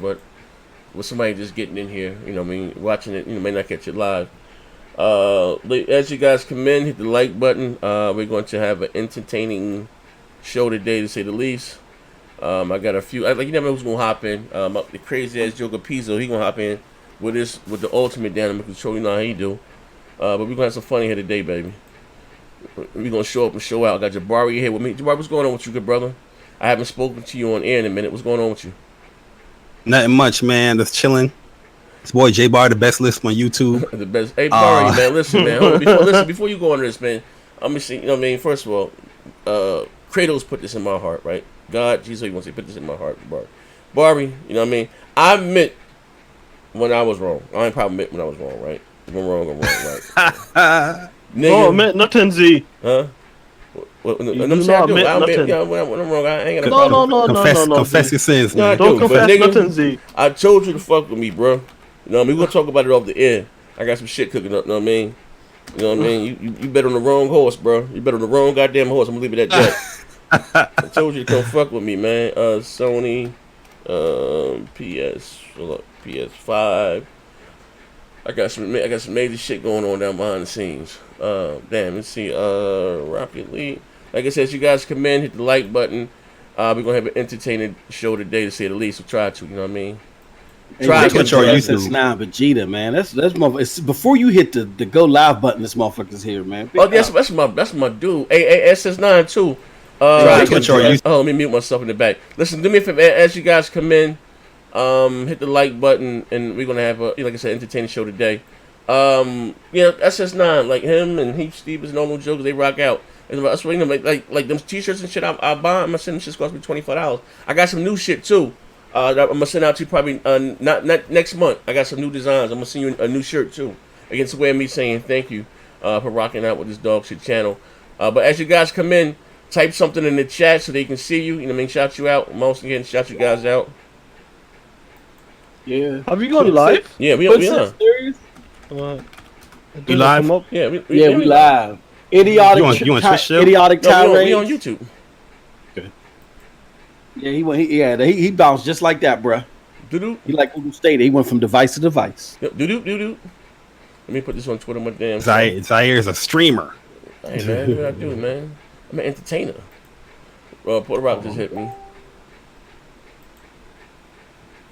but with somebody just getting in here, you know what I mean, watching it, you know, may not catch it live. As you guys come in, hit the like button. We're going to have an entertaining show today, to say the least. I got a few, like, you never know who's going to hop in. The crazy ass Joker Pizzo, he going to hop in with the ultimate dynamic control, you know how he do. But we're going to have some fun here today, baby. We're going to show up and show out. I got Jabari here with me. Jabari, what's going on with you, good brother? I haven't spoken to you on air in a minute. What's going on with you? Nothing much, man. Just chilling. This boy J Bar, the best list on YouTube. The best. Hey, Barry, man, listen, man. Hold on. Before you go on this, man, I'm gonna see. You know what I mean? First of all, Kratos put this in my heart, right? God, Jesus, he wants to put this in my heart, Barry. You know what I mean? I admit when I was wrong. I ain't probably admit when I was wrong, right? If I'm wrong, I'm wrong, right? No, admit nothing, Z. Huh? Well, when I'm wrong, I ain't gonna No. Confess your sins, man. Don't confess nothing, Z. I told you to fuck with me, bro. You know what I mean? We're gonna talk about it off the air. I got some shit cooking up, you know what I mean? You know what I mean? You bet on the wrong horse, bro. You bet on the wrong goddamn horse. I'm gonna leave it at that. I told you to come fuck with me, man. Sony, PS5. I got some major shit going on down behind the scenes. Let's see. Rocket League. Like I said, you guys come in, hit the like button. We're gonna have an entertaining show today, to say the least. So try to, you know what I mean? Try to control YouTube. Nah, Vegeta, man. That's it's before you hit the go live button. This motherfucker's here, man. That's my dude. SS9 too. Try to control YouTube. Oh, let me mute myself in the back. Listen, do me a favor. As you guys come in, hit the like button, and we're gonna have a, like I said, entertaining show today. SS9, like him and Heath Stevens and all those jokers, they rock out. And that's what, you know, like them t-shirts and shit I buy. I'm gonna send them shit, cost me $25. I got some new shit too. I'm gonna send out to you probably not next month. I got some new designs. I'm gonna send you a new shirt too. Against the way of me saying thank you for rocking out with this dog shit channel. But as you guys come in, type something in the chat so they can see you. You know what I mean? Shout you out. Most again, shout you guys out. Yeah. Have you gone live? Yeah, we are. You live? Yeah, we live. Idiotic. You on Twitch still? Idiotic tirade. We on YouTube. Okay. Yeah, he bounced just like that, bruh. Doo-doo. He like Google Stadia. He went from device to device. Yep. Doo-doo. Let me put this on Twitter, my damn. Zaire's a streamer. Hey, man, what I do, man? I'm an entertainer. Puerto Rock just hit me.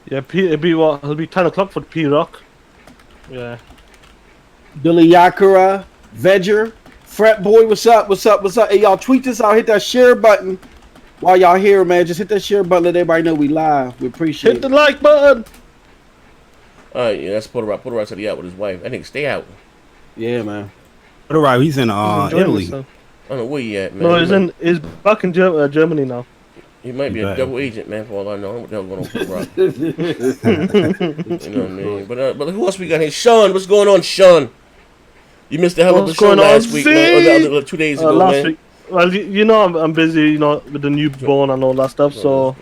Yeah, it'll be 10 o'clock for P Rock. Yeah. Billy Yakura, Vedger, Fret Boy, what's up? Hey, y'all tweet this out. Hit that share button while y'all here, man. Just hit that share button. Let everybody know we live. We appreciate it. Hit the like button. Yeah, that's Puerto Rock. Puerto Rock said he out with his wife. That nigga stay out. Yeah, man. Puerto Rock, he's in Italy. I don't know where he at, man. No, he's back in Germany now. He might be a double agent, man, for all I know. What the hell going on with Puerto Rock? You know what I mean? But who else we got here? Sean, what's going on, Sean? You missed the hell of a show last week, man. Or the other 2 days ago, last man. Week. Well, you know I'm busy, you know, with the newborn and all that stuff, so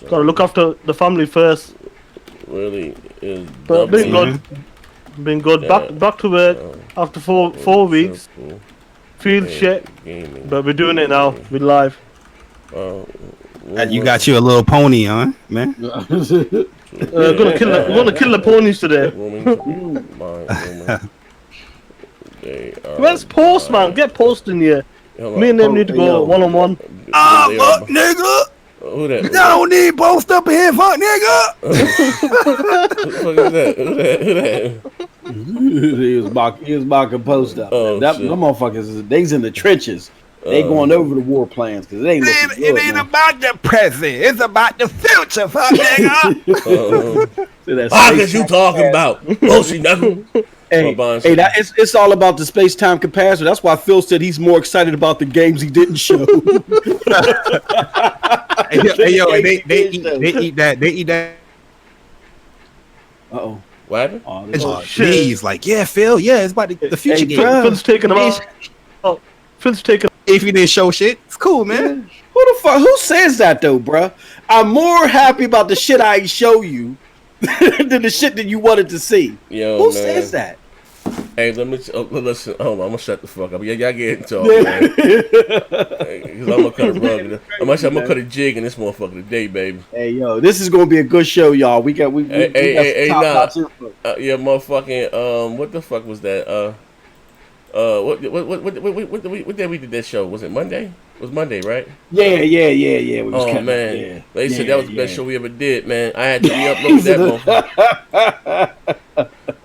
gotta look after the family first. Really is. But been good. Back to work after four weeks. Feel shit, but we're doing it now. We're live. You got you a little pony, huh, man? We're gonna kill the ponies today. Where's Post, man? Get Post in here. Me and them need to go one-on-one. Fuck, nigga! Who that? I don't need Post up in here, fuck, nigga! Who that? He was mocking Post up. Oh, them motherfuckers, they's in the trenches. They going over the war plans because it ain't looking good, it ain't about the present. It's about the future, fuck, nigga. How is you talking about? Bullshit, knuckle. Hey, it's all about the space-time capacitor. That's why Phil said he's more excited about the games he didn't show. Hey, yo, they eat that. Uh-oh. What happened? Oh, he's like, yeah, Phil, yeah, it's about the future game. Phil's taking him out. Oh, Phil's taking. If you didn't show shit, it's cool, man. Yeah. Who says that though, bruh? I'm more happy about the shit I show you than the shit that you wanted to see. Yo, Who man. says that? Hey, let me listen. Hold on, I'm gonna shut the fuck up. Y'all get into it, man. Because I'm gonna cut a rug. I'm gonna cut a jig in this motherfucker today, baby. Hey, yo, this is gonna be a good show, y'all. We got some top info. Yeah, motherfucking. What the fuck was that? What day we did that show? Was it Monday? It was Monday, right? Yeah. We was man, yeah. They said that was the best show we ever did, man. I had to re-upload that motherfucker.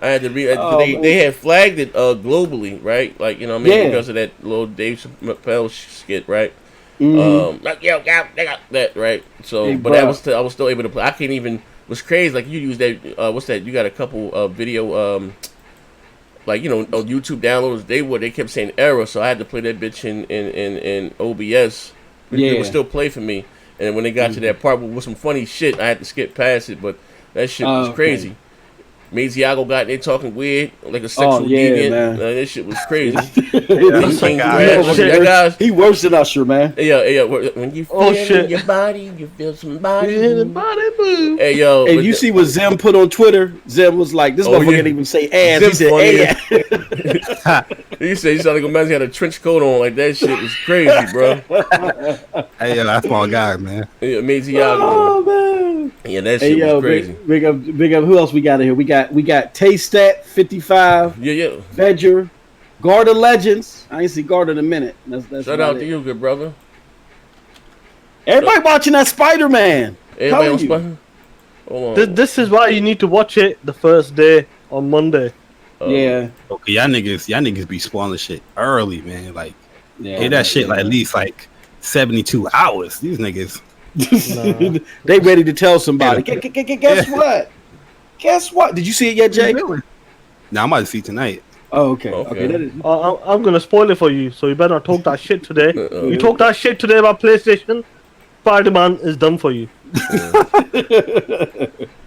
I had to they had flagged it globally, right? Like, you know what I mean? Yeah. Because of that little Dave Chappelle skit, right? Like, yo, they got that, right? So, hey, but I was still able to play. I can't even. What's crazy? Like, you use that. What's that? You got a couple video. Like, you know, on YouTube downloads, they kept saying error, so I had to play that bitch in OBS. It would still play for me. And when they got to that part with some funny shit, I had to skip past it. But that shit was crazy. Maziago got there talking weird, like a sexual deviant. Man. That shit was crazy. He worse than Usher, man. Yeah. When you feel in your body, you feel somebody move. Hey, yo. Hey, you see what Zim put on Twitter? Zim was like, this motherfucker didn't even say ass. He said ass. He said he sounded like a man. He had a trench coat on. Like, that shit was crazy, bro. Hey, that's my guy, man. Yeah, Maziago. Oh, man. Yeah, that shit was crazy. Big up. Who else we got in here? We got Taystat 55. Yeah. Vedger, Garda Legends. I ain't see Garda in a minute. That's Shout out to you, good brother. Everybody watching that Spider-Man. Everybody on Spider-Man? Hold on. This is why you need to watch it the first day on Monday. Yeah. Okay, y'all niggas be spoiling shit early, man. Like, get that shit like at least like 72 hours. These niggas. Nah. They ready to tell somebody. Guess what? Guess what? Did you see it yet, Jay? Nah, I'm about to see it tonight. Oh, okay. I'm gonna spoil it for you, so you better not talk that shit today. You talk that shit today about PlayStation, Spider-Man is done for you.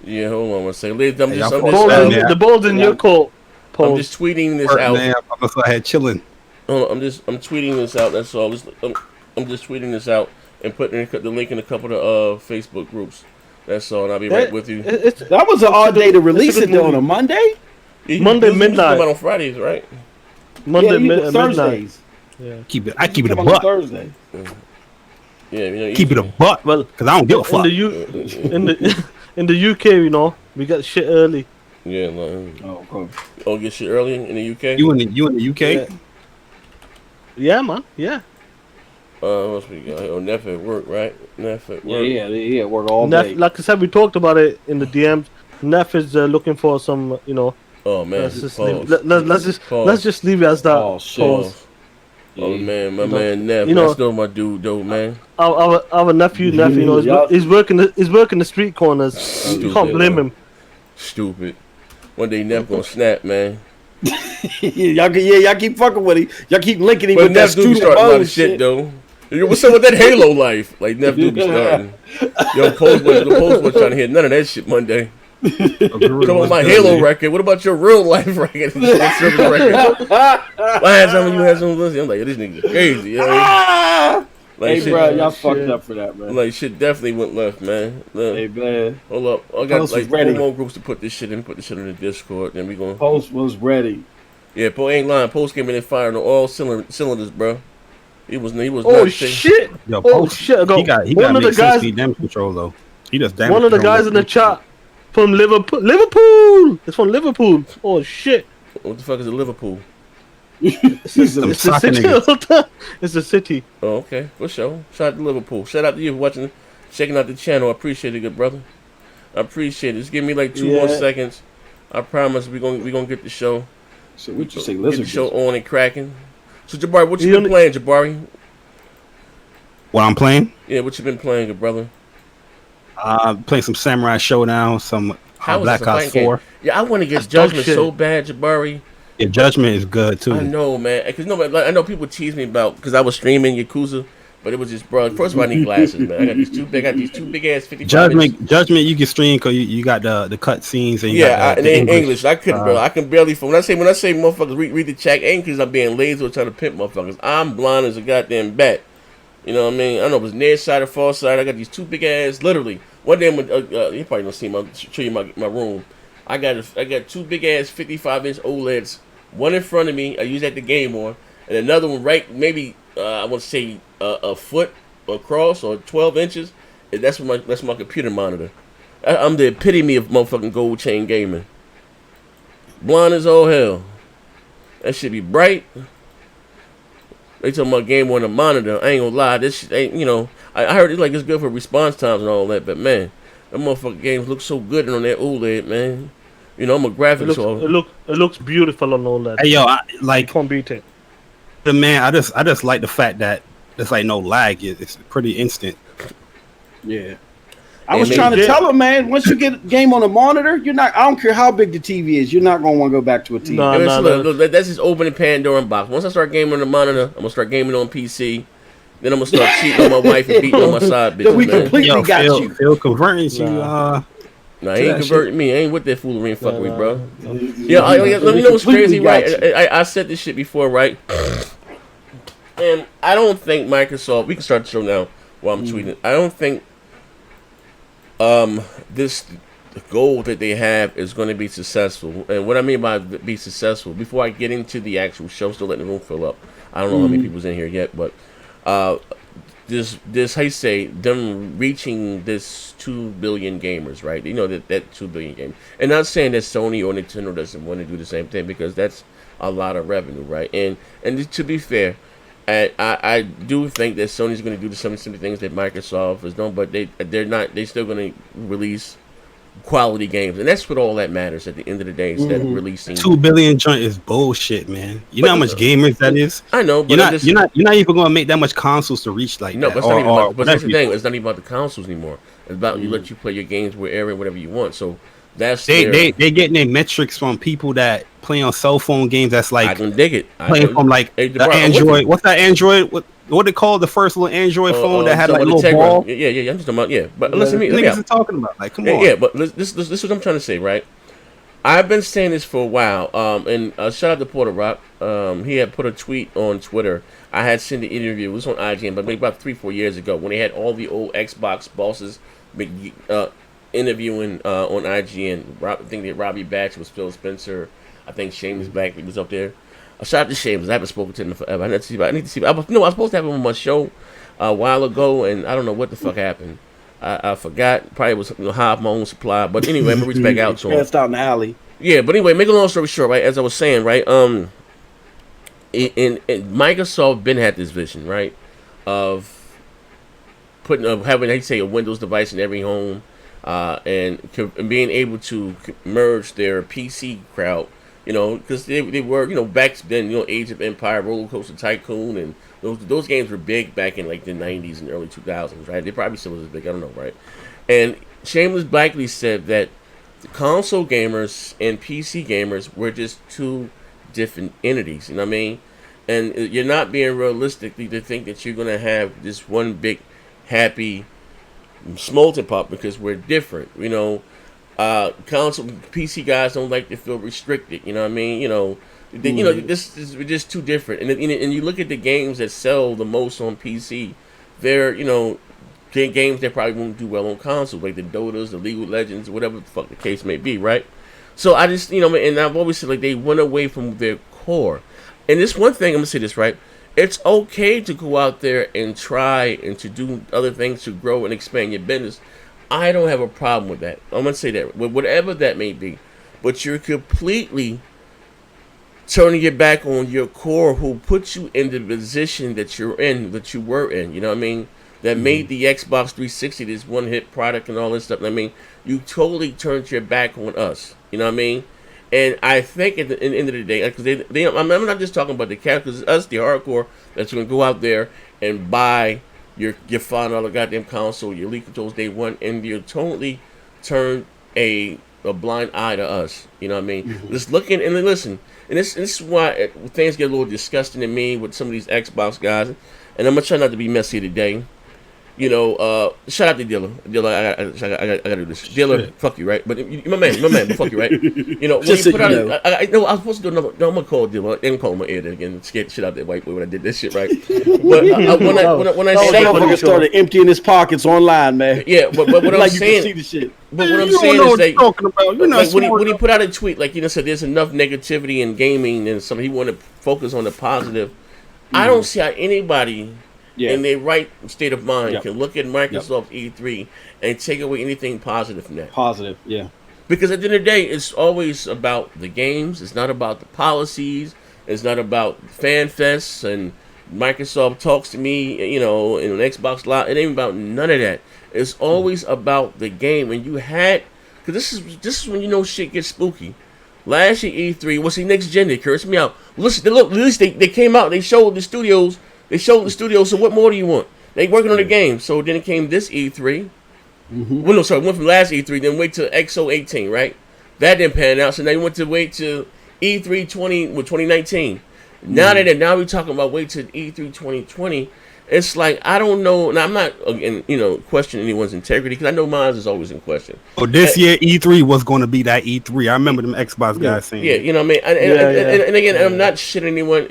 Yeah, hold on one second. The ball's in your court. I'm just tweeting this out. Man, I'm just ahead chilling. I'm tweeting this out. That's all. I'm just tweeting this out and putting the link in a couple of Facebook groups. That's all. And I'll be right with you. That was an odd day to release it though, on a Monday. Monday midnight. Come out on Fridays, right? Monday Thursdays. Yeah. I keep it a buck. Thursday. Yeah, you know, keep it a buck. Well, because I don't give a fuck. In the UK, you know, we get shit early. Yeah, get shit early in the UK. You in the UK? Yeah, man. Yeah. What else we got? Oh, Neff at work, right? Neff at work. Yeah, work all day. Like I said, we talked about it in the DMs. Neff is looking for some, you know. Oh man, let's just leave it as that. Oh shit. Oh man, my man Neff. You know, that's still my dude, though, man. Our nephew, you know, he's working the street corners. You can't blame him. Stupid. One day Neff gonna snap, man. y'all keep fucking with him. Y'all keep linking him but with Neff that do be starting a lot of shit though. What's up with that Halo life? Like Neff do be starting. Yo, Post was trying to hear none of that shit Monday. Come on, my Halo record. What about your real life record? Last time you had some listen, I'm like, this nigga's crazy. You know? Like, hey, bro, y'all fucked up for that, man. Like, shit definitely went left, man. Look, hey, man. Hold up. I got like 4 more groups to put this shit in. Put this shit in the Discord. Then we going. Post was ready. Yeah, Post ain't lying. Post came in and fired on all cylinders, bro. He was. Oh shit! Yo, Post, shit! He got one of the guys. Damage control though. He just damage. One of the guys in the chat from Liverpool. It's from Liverpool. Oh shit! What the fuck is a Liverpool? It's the city. It's the city. Oh, okay. For sure. Shout out to Liverpool. Shout out to you for watching, checking out the channel. I appreciate it, good brother. I appreciate it. Just give me like 2 more seconds. I promise we gonna get the show. So what you say? Get the show on and cracking. So Jabari, what you been playing, Jabari? What I'm playing? Yeah, what you been playing, good brother? Playing some Samurai Showdown, some Black Ops 4. Game? Yeah, I want to get Judgment so bad, Jabari. Yeah, Judgment is good too. I know, man. Because I know people tease me about because I was streaming Yakuza, but it was just, bro. First of all, I need glasses, man. I got these two big ass 55 Judgment, you can stream because you got the cut scenes and and they in English. I couldn't, bro. I can barely. When I say motherfuckers read the chat, ain't because I'm being lazy or trying to pimp motherfuckers. I'm blind as a goddamn bat. You know what I mean? I don't know if it's near side or far side. I got these 2 big ass, literally. One day, you probably don't see. I'll show you my room. I got 2 big ass 55-inch OLEDs one in front of me. I use that the game on, and another one right, maybe I want to say a foot across or 12 inches. And that's my computer monitor. I'm the epitome of motherfucking gold chain gaming. Blind as all hell. That should be bright. They talking about game on the monitor. I ain't gonna lie, this shit ain't, I heard it's like it's good for response times and all that, but man, them motherfucking games look so good on that OLED, man. I'm a graphics. It looks beautiful on OLED. Hey yo, you can't beat it. The man, I just like the fact that there's like no lag. It's pretty instant. Yeah. I was trying to tell him, man, once you get a game on a monitor, I don't care how big the TV is, you're not going to want to go back to a TV. Look, that's just opening Pandora's box. Once I start gaming on the monitor, I'm going to start gaming on PC. Then I'm going to start cheating on my wife and beating on my side bitches, we completely got you. Phil converting you. Nah, he ain't converting me. I ain't with that foolery and fuckery, bro. Yeah, let me know what's crazy, right? I said this shit before, right? And I don't think Microsoft, we can start the show now while I'm tweeting. I don't think this goal that they have is going to be successful. And what I mean by be successful, before I get into the actual show, still letting the room fill up. I don't know how many people's in here yet, but this how you say, them reaching this 2 billion gamers, right? That 2 billion gamers. And not saying that Sony or Nintendo doesn't want to do the same thing, because that's a lot of revenue, right? And to be fair, I do think that Sony's going to do some things that Microsoft is doing, but they're not. They're still going to release quality games, and that's what all that matters at the end of the day. Instead of releasing 2 billion joint is bullshit, man. You know how much gamers that is. I know, but you're not even going to make that much consoles to reach like that. But not even but that's the thing. It's not even about the consoles anymore. It's about you let you play your games wherever, whatever you want. So that's they getting their metrics from people that play on cell phone games. That's like I can dig it. Playing from like the Android. What's that Android? What they call the first little Android phone that had like a little ball? Yeah. I'm just talking about But listen to me. Niggas are talking about like, come on. Yeah, but this is what I'm trying to say, right? I've been saying this for a while. And shout out to Porter Rock. He had put a tweet on Twitter. I had seen the interview. It was on IGN, but maybe about 3-4 years ago when they had all the old Xbox bosses interviewing on IGN. I think that Robbie Batch was Phil Spencer. I think Seamus Blackley was up there. Shout out to Seamus. I haven't spoken to him forever. I need to see. I was supposed to have him on my show a while ago, and I don't know what the fuck happened. I forgot. Probably was high off my own supply. But anyway, I'm gonna reach back out to him. Passed out in the alley. Yeah, but anyway, make a long story short, right? As I was saying, right? And Microsoft been had this vision, right, of having, they say, a Windows device in every home, and being able to merge their PC crowd. Because they were, back then, Age of Empire, Roller Coaster Tycoon, and those games were big back in like the 90s and early 2000s, right? They probably still was as big, I don't know, right? And Seamus Blackley said that console gamers and PC gamers were just two different entities, you know what I mean? And you're not being realistically to think that you're going to have this one big, happy smelting pot, because we're different, console PC guys don't like to feel restricted. You know what I mean? This is just too different. And you look at the games that sell the most on PC, they're games that probably won't do well on console, like the Dotas, the League of Legends, whatever the fuck the case may be, right? So I just and I've always said like they went away from their core. And this one thing, I'm gonna say this, right? It's okay to go out there and try and to do other things to grow and expand your business. I don't have a problem with that. I'm going to say that. Whatever that may be. But you're completely turning your back on your core, who put you in the position that you're in, that you were in. You know what I mean? That made the Xbox 360 this one-hit product and all this stuff. I mean, you totally turned your back on us. You know what I mean? And I think at the end of the day, because I'm not just talking about the characters, it's us, the hardcore, that's going to go out there and buy your $5 goddamn console, your Elite Controls day one, and you totally turn a blind eye to us. You know what I mean? Just looking and listen. And this is why things get a little disgusting to me with some of these Xbox guys. And I'm going to try not to be messy today. Shout out to Dealer. Dealer, I gotta do this. Dealer, fuck you, right? But my man, fuck you, right? When you put out, I was supposed to do another. No, I'm gonna call Dealer. I'm gonna call him my ear again. Scared the shit out that white boy when I did this shit, right? But when I say, motherfucker started emptying his pockets online, man. Yeah, but what I'm saying, see the shit. But what I'm saying is that talking about. You're not when he put out a tweet, like said, there's enough negativity in gaming, and he wanted to focus on the positive. I don't see how anybody. Yeah. In their right state of mind, can look at Microsoft E3 and take away anything positive from that. Positive, yeah. Because at the end of the day, it's always about the games. It's not about the policies. It's not about fan fests and Microsoft talks to me, in an Xbox Live. It ain't about none of that. It's always about the game. And you had, because this is when shit gets spooky. Last year E3, what's the next gen? They cursed me out. Listen, look, at least they came out. They showed the studios. So what more do you want? They working on the game. So then it came this E3. Well, no, sorry, went from last E3, then wait till XO18, right? That didn't pan out. So now you went to wait till E3 2019. Now we're talking about wait till E3 2020. It's like, I don't know, and I'm not, again, questioning anyone's integrity, because I know mine is always in question. Oh, this year E3 was going to be that E3. I remember them Xbox guys saying. Yeah, you know what I mean? And again, I'm not shitting anyone.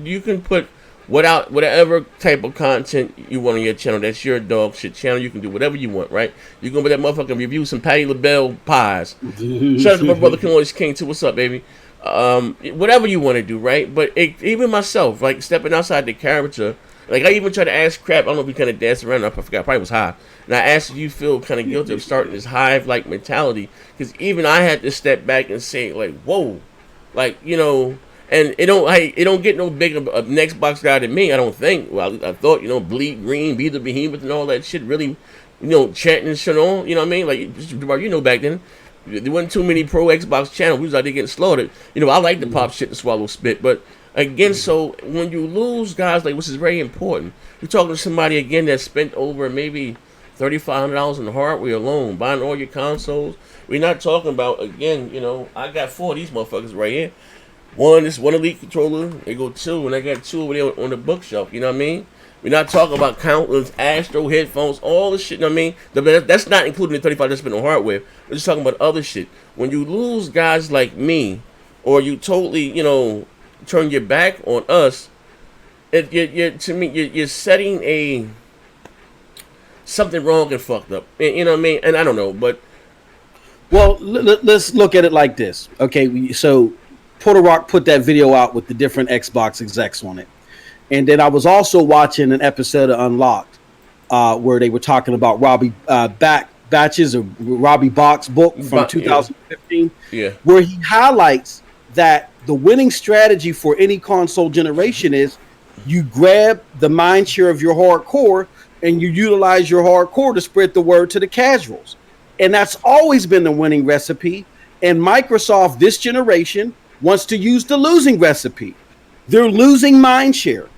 You can put whatever type of content you want on your channel. That's your dog shit channel. You can do whatever you want, right? You can be that motherfucker review some Patti LaBelle pies. Shout out to my brother King King too. What's up, baby? Whatever you want to do, right? But even myself, like stepping outside the character, like I even try to ask Crap. I don't know if we kind of danced around. I forgot. Probably was high. And I asked if you feel kind of guilty of starting this hive-like mentality, because even I had to step back and say, like, whoa, like And it don't get no bigger of an Xbox guy than me, I don't think. Well, I thought, Bleed Green, Be the Behemoth, and all that shit really, chanting and shit on. You know what I mean? Like, back then, there wasn't too many pro Xbox channels. We was out there getting slaughtered. I like to pop shit and swallow spit. But, again, so when you lose guys, like, which is very important, you're talking to somebody, again, that spent over maybe $3,500 in hardware alone, buying all your consoles. We're not talking about, again, I got 4 of these motherfuckers right here. One Elite controller. They go 2, and I got 2 over there on the bookshelf. You know what I mean? We're not talking about countless Astro headphones, all the shit. You know what I mean? That's not including the $35 spent on hardware. We're just talking about other shit. When you lose guys like me, or you totally, turn your back on us, you're setting something wrong and fucked up. You know what I mean? And I don't know, but let's look at it like this. Okay, so Porter Rock put that video out with the different Xbox execs on it. And then I was also watching an episode of Unlocked where they were talking about Robbie Batch's or Robbie Bach's book from 2015, where he highlights that the winning strategy for any console generation is you grab the mind share of your hardcore and you utilize your hardcore to spread the word to the casuals. And that's always been the winning recipe. And Microsoft this generation wants to use the losing recipe. They're losing mind share.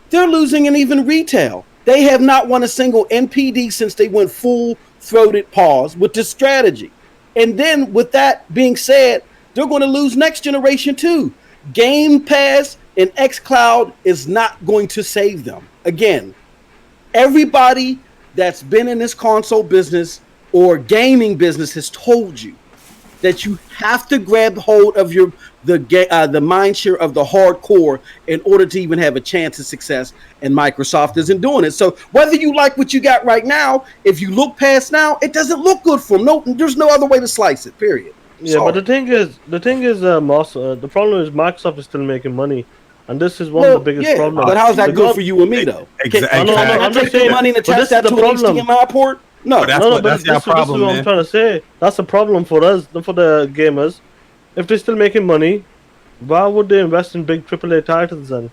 They're losing in even retail. They have not won a single NPD since they went full-throated pause with this strategy. And then with that being said, they're going to lose next generation too. Game Pass and xCloud is not going to save them. Again, everybody that's been in this console business or gaming business has told you that you have to grab hold of the mind share of the hardcore in order to even have a chance of success, and Microsoft isn't doing it. So whether you like what you got right now, if you look past now, it doesn't look good for them. No, there's no other way to slice it, period. Yeah, sorry. But the thing is, the problem is Microsoft is still making money. And this is one of the biggest problems. But how's that good for you and me, though? Exactly. No, I'm just saying money to test that to an HDMI port. No, but this is what I'm trying to say. That's a problem for us, for the gamers. If they're still making money, why would they invest in big AAA titles then?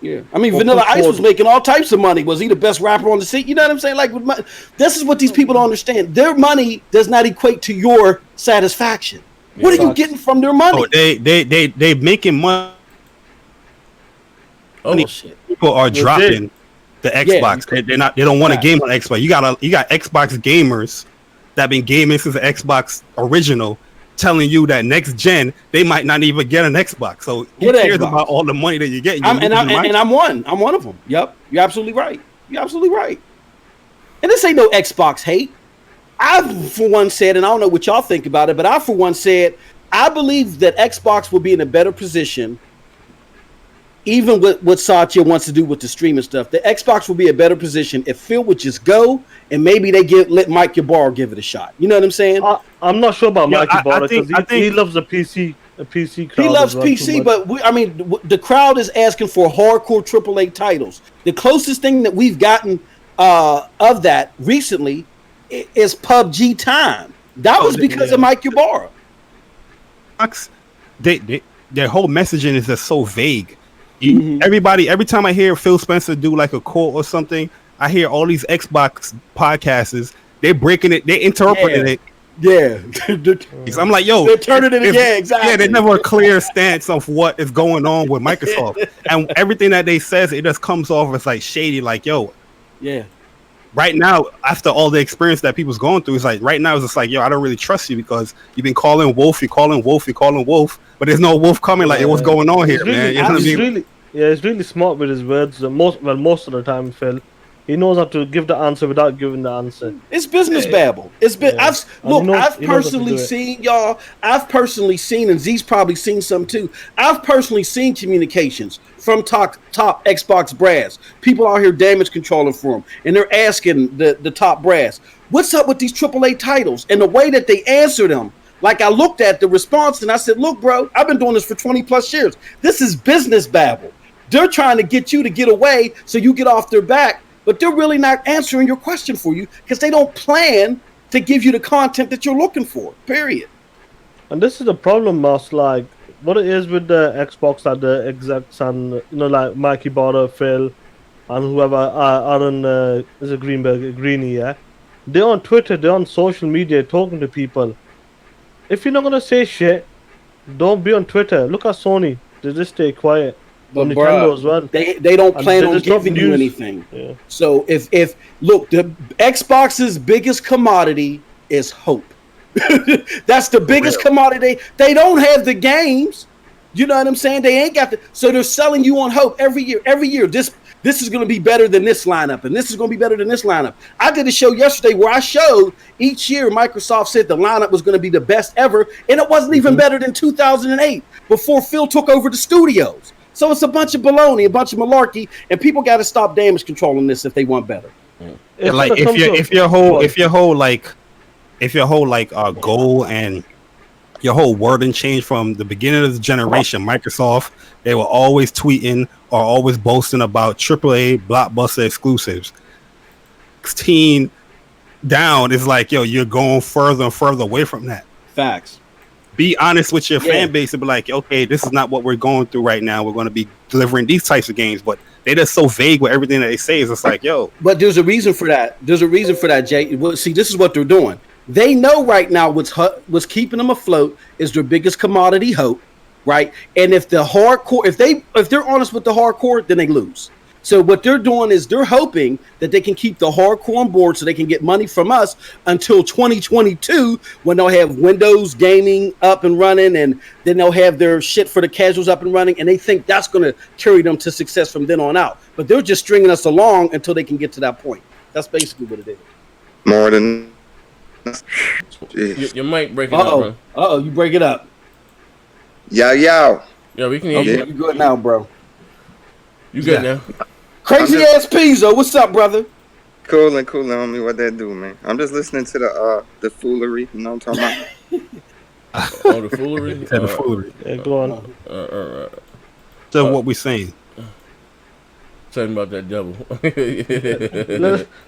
Yeah, I mean, Vanilla Ice was making all types of money. Was he the best rapper on the scene? You know what I'm saying? Like, this is what these people don't understand. Their money does not equate to your satisfaction. What are you getting from their money? Oh, they making money. Oh shit! People are dropping the Xbox. Yeah. They don't want to game on Xbox. You got Xbox gamers that been gaming since the Xbox original, telling you that next gen they might not even get an Xbox. So who cares about all the money that you're getting? I'm one of them. Yep, you're absolutely right. And this ain't no Xbox hate. I, for one, said, and I don't know what y'all think about it, but I, for one, said, I believe that Xbox will be in a better position, even with what Satya wants to do with the streaming stuff. The Xbox will be a better position if Phil would just go and maybe they let Mike Ybarra give it a shot. You know what I'm saying? I'm not sure about Mike Ybarra because he loves the PC. A PC crowd. He loves PC, but the crowd is asking for hardcore AAA titles. The closest thing that we've gotten of that recently is PUBG Time. That was because of Mike Ybarra. Their whole messaging is just so vague. Everybody, every time I hear Phil Spencer do like a quote or something, I hear all these Xbox podcasters. They're breaking it. They interpreting it. Yeah. I'm like, yo, they're turning it again. Exactly. Yeah, they never a clear stance of what is going on with Microsoft, and everything that they says, it just comes off as like shady. Like, yo, yeah. Right now, after all the experience that people's going through, it's like right now it's just like, yo, I don't really trust you because you've been calling Wolf, you're calling Wolf, but there's no Wolf coming. Like, what's going on here, man? You know what I mean? He's really smart with his words. Most of the time, Phil. He knows how to give the answer without giving the answer. It's business babble. It's been. I've personally seen y'all. I've personally seen, and Z's probably seen some too. I've personally seen communications from top Xbox brass. People out here damage controlling for them, and they're asking the top brass, "What's up with these AAA titles?" And the way that they answer them. Like I looked at the response and I said, "Look, bro, I've been doing this for 20 plus years. This is business babble. They're trying to get you to get away so you get off their back." But they're really not answering your question for you because they don't plan to give you the content that you're looking for, period. And this is the problem, Moss. Like, what it is with the Xbox, like the execs and, like Mikey Barter, Phil, and whoever, Aaron, is a Greenie, yeah? They're on Twitter, they're on social media talking to people. If you're not going to say shit, don't be on Twitter. Look at Sony. They just stay quiet. But Nintendo as well. They don't plan on giving you anything. Yeah. So if look, the Xbox's biggest commodity is hope. That's the biggest commodity. They don't have the games. You know what I'm saying? They ain't got so they're selling you on hope every year. Every year, this is going to be better than this lineup, and this is going to be better than this lineup. I did a show yesterday where I showed each year Microsoft said the lineup was going to be the best ever, and it wasn't even better than 2008 before Phil took over the studios. So it's a bunch of baloney, a bunch of malarkey, and people got to stop damage controlling this if they want better. Yeah, like if your whole goal and your whole wording change from the beginning of the generation, Microsoft, they were always tweeting or always boasting about AAA blockbuster exclusives. 16 down is like, yo, you're going further and further away from that. Facts. Be honest with your fan base and be like, okay, this is not what we're going through right now. We're going to be delivering these types of games, but they're just so vague with everything that they say. It's just like, yo. But there's a reason for that. There's a reason for that, Jay. Well, see, this is what they're doing. They know right now what's keeping them afloat is their biggest commodity, hope, right? And if the hardcore, if they're honest with the hardcore, then they lose. So what they're doing is they're hoping that they can keep the hardcore on board so they can get money from us until 2022 when they'll have Windows gaming up and running, and then they'll have their shit for the casuals up and running, and they think that's going to carry them to success from then on out. But they're just stringing us along until they can get to that point. That's basically what it is. More than... Your mic breaking up, bro. Uh-oh, you break it up. Yo. Yeah, we can hear you. You good now, bro. You good now. Crazy ass Pizzo, what's up, brother? Coolin', homie. What that do, man? I'm just listening to the foolery. You know what I'm talking about? Oh, the foolery? The foolery. Yeah, go on. So what we saying? Talking about that devil.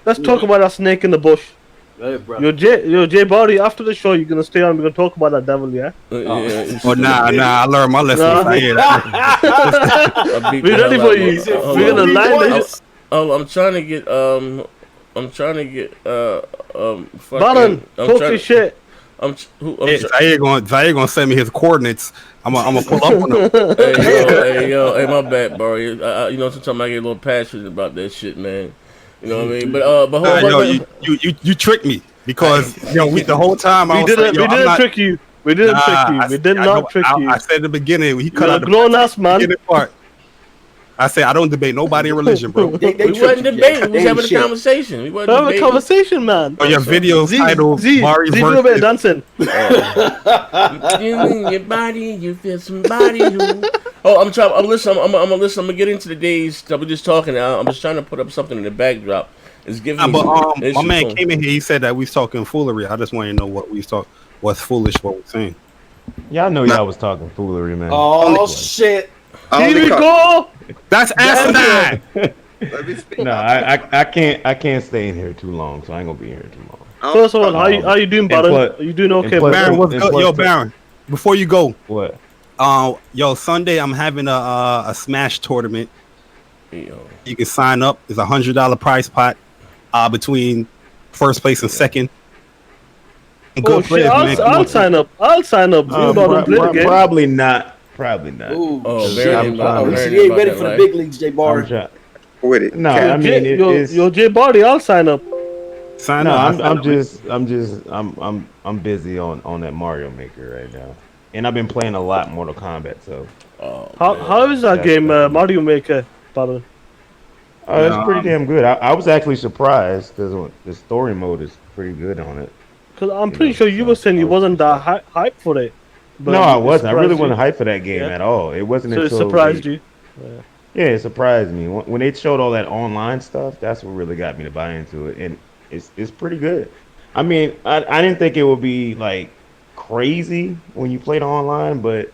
Let's talk about that snake in the bush. Hey, bro. Yo, Jay Barty, after the show, you're going to stay on. We're going to talk about that devil, yeah? Nah. I learned my lesson. I hear that. We ready for you. We're going to line this. Oh, I'm trying to get, Baron, talk your shit. Zaire gonna send me his coordinates. I'm gonna pull up on him. Hey, my bad, bro. You know, sometimes I get a little passionate about that shit, man. You know what I mean? But hold on. You tricked me because the whole time we didn't trick you. We didn't trick you. We did not trick you. I said at the beginning he cut out the grown ass man. Part. I said I don't debate nobody in religion, bro. They We tricked wasn't you, Jay. debating. We They was having a shit. conversation. We wasn't Have a debating. conversation, man. Or your video titled Z, Mari's do the way dancing. In your body, you feel somebody who. Oh, I'm trying. I'm listening. I'm gonna get into the days that we're just talking now. I'm just trying to put up something in the backdrop. It's giving me. My man came in here. He said that we was talking foolery. I just want to know what we talk. What's foolish? What we're saying. Y'all know y'all was talking foolery, man. Oh shit! Here we go. That's asinine. Let me speak. No, I can't stay in here too long, so I ain't gonna be here too long. First of all, how you doing, Baron? Are you doing okay, plus- Baron, what's and good? plus Yo, the- Baron. Before you go, What? yo, Sunday I'm having a Smash tournament. Yo. You can sign up. It's $100 prize pot between first place and second. And Oh shit! I'll sign up. I'll sign up. You don't play the game. Probably not. Probably not. Ooh, Oh, shit. very I'm about- trying. very He ain't about ready that for the life. big leagues, J I'm Bar. trying. With it. No, I mean it's. Yo, J Body, I'll sign up. Sign No, up. I'm busy on that Mario Maker right now, and I've been playing a lot Mortal Kombat. So How is that That's game, definitely- Mario Maker, Baron? it's pretty damn good. I was actually surprised because the story mode is pretty good on it. Because I'm pretty sure you were saying you wasn't that hype for it. But No, I it wasn't. I really surprised wasn't hyped for that game Yeah. at all. It wasn't you. So it until surprised they- you. Yeah, it surprised me when they showed all that online stuff. That's what really got me to buy into it, and it's pretty good. I mean, I didn't think it would be like crazy when you played online, but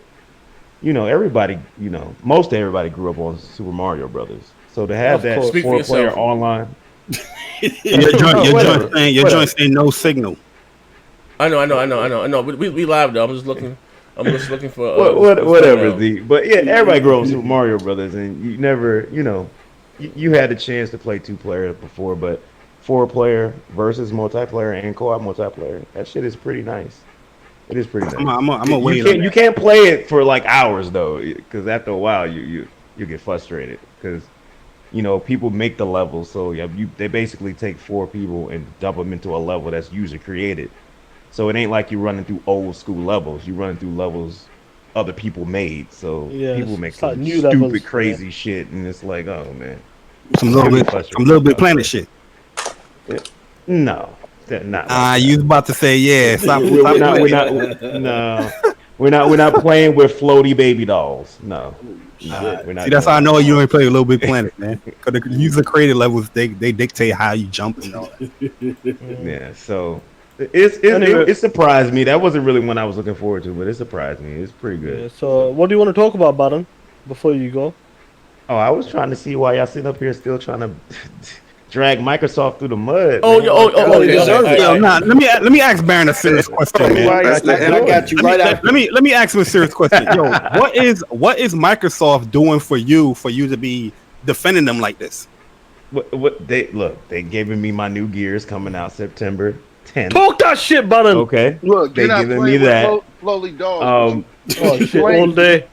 everybody, most everybody grew up on Super Mario Brothers. So to have Of that course. Speak for 4-player yourself. online, Your Whatever. joint saying no signal. I know. We live though. I'm just looking for. whatever. But yeah, everybody grew up on Super Mario Brothers, and you never, you had the chance to play 2-player before, but 4-player versus multiplayer and co-op multiplayer, that shit is pretty nice. It is pretty nice. I'm gonna wait. You can't play it for like hours though, because after a while you get frustrated because people make the levels, so they basically take 4 people and dump them into a level that's user created. So it ain't like you're running through old school levels. You're running through levels other people made. So Yeah, people make it's like some new stupid, levels, crazy shit, and it's like, oh man, Some little bit planet shit. no, not. You was about to say yeah. Stop. We're not playing with floaty baby dolls. No. We're not See, that's doing how I know that. you ain't play a Little Big Planet, man. Because the user created levels, they dictate how you jump and all that. Yeah, so Anyway. it surprised me. That wasn't really one I was looking forward to, but it surprised me. It's pretty good. Yeah, so what do you want to talk about, Baron, before you go? Oh, I was trying to see why y'all sitting up here still trying to drag Microsoft through the mud. Oh, man. yeah, they deserve it. Yo, nah, let me ask Baron a serious question, man. Why y'all That's the keep end. I doing got it? you right after. Let me ask him a serious question. Yo, what is Microsoft doing for you to be defending them like this? What they giving me my new gears coming out September 10th. Talk that shit, Baron. Okay. Look, They you're not giving playing me that. with floaty dogs. Oh shit, Playing- all day.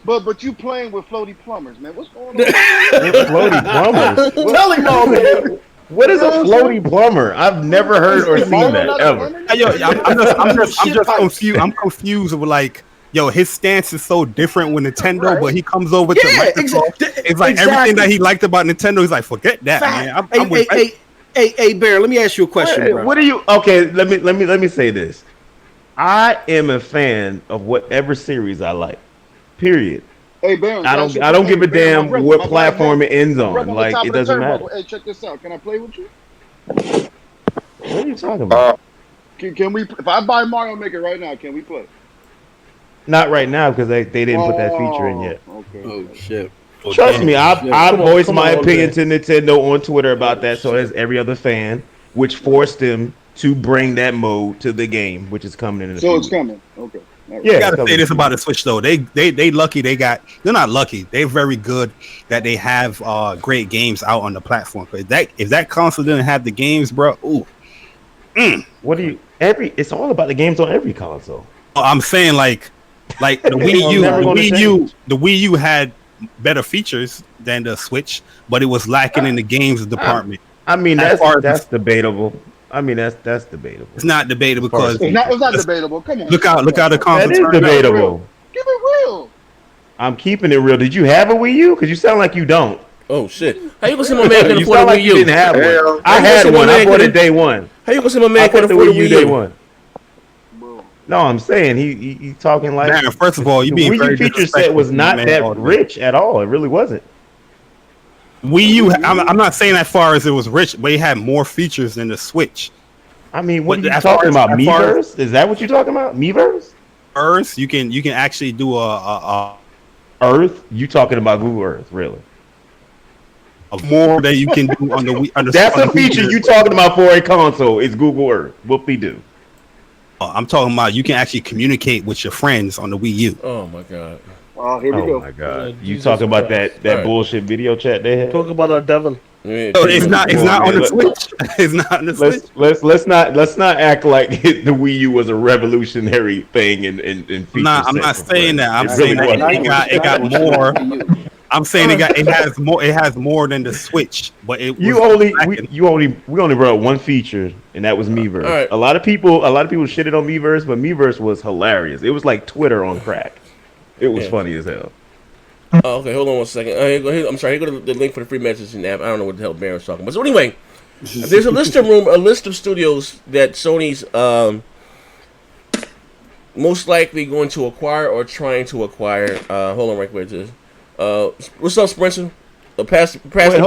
But you playing with floaty plumbers, man. What's going on? Floaty plumbers. Tell him all, man. What is a floaty plumber? I've never heard or seen that ever. Yo, I'm just confused. I'm confused with like, yo, his stance is so different with Nintendo, Right. but he comes over to Yeah, Microsoft. It's like exactly. everything that he liked about Nintendo. He's like, forget that, man. I'm with Hey, Bear, let me ask you a question, bro. What do you? Okay, let me say this. I am a fan of whatever series I like. Period. Hey, Baron, I don't give a damn my brother, what my platform black it ends man, on. brother Like top it of the doesn't turnbuckle. matter. Hey, check this out. Can I play with you? What are you talking about? Can we? If I buy Mario Maker right now, can we play? Not right now because they didn't put that feature in yet. Okay. Oh shit. Trust me, I Come on, voiced come my on, opinion to Nintendo on Twitter about that. So has every other fan, which forced them to bring that mode to the game, which is coming in the So it's future. coming. Okay. All right. Yeah, I it's gotta coming say in this the about the future. Switch though. They lucky they're not lucky. They're very good that they have great games out on the platform. But if that console didn't have the games, bro, ooh. What do you? It's all about the games on every console. I'm saying like the Wii U, never gonna change. the Wii U had better features than the Switch, but it was lacking in the games department. I mean, As far as- that's debatable. I mean, that's debatable. It's not debatable As far as because It's not debatable. Come on. look out the console. That is turnout. debatable. Give it real. I'm keeping it real. Did you have a Wii U? Because you sound like you don't. Oh shit! How you gonna say my man can You afford a sound like Wii you U? didn't have Hell. one. I How you had gonna say one. my I man bought it couldn't- day one. How you gonna say my I man can bought the afford a Wii U Wii day U? one. Bro. No, I'm saying he talking like. Man, first of all, you the being Wii U very feature set disrespectful was to my not man that all the way. rich at all. It really wasn't. Wii U, I'm not saying as far as it was rich, but it had more features than the Switch. I mean, what But are you as far talking as- about? as far as- Miiverse? Is that what you're talking about? Miiverse? Earth, you can actually do Earth? You talking about Google Earth? Really? a more that you can do on the Wii. On the, That's on a the Wii feature U. you talking about for a console. It's Google Earth. Whoop-de-doo. I'm talking about you can actually communicate with your friends on the Wii U. Oh my god! Oh, here we Oh go. my god! You Jesus talking about Christ. that Alright. bullshit video chat they had? Talk about a devil. Yeah, So it's not Come on, on the man. Switch. It's not on the Switch. Let's not act like the Wii U was a revolutionary thing in feature. I'm not set saying that. I'm It saying really that wasn't. it got more. I'm saying it has more than the Switch, but it We was only lacking. brought one feature, and that was Miiverse. Alright. A lot of people shitted on Miiverse, but Miiverse was hilarious. It was like Twitter on crack. It was Yeah. funny as hell. Oh, okay, hold on one second. I'm sorry. Here go the link for the free messaging app. I don't know what the hell Baron's talking about. So anyway, there's a list of studios that Sony's most likely going to acquire or trying to acquire. Hold on, right quick. What's up, Spencer? Pass the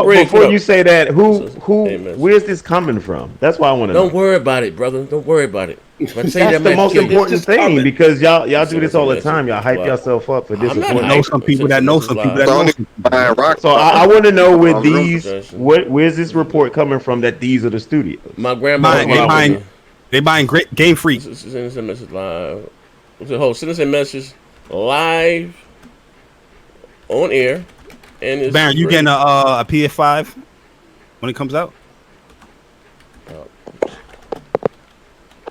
bridge. Before you say that, Hey, man. where's this coming from? That's why I want to know. Don't worry about it, brother. Don't worry about it. If I say That's that the might most kill you. important thing because y'all do Listen, this all the listen, time. Y'all hype wow. yourself up for I'm not disappointment. know some people that know some people that know Sony some people. buying rock. So I want to know with Um, these, Jason. where's this report coming from that these are the studios? My grandma. They buying great Game Freak. Send us a message live. Send us a message live on air. And it's Baron, you free. getting a PS5 when it comes out?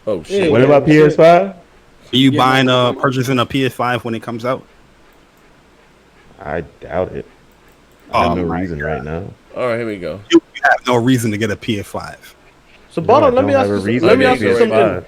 Oh shit! What about PS5? Are you buying purchasing a PS5 when it comes out? I doubt it. I have no my reason right now. All right, here we go. You have no reason to get a PS5. So, No, Baron, I let me don't ask have a you. reason Let me to ask get you a something. PS5.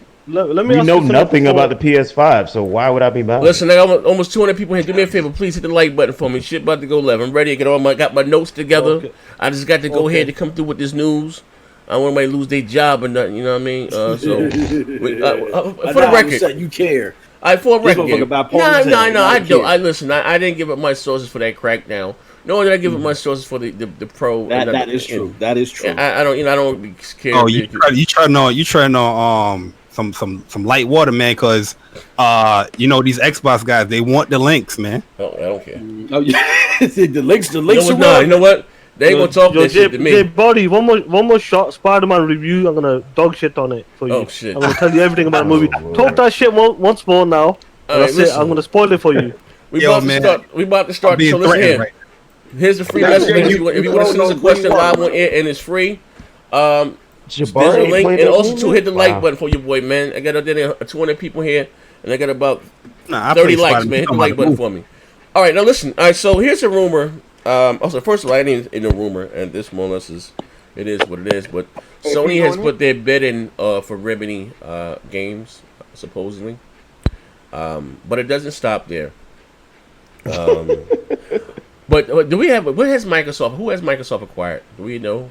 Let me We ask know you something nothing before- about the PS5, so why would I be buying? Listen, I got almost 200 people here. Do me a favor, please hit the like button for me. Shit about to go live. I'm ready to get got my notes together. Okay. I just got to go Okay. ahead to come through with this news. I don't want anybody to lose their job or nothing. You know what I mean? For the record, you care. for the This record, motherfucker about no, ponytail, I not don't. kid. I listen. I didn't give up my sources for that crackdown. Nor did I give up my sources for the pro. That is true. That is true. I don't. I don't be scared. Oh, you trying on some light water, man? Because these Xbox guys, they want the links, man. I don't care. Oh, yeah. the links You know are what? No, you know what? They ain't Yo, gonna talk yo, that shit to me. J Body, one more shot. Spider-Man review. I'm gonna dog shit on it for you. Oh, shit. I'm gonna tell you everything about the movie. Lord. Talk that shit once more now. All right, That's it. listen. I'm gonna spoil it for you. We Yo, about to man. start. We about to I'm start. being So listen threatened here. right Here's the free That's message. it. If you want to send us a question live on air and it's free, there's a link, and also to hit the like button for your boy, man. I got 200 people here, and I got about now. I 30 play likes, Spider-Man. man. Hit the I'm like about button to for me. All right, now listen. All right, so here's a rumor. Also, first of all, I ain't in a rumor, and this more or less is what it is. But Hey, Sony you has on put their bid in for Remedy games, supposedly. But it doesn't stop there. But do we have? What has Microsoft? Who has Microsoft acquired? Do we know?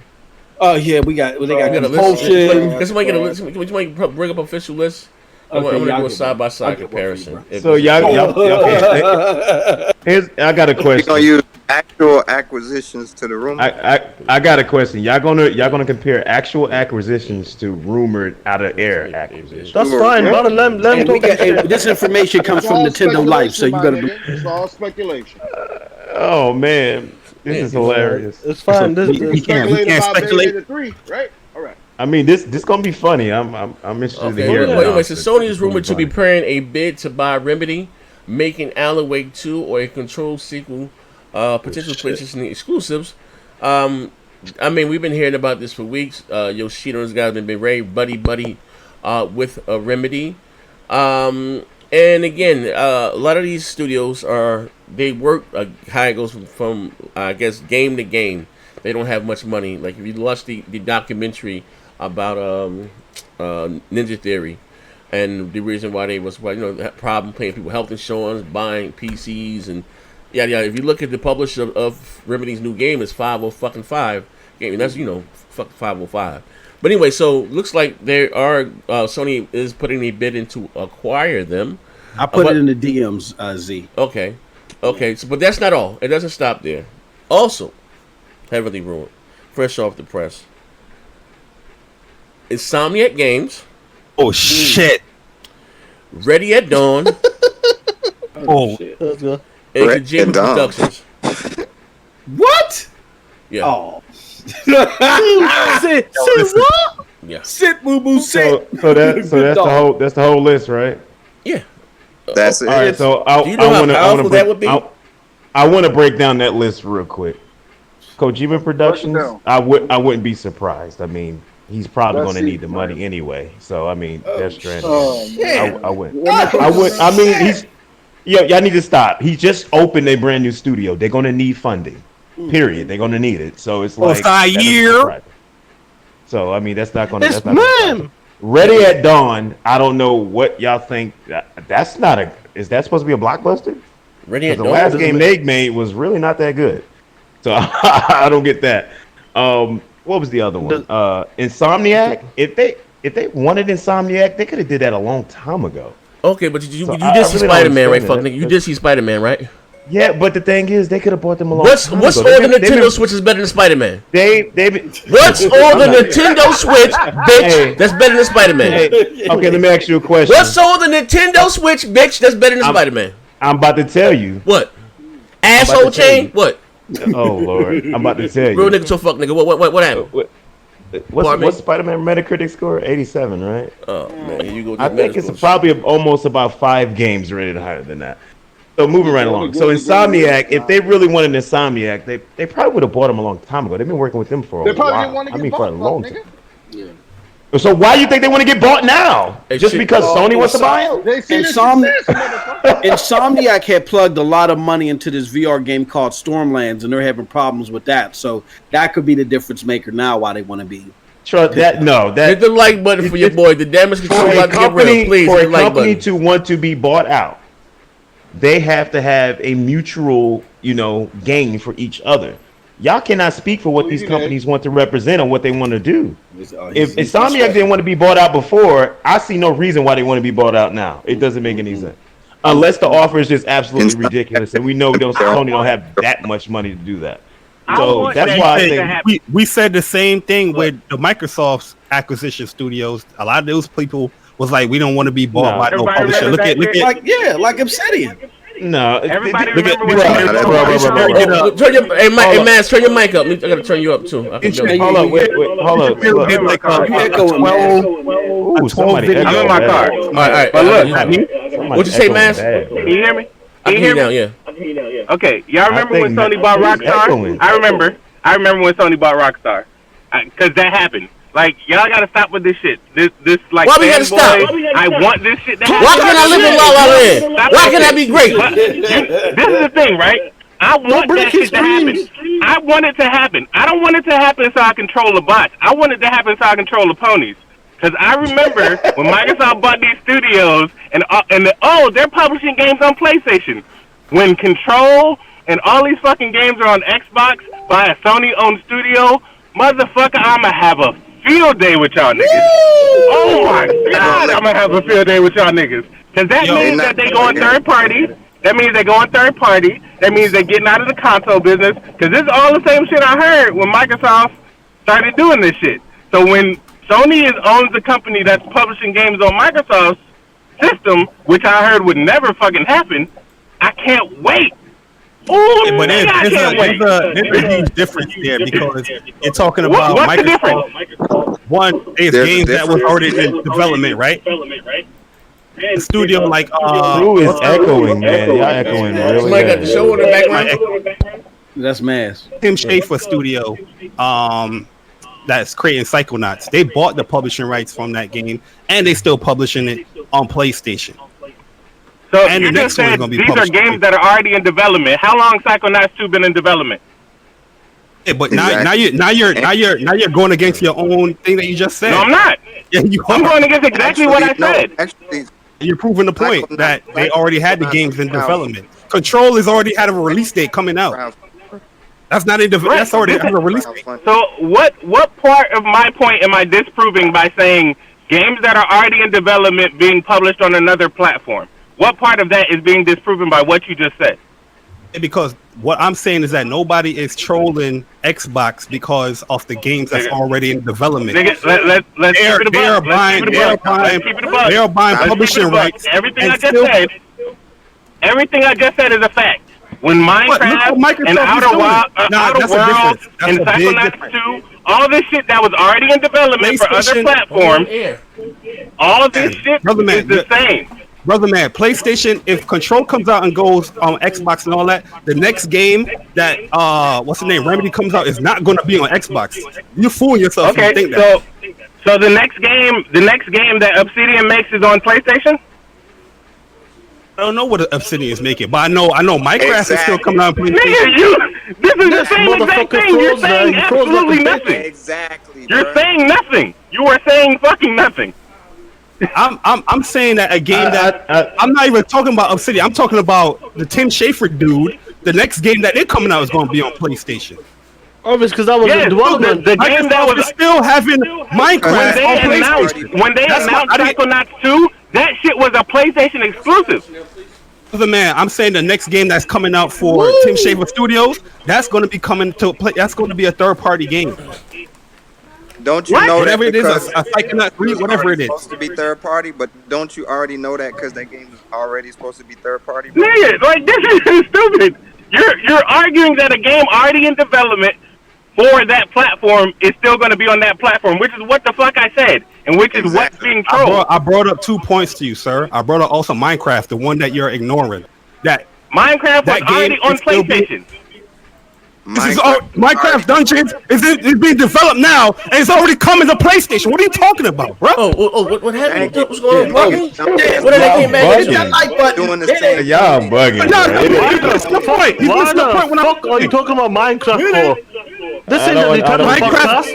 Oh yeah, they got We got a list. Compulsion. Can somebody get a list? Can somebody bring up an official list? I'm Okay, gonna yeah, do I'll a get side by side one for you, comparison. bro. If So it's- I got a You gonna question. use actual acquisitions to the room? I got a question. Y'all gonna compare actual acquisitions to rumored out of air acquisitions? That's Sure. fine. Yeah. Baron, let him Hey, talk his shit. this information comes It's from all Nintendo Life, so you speculation, better. my nigga. It's all speculation. Oh man, this is hilarious. It's fine. So, This, we this, can't Speculate about speculate. Bayonetta 3, right? All right. I mean, this gonna be funny. I'm interested to Okay, hear. well, it. anyway, so Sony is rumored to be funny. preparing a bid to buy Remedy, making Alan Wake 2 or a controlled sequel, potential PlayStation exclusives. I mean, we've been hearing about this for weeks. Yoshida's guys have been very buddy with Remedy. And again, a lot of these studios they work how it goes from I guess game to game. They don't have much money. Like if you watch the documentary about Ninja Theory, and the reason why they was had problem paying people health insurance, buying PCs, and Yeah. If you look at the publisher of Remedy's new game, it's 505 game. And that's fucking 505. But anyway, so looks like there are Sony is putting a bid in to acquire them. I put it in the DMs, Z. Okay. So, but that's not all. It doesn't stop there. Also, heavily ruined, fresh off the press. Insomniac Games. Oh shit! Ready at Dawn. Oh, Let's go. And Red Kojima at Dawn. Productions. What? Yeah. Oh. Say what? Yeah. Sit, boo boo, sit. So that's the whole list, right? Yeah. That's it. All right, so Do you know how powerful that would be? I want to break down that list real quick. Kojima Productions, down. I wouldn't be surprised. I mean, he's probably Let's going to see, need the man. money anyway. So I mean, that's Stranding. Oh, I wouldn't. I mean, he's y'all need to stop. He just opened a brand new studio. They're going to need funding. Period. They're going to need it. So it's like that doesn't surprise me. So I mean, that's not going to. It's man. Ready at Dawn. I don't know what y'all think. That's not a. Is that supposed to be a blockbuster? Ready at The Dawn. last game they made was really not that good. So I don't get that. What was the other one? Insomniac. If they wanted Insomniac, they could have did that a long time ago. Okay, but you So did I see really don't Spider-Man, right? understand Fuck it. nigga. You did see Spider-Man, right? Yeah, but the thing is, they could have bought them a long What's time on ago. the They've Nintendo been- Switch is better than Spider-Man? They've What's on the Nintendo Switch, bitch? Hey. That's better than Spider-Man. Hey, okay, let me ask you a question. What's on the Nintendo Switch, bitch? That's better than Spider-Man. I'm about to tell you. What? Asshole to tell chain? you. What? Oh Lord, I'm about to tell you. Real nigga, so fuck nigga. What happened? Pardon me? What's Spider-Man Metacritic score? 87, right? Oh man, here you go. With I the think it's medicals. probably almost about 5 games rated higher than that. So moving right along. So Insomniac, if they really wanted Insomniac, they probably would have bought them a long time ago. They've been working with them for a They probably while. didn't want to I get mean, for a bought, long nigga. time. So why do you think they want to get bought now? Hey, Just shit. because Sony wants to buy them? They see this Insomni- success, motherfucker. Insomniac had plugged a lot of money into this VR game called Stormlands, and they're having problems with that. So that could be the difference maker now. Why they want to be. Trust that? No, Hit that the like button for your boy. The damage control for about a to get real. company, Please for hit a the like company button. to want to be bought out, they have to have a mutual, gain for each other. Y'all cannot speak for what these companies want to represent or what they want to do. If Insomniac didn't want to be bought out before, I see no reason why they want to be bought out now. It doesn't make any sense. Unless the offer is just absolutely ridiculous, and we know Sony don't have that much money to do that. So that's why I think we said the same thing with the Microsoft's acquisition studios. A lot of those people was like, we don't want to be bought by no Everybody publisher. remember Look at Like Obsidian. no. Everybody look at- remember look when at- Oh, turn your hey man, turn your mic up. I gotta turn you up too. I can do it. Hold up, wait, hold up. Look. Get like You echoing, 12. Ooh, somebody video. echoed I'm in my bad. car. All right. But look, Somebody What'd you say, echoing Mass? bad. Can you hear me? I can hear you now. Yeah. Okay, y'all remember when think Sony bought Matt is Rockstar? echoing. I remember when Sony bought Rockstar, because that happened. Like, y'all gotta stop with this shit. This like Why we gotta fanboy, stop? I want this shit to happen. Why can't I live in La La Land? Stop Why that can't I shit. be great? But this is the thing, right? I want break that his shit to happen. dreams. I want it to happen. I don't want it to happen so I control the bots. I want it to happen so I control the ponies. Because I remember when Microsoft bought these studios and they're publishing games on PlayStation. When Control and all these fucking games are on Xbox by a Sony-owned studio, motherfucker, I'ma have a field day with y'all niggas. Oh my God, I'ma have a field day with y'all niggas. Because that means that they going third party. That means they going third party. That means they're getting out of the console business. Because this is all the same shit I heard when Microsoft started doing this shit. So when Sony owns the company that's publishing games on Microsoft's system, which I heard would never fucking happen, I can't wait. Oh, But I can't wait. there's a huge difference there because you're talking about What's the Microsoft. difference? One is There's a games that was difference. already in development, right? The studio like Who is echoing, man? Y'all echoing really Somebody got the bad. show in the background. That's Mass. Tim Schafer studio, that's creating Psychonauts. They bought the publishing rights from that game, and they still publishing it on PlayStation. So And you the just next one is said gonna be these are published. games that are already in development. How long Psychonauts 2 been in development? Yeah, but Exactly. now you're going against your own thing that you just said. No, I'm not. Yeah, you I'm are. going against exactly what I said. Actually, You're proving the point that they already had the games in development. Control has already had a release date coming out. That's not in development. That's already had a release date. So what part of my point am I disproving by saying games that are already in development being published on another platform? What part of that is being disproven by what you just said? Because what I'm saying is that nobody is trolling Xbox because of the games that's already in development. Let's They are buying publishing rights. Everything I just said is a fact. When Minecraft and Outer Worlds and Psychonauts 2, all this shit that was already in development for other platforms, all of this shit is the same. Brother man, PlayStation, if Control comes out and goes on Xbox and all that, the next game that what's the name, Remedy comes out is not going to be on Xbox. You're fooling yourself. Okay, if you think that. So the next game that Obsidian makes is on PlayStation. I don't know what Obsidian is making, but I know Minecraft is still coming out on PlayStation. Nigga, this is the same exact thing. You're saying absolutely nothing. Exactly. You're saying nothing. You are saying fucking nothing. I'm saying that a game I'm not even talking about Obsidian. I'm talking about the Tim Schafer dude. The next game that they're coming out is going to be on PlayStation. Obviously, because that was in development. The game that was still having Minecraft on PlayStation. When they announced Psychonauts 2, that shit was a PlayStation exclusive. Other man, I'm saying the next game that's coming out for Tim Schafer Studios, that's going to be coming to play. That's going to be a third-party game. Don't you know whatever that it is, a Psychonaut 3, whatever it is. Supposed to be third party, but don't you already know that because that game is already supposed to be third party? Nigga, like this is stupid. You're arguing that a game already in development for that platform is still going to be on that platform, which is what the fuck I said, and which is what's being trolled. I brought up 2 points to you, sir. I brought up also Minecraft, the one that you're ignoring. That Minecraft was already on PlayStation. Minecraft Dungeons is being developed now, and it's already coming to PlayStation. What are you talking about, bro? What happened? What's going on? What did they came back? Doing the same. Y'all bugging. That's the point. Why the fuck are you talking about Minecraft for? This ain't the Nintendo podcast.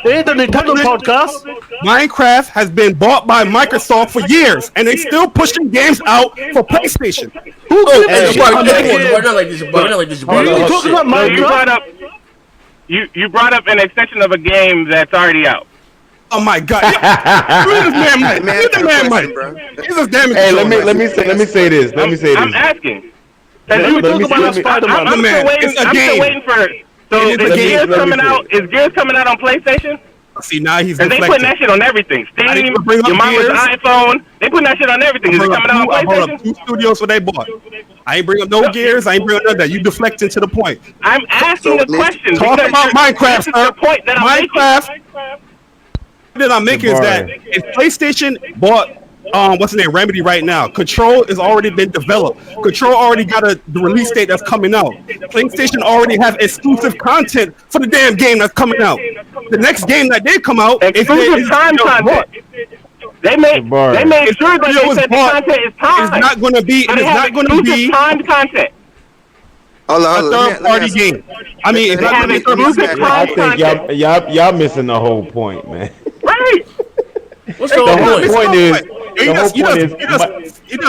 It ain't the Nintendo podcast. Minecraft has been bought by Microsoft for years, and they still pushing games out for PlayStation. Who We're gives a not like this. We're not like this. Are you talking about Minecraft? You brought up an extension of a game that's already out. Oh my God! Give this man mic. Give the man mic. Give this damn. Hey, let me say this. I'm asking. I'm still waiting for. So is Gears coming out? Is Gears coming out on PlayStation? See, now he's deflecting. They putting that shit on everything. Steam, your mama's iPhone. They putting that shit on everything. Is it coming out on PlayStation? I brought up 2 studios what they bought. I ain't bring up no Gears. I ain't bring up none of that. You deflecting to the point. I'm asking a question. Talk about Minecraft, sir. The point that Minecraft. That I'm making is that if PlayStation bought what's the name, Remedy right now, Control has already been developed. Control already got the release date that's coming out. PlayStation already have exclusive content for the damn game that's coming out. The next game that they come out, exclusive time content. They made sure that they said the content is timed. It's not going to be. It's not going to be timed content. A third-party game. I mean, it's not going to be exclusive. I think y'all missing the whole point, man. Right. What's the whole point? The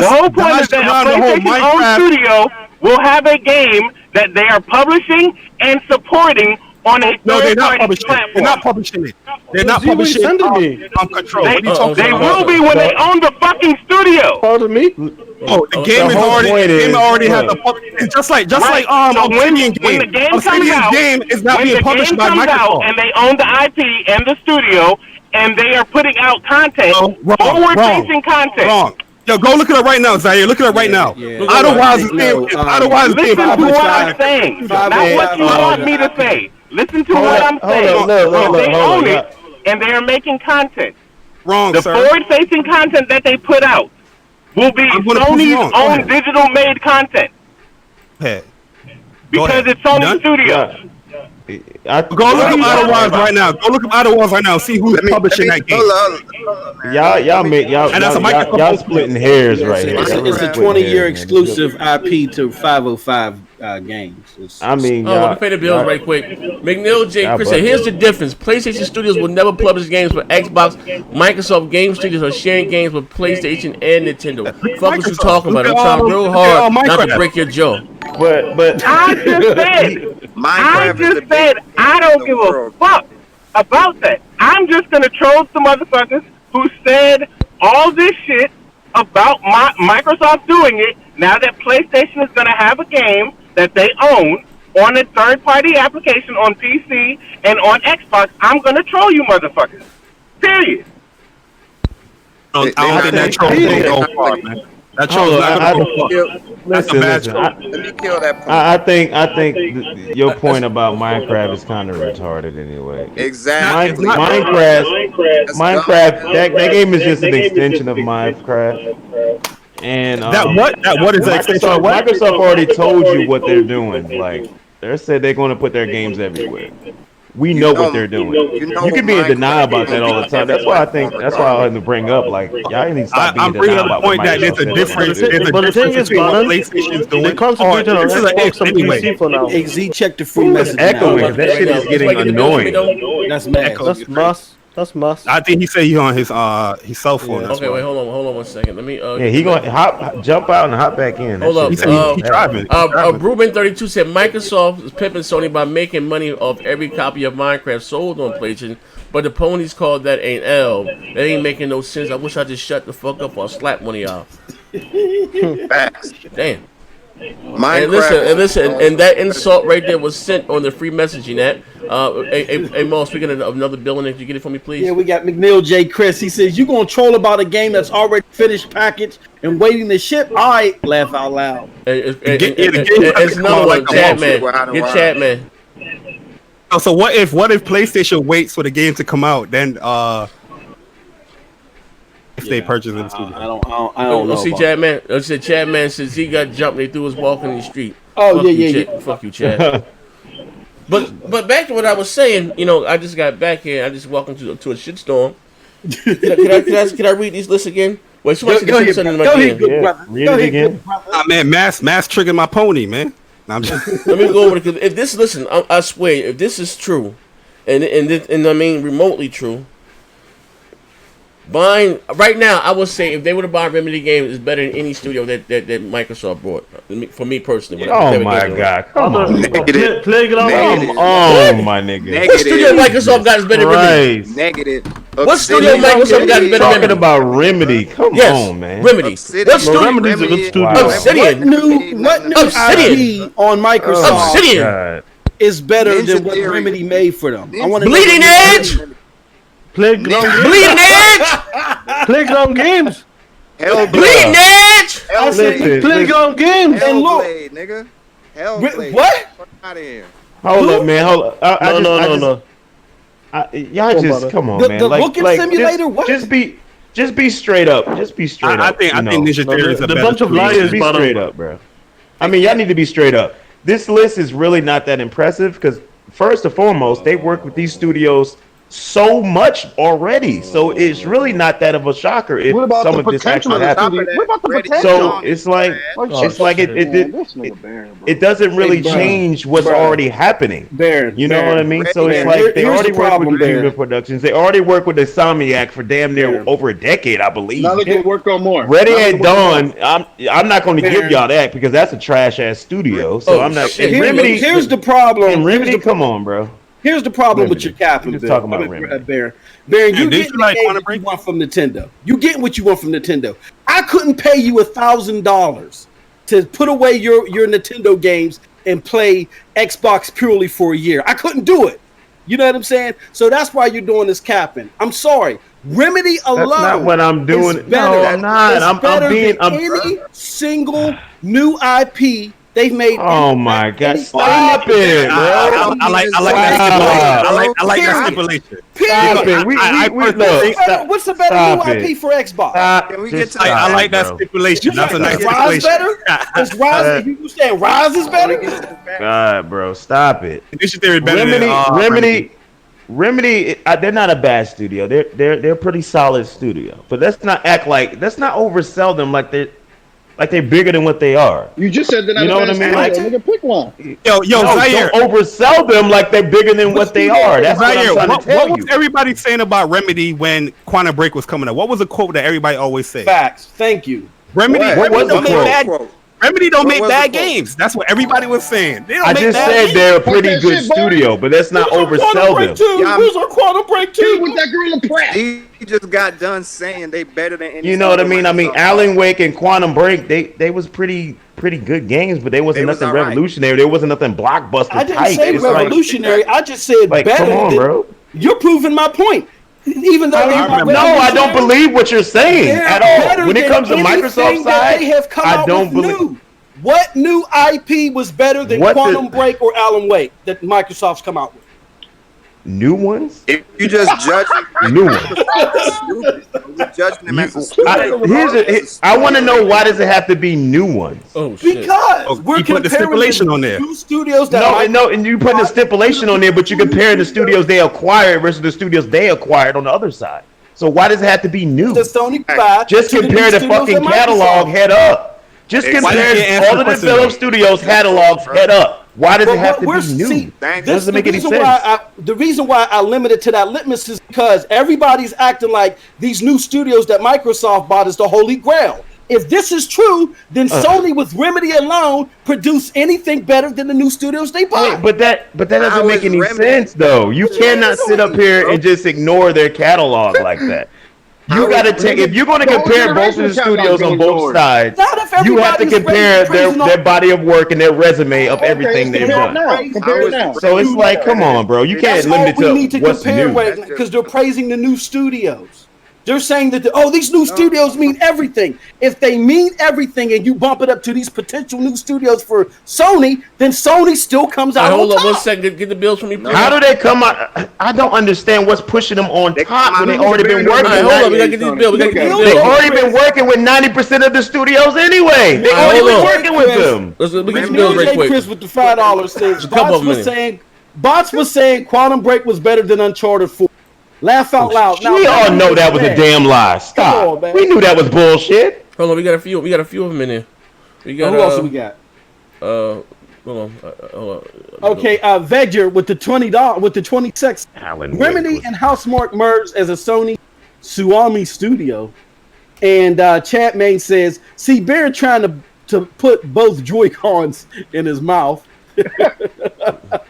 whole point is that a PlayStation owned studio will have a game that they are publishing and supporting on a third-party platform. They're not publishing it. They're not publishing it on Control. They will be when they own the fucking studio. Pardon me? Oh, the game is already has the just like Obsidian game. When the game Obsidian game is not being published by Microsoft, and they own the IP and the studio, and they are putting out content, forward-facing content. Wrong. Yo, go look it up right now, Zaire. Look it up right now. Otherwise, listen to what I'm saying. Not what you want me to say. Listen to what I'm saying. They own it, and they are making content. Wrong, the forward-facing content that they put out will be Sony's own digital-made content. Hey. Because it's Sony Studios. Go look up Outer Wilds right now. Go look up Outer Wilds right now. See who's publishing that game. Y'all splitting hairs right here. It's a 20-year exclusive IP to 505 games. Let me pay the bills right quick. McNeil J. Chris said, here's the difference. PlayStation Studios will never publish games for Xbox. Microsoft Game Studios are sharing games with PlayStation and Nintendo. Fuck what you talking about. I'm trying real hard not to break your jaw. But I just said I don't give a fuck about that. I'm just gonna troll some motherfuckers who said all this shit about Microsoft doing it. Now that PlayStation is gonna have a game that they own on a third-party application on PC and on Xbox, I'm gonna troll you motherfuckers. Period. I don't think that troll will go far, man. That troll's not going to go far. That's a bad troll. Let me kill that point. I think your point about Minecraft is kind of retarded anyway. Exactly. Minecraft. That game is just an extension of Minecraft. And what is that extension of what? Microsoft already told you what they're doing. Like they said, they're going to put their games everywhere. We know what they're doing. You can be in denial about that all the time. That's why I had to bring up, like, y'all need to stop being in denial about what Microsoft is doing. But the thing is, PlayStation's doing. They concentrate on Xbox and PC for now. XZ, check the free message. Echoing. That shit is getting annoying. That's mad. That's must. I think he said he's on his cell phone. Okay, wait, hold on 1 second. Let me. He gonna jump out and hop back in. Hold up. He said he's driving. Ruben32 said Microsoft is pimping Sony by making money off every copy of Minecraft sold on PlayStation, but the ponies called that an L. That ain't making no sense. I wish I just shut the fuck up or slap one of y'all. Facts. Damn. Minecraft. And listen, and that insult right there was sent on the free messaging app. Hey, Mo, speaking of another billing, if you get it for me, please. Yeah, we got McNeil J. Chris. He says, you going to troll about a game that's already finished packaged and waiting to ship? All right, laugh out loud. It's another one, Chatman. Get Chatman. So what if PlayStation waits for the game to come out, then if they purchase it? I don't know. See, Chatman says he got jumped. They threw his walk in the street. Oh, yeah. Fuck you, Chad. But back to what I was saying. I just got back here. I just walked into a shitstorm. Can I read these lists again? Wait, somebody go ahead, brother. Read it again. Man, Mass triggered my pony, man. I'm just... Let me go over it. Cause if this, listen, I swear, if this is true, and I mean remotely true, buying right now, I would say if they were to buy Remedy games, it's better than any studio that Microsoft bought. For me personally. Oh my God! Come on, Negative. Come on, my nigga. What studio Microsoft got is better than Remedy? Negative. What studio Microsoft got is better than Talking Remedy? about Remedy. Come on, man. Remedy. What studio? Remedy's a good studio. Obsidian. What new Obsidian. IP on Microsoft Obsidian. is better Ninja than what Theory. Remedy made for them? Bleeding Edge. Bleeding Edge. Playground games. Bleeding Edge. Playground games. And look, Hellblade, nigga. Hellblade. What? Fuck out of here. Hold up, man. Hold up. No. Y'all just come on, man. The looking simulator. What? Just be straight up. Just be straight up. I think Ninja Theory is a the better bunch of studio. liars. Be straight up, bro. I mean, y'all need to be straight up. This list is really not that impressive because first and foremost, they work with these studios so much already, so it's really not that of a shocker if some of this actually happens. What about the potential? So it's like it doesn't really change what's already happening. You know what I mean? So it's like they already work with Dreamville Productions. They already work with Insomniac for damn near over a decade, I believe. Now they can work on more. Ready at Dawn, I'm not going to give y'all that because that's a trash ass studio. So I'm not. Remedy. Here's the problem. Remedy, come on, bro. Here's the problem with your capital. Just talking about Remedy. Baron, you get what you want from Nintendo. You get what you want from Nintendo. I couldn't pay you $1,000 to put away your Nintendo games and play Xbox purely for a year. I couldn't do it. You know what I'm saying? So that's why you're doing this capping. I'm sorry. Remedy alone. That's not what I'm doing. Better, no, I'm not. I'm being any single new IP They've made. Oh my God! any- Stop it, bro! I like that stipulation. Stop it. We look. What's the better Stop new it. IP for Xbox? Stop. Can we Just get to stop, I like that bro. stipulation. That's a nice Is Rise stipulation. better? Is Rise? You saying Rise is better? God, bro, stop it. Initiative theory better than Remedy. They're not a bad studio. They're a pretty solid studio. But let's not oversell them like they're bigger than what they are. You just said that. You know what I mean? Nigga, pick one. Yo, No, Zaire. don't oversell them like they're bigger than what they are. That's what I'm Zaire, trying to what tell was you. everybody saying about Remedy when Quantum Break was coming out? What was a quote that everybody always said? Facts. Thank you. Remedy, What was the don't make quote? bad. Remedy don't What make was bad the quote? games. That's what everybody was saying. They don't I make just bad said games. they're a pretty that good shit, boy. studio, but let's not oversell them. Yeah, Where's our Quantum Break Dude, 2? with that gorilla press. He just got done saying they better than any. You know what I mean? I mean, Microsoft. Alan Wake and Quantum Break, they was pretty good games, but they wasn't They was nothing alright. revolutionary. There wasn't nothing blockbuster I didn't type. say It's like- revolutionary. I just said Like, better. come on, than- bro. You're proving my point. Even though they're not No, I don't revolutionary, believe what you're saying they're at all. better When it than comes to anything Microsoft that side, they have come I out don't with believe. new. What new IP was better than What the- Quantum Break or Alan Wake that Microsoft's come out with? New ones? If you just judge New ones. stupid. You judging them as a stupid. I want to know, why does it have to be new ones? Oh shit. Because we're you put the comparing stipulation on there. Two studios that And you putting a stipulation on there, but you're comparing the studios they acquired versus the studios they acquired on the other side. So why does it have to be new? the Sony provide Just to compare new the studios fucking that Microsoft- catalog head up. Just Why you compare can't answer all the of the question, Philips though? Studios catalogs head up. Why does But it have what to we're be new? see, That this, doesn't the make any reason sense. the reason why I limited to that litmus is because everybody's acting like these new studios that Microsoft bought is the holy grail. If this is true, then Sony with Remedy alone produce anything better than the new studios they bought. Wait, but that doesn't How make is any Remedy- sense though. You cannot sit up here bro. and just ignore their catalog like that. You got to take, if you're going to The whole compare both of the generation studios catalog on been both ignored. sides, Not if you have to everybody's compare praising all- their body of work and their resume of everything they've compare it done. now. Compare it now. So it's like, come on, bro. You can't That's all limit we it need to to what's compare new. right now because they're praising the new studios. They're saying that these new studios mean everything. If they mean everything and you bump it up to these potential new studios for Sony, then Sony still comes out Hold on on top. 1 second. Get the bills from me. How do they come out? I don't understand what's pushing them on They top come when out they already been with working. All right, hold on. We gotta get these bills. We gotta get these Look They at bills. already been working with 90% of the studios anyway. They All right, already hold been on. working with them. Let's get these Remedy bills right Jay quick. Chris with the $5 says a couple of Bots was saying Quantum Break was better than Uncharted 4. Laugh out loud. We all know that was a damn lie. Come Stop. on, man. We knew that was bullshit. Hold on. We got a few of them in there. We got. Who else do we got? Hold on. Hold on. Okay, Vegger with the $20 with the 26. Alan Wake Remedy was- and Housemarque merged as a Sony Suami studio. And Chad Main says, see Bear trying to put both Joy-Cons in his mouth.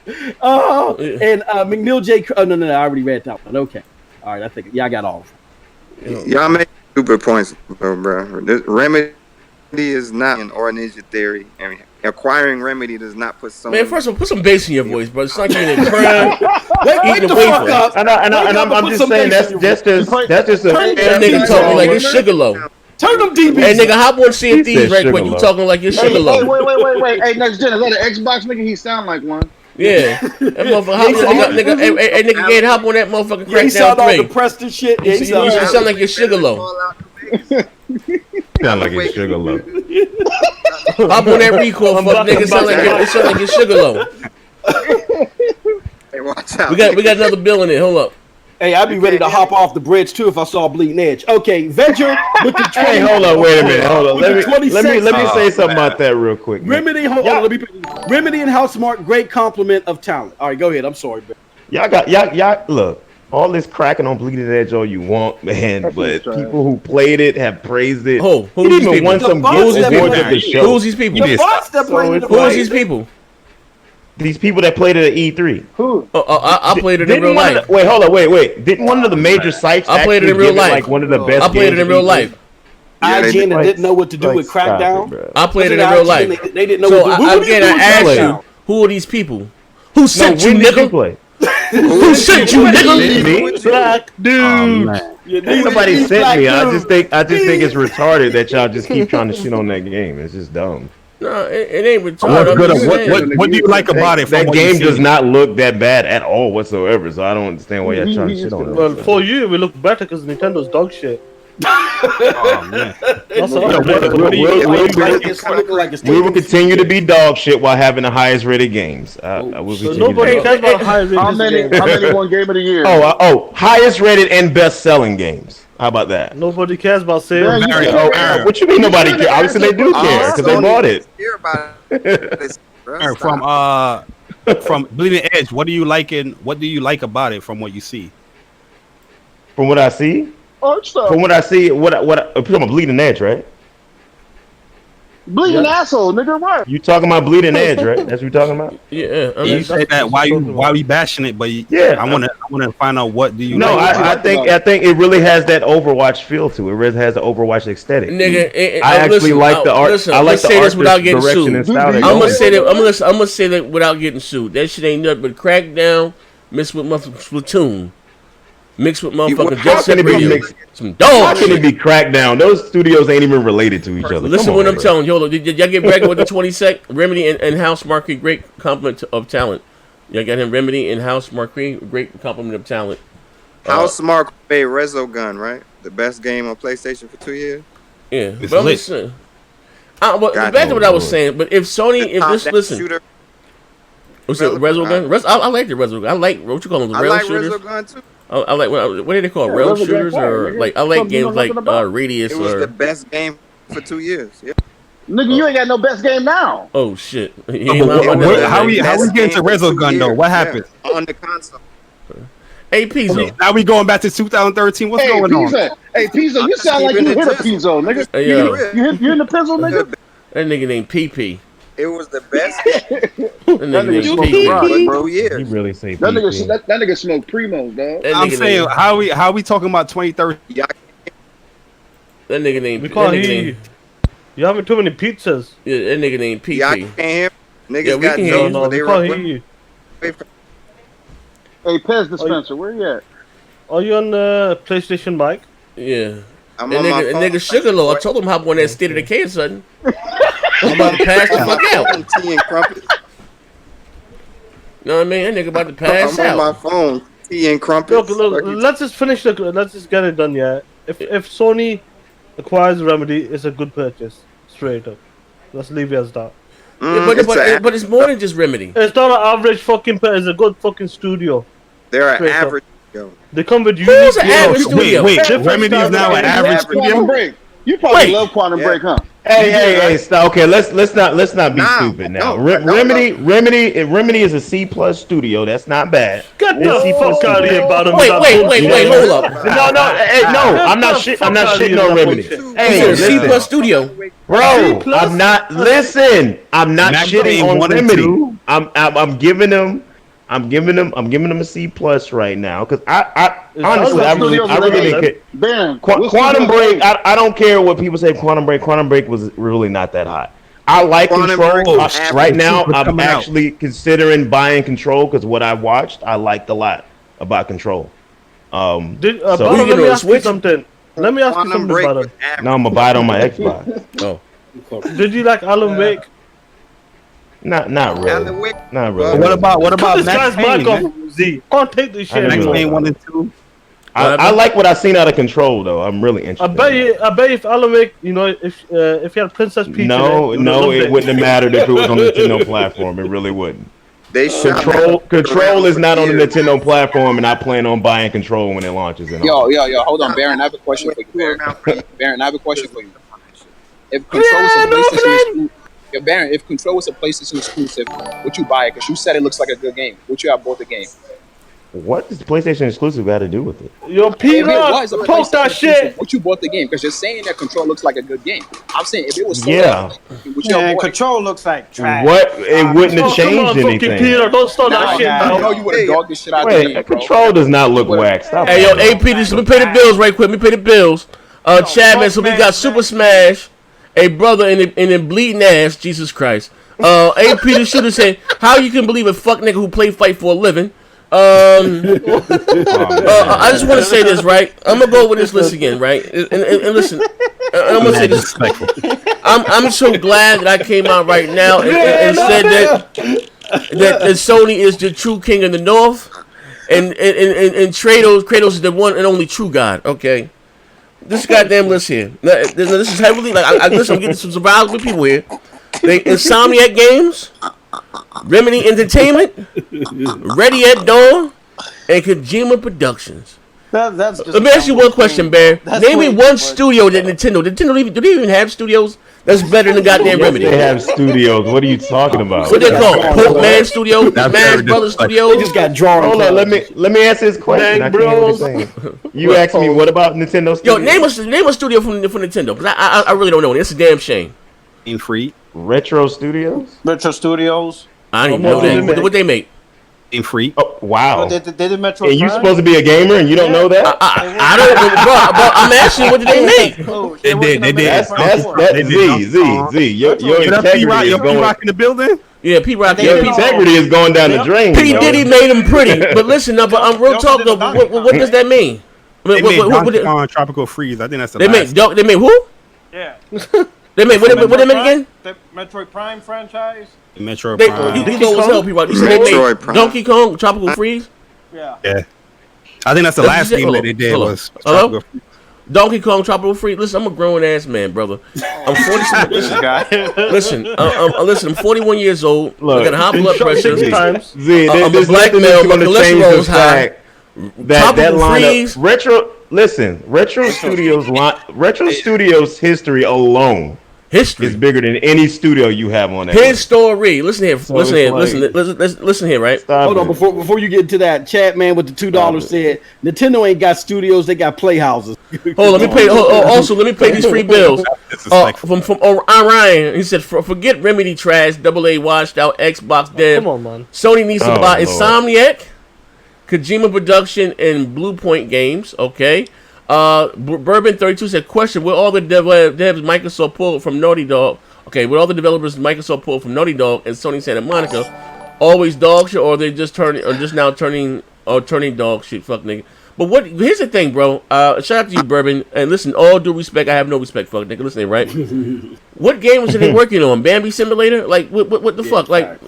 And McNeil J. Oh, no, I already read that one. Okay. All right, I think, I got all of them. Y'all make stupid points, bro. This Remedy is not an or Ninja Theory. I mean, acquiring Remedy does not put someone. Man, first of all, put some bass in your voice, bro. It's like you're in a crowd. Wait Eating the the fuck wafer. up. And Wake I'm up and just put saying some that's bass in your just a Turn That nigga talking like it's Sugarloaf. Turn them DBs. Hey, nigga, hop on Sea He of Thieves said right quick. You Sugarloaf. talking like you're Hey, Sugarloaf. wait. Hey, next gen, is that an Xbox nigga? He sound like one. Yeah. That motherfucker, hop on, nigga, hey, nigga, Gabe, hop on that motherfucker Yeah, he Crackdown sound all 3. depressed and shit. Yeah, he You sound sound like you're Sugarloaf. sound like it's Sugarloaf. Hop on that recoil, fuck nigga. It sound like you're Sugarloaf. Hey, watch out. We got another bill in it. Hold up. Hey, I'd be ready to hop off the bridge too if I saw Bleeding Edge. Okay, Venture with the 20. Hey, hold on, wait a minute, hold on. With the Let me 26. say something about that real quick. Man. Remedy, hold on, let me. Remedy and Housemarque, great compliment of talent. All right, go ahead. I'm sorry, Ben. Y'all look. All this cracking on Bleeding Edge all you want, man, but people who played it have praised it. Who's It these even people? won some Who's good these awards people? at the show. Who's these people? The bots that played it's it. Who's these people? These people that played it at E3. Who? I played it in real life. Wait, hold on, wait. Didn't one of the major sites I played it in actually real give life. like one of the best I played it games in real of E3? life. Yeah, they IGN did. didn't know what to do Like, with stop Crackdown. it, bro. I played it Was in real IGN? life. They didn't know So what to do. What again, do I you do asked with you, Crackdown? who are these people? Who No, sent you, when did you nigga? play? Who sent you, nigga? Me? Black dude. Yeah, Somebody these sent black me. I dudes. just think it's retarded that y'all just keep trying to shit on that game. It's just dumb. No, it ain't What's retarded. good? I'm just saying. What do you like about it? That game does not look that bad at all whatsoever. So I don't understand why y'all trying to shit on Well, it. for you, we look better because Nintendo's dog shit. Oh man. That's all. We will continue to be dog shit while having the highest rated games. I will So continue nobody to cares about high rated How many won Game of the Year? highest rated and best selling games. How about that? Nobody cares about Man, sales. you Very should- fair. What you mean nobody cares? Obviously they do All care because they Sony bought it. Hear about it. Bruh, stop. From Bleeding Edge, what do you like about it from what you see? From what I see, Art stuff. from what I see, I'm talking about Bleeding Edge, right? Bleeding asshole, nigga. What? You talking about Bleeding Edge, right? That's what you're talking about. Yeah, I You mean, say that why we bashing it, but Yeah. I want to find out what do you No, like. I think it really has that Overwatch feel to it. It really has the Overwatch aesthetic. nigga, I actually like the art. Listen, I like let's the say this art without getting direction sued. and style. I'm they gonna go say with. that. I'm gonna say that without getting sued. That shit ain't nothing but Crackdown mixed with motherfucking Splatoon, mixed with motherfucking How Jet can Set it be Radio. mixed? Some How dog can it shit. be Crackdown? Those studios ain't even related to each other. Listen Come what on, I'm telling you. Hold on. Did y'all get Bragging with the 20 sec? Remedy and House Marquee, great compliment of talent. Y'all got him Remedy and House Marquee, great compliment of talent. How smart made Resogun, right? The best game on PlayStation for 2 years. Yeah, It's but I'm lit. just saying. But Got back to it. what I was saying. But if Sony, if Top this down listen, shooter. what's it, Resogun? I like the Resogun. I like what you call them, the I rail like shooters. Resogun too. I like what do they call Yeah, rail Resogun shooters fire, or nigga. like I like Something you games know like nothing about. Radius It was the or best game for 2 years. Yeah. Nigga, you ain't got no best game now. oh shit. But He ain't It lying was about the that. how we best get to game for 2 Resogun, though? years. What happened? Yeah, on the console. Hey Pizzo. Now we going back to 2013. What's Hey, going on? Pizzo. Hey, Pizzo, I'm you just sound like keeping you it hit a jizzle. Pizzo, I'm nigga. just Hey, keeping yo. it real. You hit the Pizzo, nigga? That nigga named PP. It was the best game That That nigga nigga named smoked PP. rock, for bro. 2 He years. really say That PP. nigga smoked Primos, dog. That I'm nigga saying named, how we talking about 2013? Y'all that nigga named We that can't nigga hear you. named You're having too many pizzas. yeah, that nigga named y'all PP. can't hear me? Niggas Yeah, we got can hear No, you. jokes, no, but we they can't run hear you. away from Hey, Pez dispenser, where you at? Are you on PlayStation mic? Yeah. I'm That on my nigga, that phone. nigga Sugar Low, I told him hop on that State of the K or something. I'm about to pass the fuck out. Tea and crumpets. You know what I mean? That nigga about to pass I'm on my out. phone. Tea and crumpets. Look, let's just finish let's just get it done, yeah. If Sony acquires Remedy, it's a good purchase. Straight up. Let's leave it as that. But it's more than just Remedy. It's not an average fucking it's a good fucking studio. they're an Straight up. average. Yo. They come with Who's an unique average games. studio? Wait, Different Remedy is style now of an games. average Quantum studio. Break. You probably Wait. love Quantum Yeah. Break, huh? Hey, stop. Okay, let's not be Nah, stupid now. I don't Remedy is a C plus studio. That's not bad. Get It's the C plus fuck out of studio. here, bottom. Wait, hold up. No, I'm not Get the I'm not fuck shitting outta on here, Remedy. bullshit. You Hey, said C listen, plus studio. bro, C+? I'm not. Listen, I'm not Max shitting Payne on 1 and Remedy. 2. I'm giving them a C plus right now because I honestly I really didn't care. Ben, Quantum Break, I don't care what people say. Quantum Break was really not that hot. I like Quantum Control. Break was Right average. now, It's I'm coming out. actually considering buying Control because what I watched, I liked a lot about Control. Bottom, you let get me on ask you Switch? something. Let me ask you Quantum something, Break Bottom. was average. now I'm gonna buy it on my Xbox. Oh. Did you like Alan Wake? Not Alan really. Wake. Not really. What about Cut this Max guy's mic Payne? off, Z. Can't take this I shit didn't Max know. anymore. Payne 1 and 2. I like what I seen out of Control though. I'm really I interested. bet if Alan Wake, if you had Princess Peach, No, in it, it wouldn't have mattered if it was on the Nintendo platform. It really wouldn't. They shot Control is not on the years. Nintendo platform, and I plan on buying Control when it launches. And all. Yo, hold on, Baron. I have a question for you, Baron. Baron, I have a question for you. If Control was a PlayStation exclusive, yo, Baron, if Control was a PlayStation exclusive, would you buy it? Because you said it looks like a good game. Would you have bought the game? What does PlayStation exclusive got to do with it? Yo, If Peter, it was a post PlayStation that exclusive, shit. would you bought the game? Because you're saying that Control looks like a good game. I'm saying if it was sold Yeah. out, would you have Man, bought it? Control looks like trash. What? It wouldn't have Oh, come on, changed fucking anything. Peter, don't start Nah, that shit, nah, I bro. know you would have dogged the shit out of the Wait, game, bro. Control does not look whack. Stop. Hey, yo, playing. AP, just let me pay the bills right quick. Let me pay the bills. Chapman, so we got Super Smash, a brother and then bleeding ass, Jesus Christ. AP the shooter said, how you can believe a fuck nigga who play fight for a living? I just want to say this, right? I'm gonna go with this list again, right? And listen, I'm gonna say this. I'm so glad that I came out right now and said that Sony is the true king of the North, and Kratos is the one and only true God. Okay, this goddamn list here. This is heavily like listen. I'm getting some survivors with people here. They Insomniac Games, Remedy Entertainment, Ready at Dawn, and Kojima Productions. That's just Let me ask you one question, Bear. Name me one studio that Nintendo. Do they even have studios that's better than goddamn Remedy? They have studios. What are you talking about? What they call Pope Man Studio, Smash Brothers Studio. They just got drawn. Hold on, let me answer this question. Dang, I can't hear what you're saying. You asked me what about Nintendo Yo, Studios? name a studio from Nintendo, because I really don't know. It's a damn shame. In free. Retro Studios? Retro Studios. I didn't know that. What they make? In free. Oh, wow. They did Metro. And you Prime? supposed to be a gamer and you don't know that? I don't know, bro. I'm asking you, what did they make? Oh, They did. That's They did. Z. Your Get up, integrity P-Rock. is Yo, going. P-Rock in the building. Yeah, P Rock. They Yeah, did P all- Integrity is going down the drain. P bro. Diddy made them pretty, but listen, but I'm real talk though. What does that mean? They made Donkey Kong Tropical Freeze. I think that's the They last. made who? Yeah. They made what they made again? The Metroid Prime franchise. Metro They, Prime. you know what's up, P Rock? You said they Metroid made Prime. Donkey Kong Tropical Freeze. Yeah. Yeah. I think that's the That's last what you game said? that they did Hold on. was Hello? Tropical Freeze. Donkey Kong Tropical Freeze. Listen, I'm a grown ass man, brother. I'm 40. Listen, I'm 41 years old. Look, I got high blood pressure. Times. Z, I'm a there's black nothing male, that's my going to change cholesterol the is high. fact that Tropical lineup. Freeze. Retro Studios history alone is History. bigger than any studio you have on that. His story. Listen here. So Listen it's here. like- Listen here. Right. Stop Hold on, it. before you get to that, chat man with the $2 said Nintendo ain't got studios, they got playhouses. Hold on. Let me pay. Also, let me pay these free bills. Disrespectful. From Ryan. He said, "Forget Remedy trash. AA washed out Xbox dev. Come on, man. Sony needs to Oh, buy Lord. Insomniac, Kojima Production, and Blue Point Games." Okay. Bourbon 32 said, "Question: will all the devs Microsoft pulled from Naughty Dog? Okay, with all the developers Microsoft pulled from Naughty Dog and Sony Santa Monica, always dog shit, or they just turning dog shit? Fuck nigga." But here's the thing, bro. Shout out to you, Bourbon. And listen, all due respect, I have no respect, fuck nigga. Listen, right? What games are they working on? Bambi Simulator? Like, what the fuck? Like,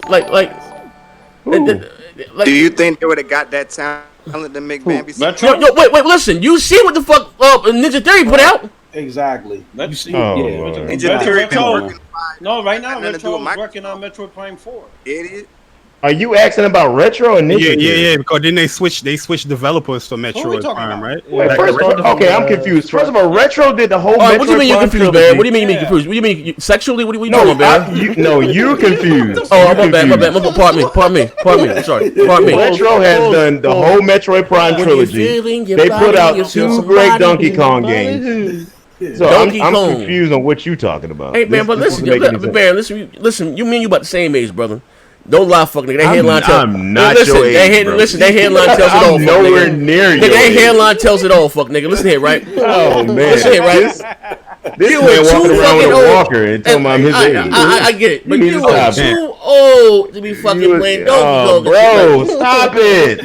Do you think they would have got that talent to make Bambi? Metro. yo, wait, listen. You see what the fuck Ninja Theory put out? Exactly. You see, Oh, yeah. Lord. Ninja Theory been working. No, right now Nothing to do Metro with is Microsoft. working on Metroid Prime 4. Idiot. Are you asking about Retro or Ninja? Yeah. Because then they switched developers for we Metroid talking Prime, about? right? Wait, Like, okay, I'm confused. First of all, Retro did the whole. All right, what do you mean you're Metroid confused, Prime man? What do you mean Yeah. you're confused? What do you mean sexually? What are you No, talking about, man? you confused. Oh, You my bad. confused. Pardon me. Sorry. Pardon me. Retro has done the whole Metroid Prime When trilogy. you're feeling your They body, put out you feel 2 somebody great Donkey in your Kong body. games. So Donkey I'm Kong. confused on what you talking about. Hey, man, but This listen, doesn't make any sense. Baron, listen. You mean you about the same age, brother? Don't lie, fuck nigga. That headline tells. I'm not listen, your age, bro. Listen, that headline tells it all. I'm fuck nowhere nigga. near Nigga, your that age. headline tells it all, fuck nigga. Listen here, right? Oh man, Listen here, right? This You man are walking too around with fucking a old. walker and talking about his age. I get it, but You need you to are stop. too old to be fucking playing Donkey Kong. bro, stop it.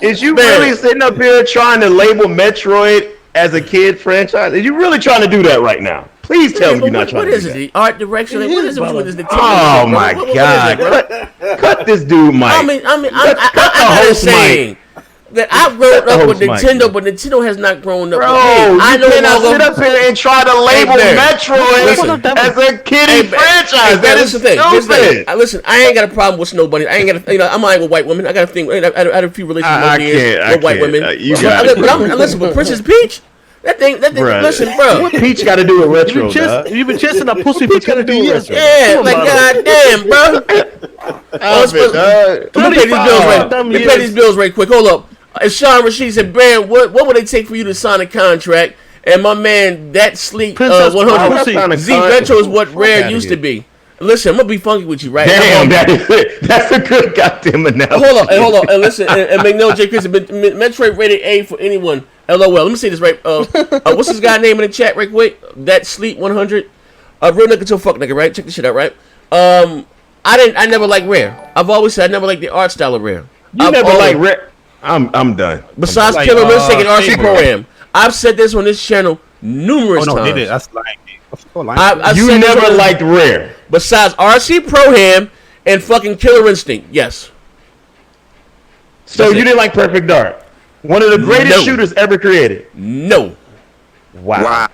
Is you Man. really sitting up here trying to label Metroid as a kid franchise? Are you really trying to do that right now? Please tell me you're not trying What to is do it? that. The art direction? What is it with this? Oh my God! Cut this dude, Mike. I mean, cut the I got host, saying that I grown the up with host, Mike. Nintendo, but Nintendo has not grown up Bro, with me. I you know cannot sit up here and try to label Bear. Metroid Listen. as a kiddie franchise. That is Here's the thing. stupid. Listen, I ain't got a problem with nobody. I ain't got a, I'm not with white women. I got a thing. I had a few relationships I over the years can't, with white can't. women. You But got it. listen, but Princess Peach, that thing. Bruh. Listen, bro. What Peach got to do with retro, dog? You've been chasing a pussy for 20 years. Yeah, like goddamn, bro. Let me pay these bills right. Let me pay these bills right quick. Hold up. And Sean Rashid said, "Baron, what would it take for you to sign a contract?" And my man, that sleep Princess 100 Pussy. Z Retro is what Rare used to be. Listen, I'm gonna be funky with you, right? Damn, that is it. That's a good goddamn analogy. Hold on, and listen, and make no J. Chris, Metroid rated A for anyone. LOL. Let me say this right. What's this guy name in the chat, right quick? That sleep 100. Real nigga till fuck nigga, right? Check this shit out, right? I never liked Rare. I've always said I never liked the art style of Rare. You never like Rare. I'm done. Besides like, Killer Instinct and RC Saber. Pro-Am, I've said this on this channel numerous times. They did. That's lying. You never liked Rare. Besides RC Pro-Am and fucking Killer Instinct, yes. So you didn't like Perfect Dark, one of the greatest shooters ever created. No. Wow.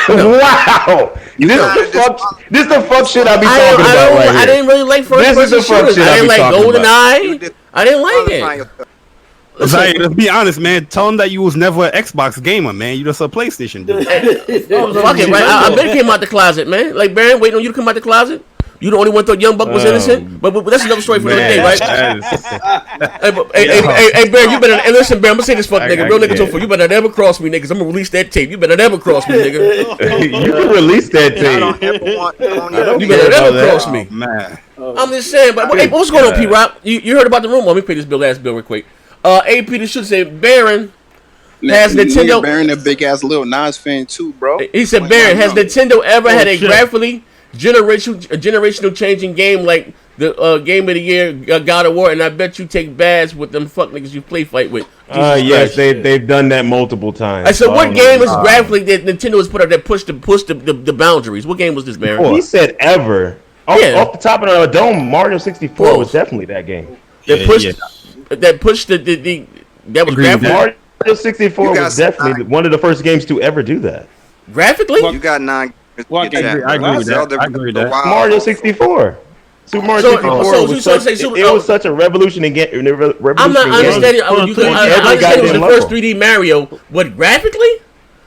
Wow. This the fuck shit I be talking about right here. I didn't really like first person shooters. I didn't like GoldenEye. I didn't like it. Let's be honest, man. Tell him that you was never an Xbox gamer, man. You just a PlayStation dude. Fuck it, right? I bet he came out the closet, man. Like Baron, waiting on you to come out the closet. You the only one thought Young Buck was innocent, but that's another story for another day, right? Hey, Baron, you better. And listen, Baron, I'm gonna say this fuck nigga, real nigga, for you better never cross me, niggas. I'm gonna release that tape. You better never cross me, nigga. You can release that tape. You better never cross me, man. I'm just saying, but hey, what's going on, P Rock? You heard about the rumor? Let me pay this last bill real quick. AP the should say Baron has Nintendo. Baron a big ass Lil Nas fan too, bro. He said Baron has Nintendo ever had a graphically generational changing game like the game of the year God of War, and I bet you take bads with them fuck niggas you play fight with. Yes, they've done that multiple times. I said, what game is graphically that Nintendo has put out that pushed the boundaries? What game was this, Baron? He said ever. Off the top of the dome, Mario 64 was definitely that game. That pushed the that was graphically. Mario 64 was definitely one of the first games to ever do that. Graphically, you got 9. I agree with that. Mario 64. Super Mario 64 was such a revolution in game. I'm not understanding. I understand it was the first 3D Mario, but graphically,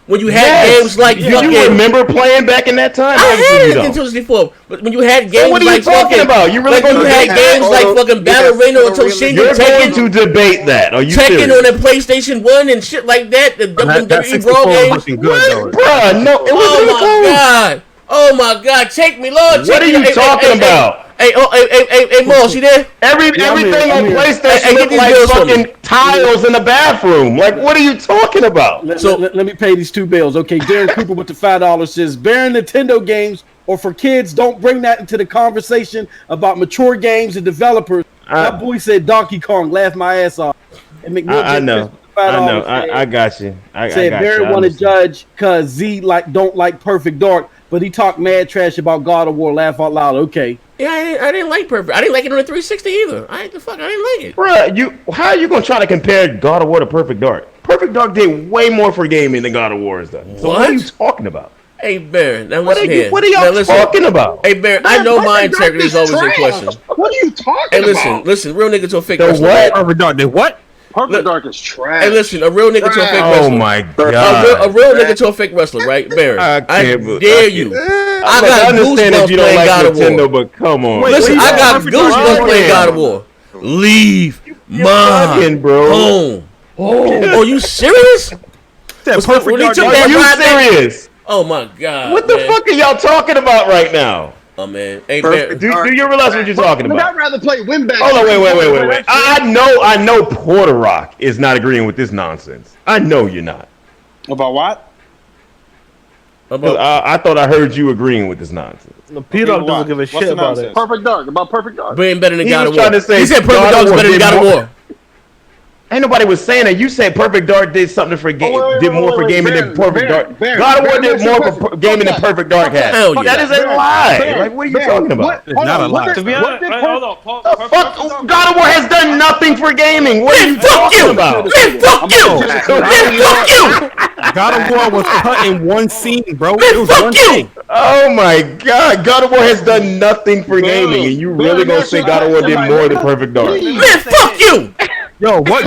when you had games like do you remember playing back in that time? I had it until 64, but when you had games what are you like talking about? You really like when you had games like fucking Ballerina or Toshinden, you're going to debate that? Are you Tekken on the PlayStation 1 and shit like that? The WWE Brawl games, bruh? No, it was Oh my God! Take me, Lord. What are you talking about? Hey, Moss, you there? Everything on PlayStation look like fucking tiles in the bathroom. Like, what are you talking about? Let me pay these 2 bills. Okay, Darren Cooper with the $5 says, Baron Nintendo games or for kids, don't bring that into the conversation about mature games and developers. That boy said Donkey Kong, laugh my ass off. And I know. I got you. I said Baron want to judge because Z don't like Perfect Dark, but he talked mad trash about God of War. Laugh out loud. Okay. Yeah, I didn't like Perfect. I didn't like it on the 360 either. I didn't like it. Bruh, how are you gonna try to compare God of War to Perfect Dark? Perfect Dark did way more for gaming than God of War has done. So what are you talking about? Hey, Baron, now what are y'all talking about? Hey, Baron, I know my integrity is always in question. What are you talking about? Listen, real nigga to a fake wrestler. What? Perfect Dark did what? Perfect Dark is trash. Hey, listen, a real nigga to a fake wrestler. Oh my God. A real nigga to a fake wrestler, right, Baron? I dare you. I got goosebumps if you don't like God of War. But come on. Listen, I got goosebumps playing God of War. Leave my home. Oh, you serious? Are you serious? Oh my God! What the fuck are y'all talking about right now? Oh man, hey, do you realize what you're talking about? I'd rather play Winback. Hold on, wait. I know Porter Rock is not agreeing with this nonsense. I know you're not. About what? I thought I heard you agreeing with this nonsense. Peter doesn't give a shit about it. Perfect Dark. About Perfect Dark. Being better than God of War. He said Perfect Dark is better than God of War. Ain't nobody was saying that. You said Perfect Dark did something for game, did more for gaming than Perfect Dark. God of War did more for gaming than Perfect Dark has. That is a lie. Like, what are you talking about? It's not a lie. To be honest, hold on. Fuck, God of War has done nothing for gaming. What are you talking about? Fuck you! God of War was cut in one scene, bro. It was one scene. Oh my God, God of War has done nothing for gaming, and you really gonna say God of War did more than Perfect Dark? Man, fuck you! Yo, what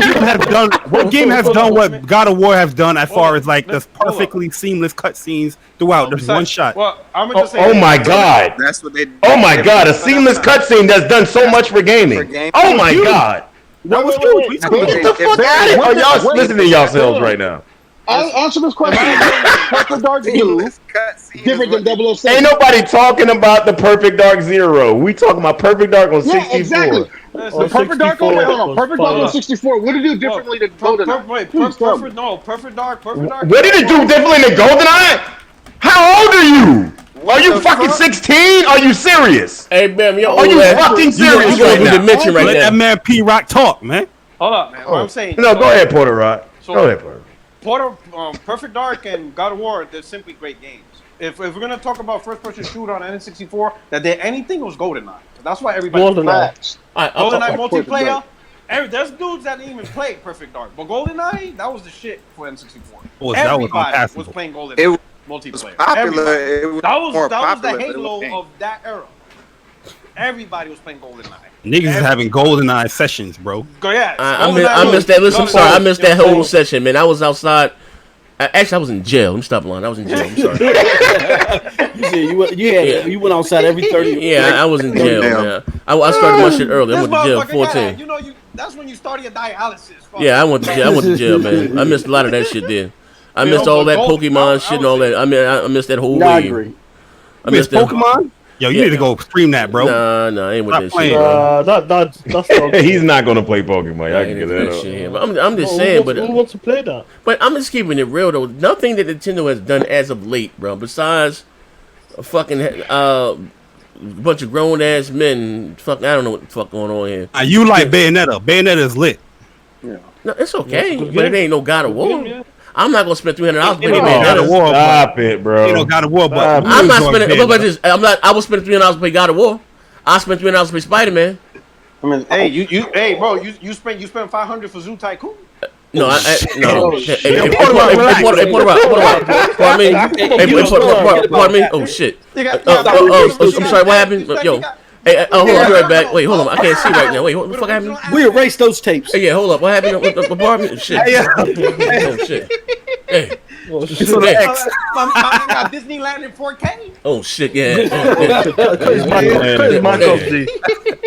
game has done what God of War has done as far as like this perfectly seamless cutscenes throughout just one shot? Well, I'm gonna just say. Oh my God! That's what they. Oh my God! A seamless cutscene that's done so much for gaming. Oh my God! That was huge. Get the fuck out of here! Are y'all listening to yourselves right now? I'll answer this question. Perfect Dark 2 different than 007. Ain't nobody talking about the Perfect Dark Zero. We talking about Perfect Dark on 64. Yeah, exactly. The Perfect Dark on Perfect Dark on 64. What did it do differently than GoldenEye? Perfect Dark. What did it do differently than GoldenEye? How old are you? Are you fucking 16? Are you serious? Hey, man, are you fucking serious right now? Dimension right Let now. that man P Rock talk, man. Hold up, man. What I'm saying. No, go ahead, Porter Rock. So, Go ahead, Porter. Perfect Dark and God of War, they're simply great games. If we're gonna talk about first-person shooter on N64 that did anything, it was GoldenEye. That's why everybody. GoldenEye. GoldenEye multiplayer. There's dudes that didn't even play Perfect Dark, but GoldenEye, that was the shit for N64. Everybody was playing GoldenEye multiplayer. Popular. It was that was more the popular, halo of that era. Everybody was playing GoldenEye. Niggas is having GoldenEye sessions, bro. Go ahead. I missed that. Listen, I'm sorry. I missed that whole session, man. I was outside. Actually, I was in jail. Let me stop lying. I was in jail. I'm sorry. you went outside every 30 minutes. Yeah, I was in jail, man. I started my shit early. I went to jail 14. You know, that's when you started your dialysis. Yeah, I went to jail. I went to jail, man. I missed a lot of that shit then. I missed all that Pokemon shit and all that. I mean, I missed that whole wave. I agree. I missed Pokemon? Yo, you need to go stream that, bro. Nah, I ain't with that shit, bro. That's He's not gonna play Pokemon. I can get that up. Shit, but I'm just saying, but who wants to play that? But I'm just keeping it real though. Nothing that Nintendo has done as of late, bro, besides a fucking bunch of grown ass men. Fuck, I don't know what the fuck going on here. You like Bayonetta? Bayonetta is lit. Yeah. No, it's okay, but it ain't no God of War. Yeah. I'm not gonna spend $300 playing God of Bayonetta. War. Stop it, bro. You know, God of War, but I'm not spending. I will spend $300 to play God of War. I spent $300 to play Spider-Man. I mean, hey, bro, you spent $500 for Zoo Tycoon. No. Pardon me. Oh shit. I'm sorry. What happened? Yo. Hey, hold on. I'll be right back. Wait, hold on. I can't see right now. Wait, what the fuck happened? We erased those tapes. Hey, yeah, hold up. What happened with the bar? Shit. Oh shit. Hey. It's on the X. My got Disneyland in 4K. Oh shit. Yeah.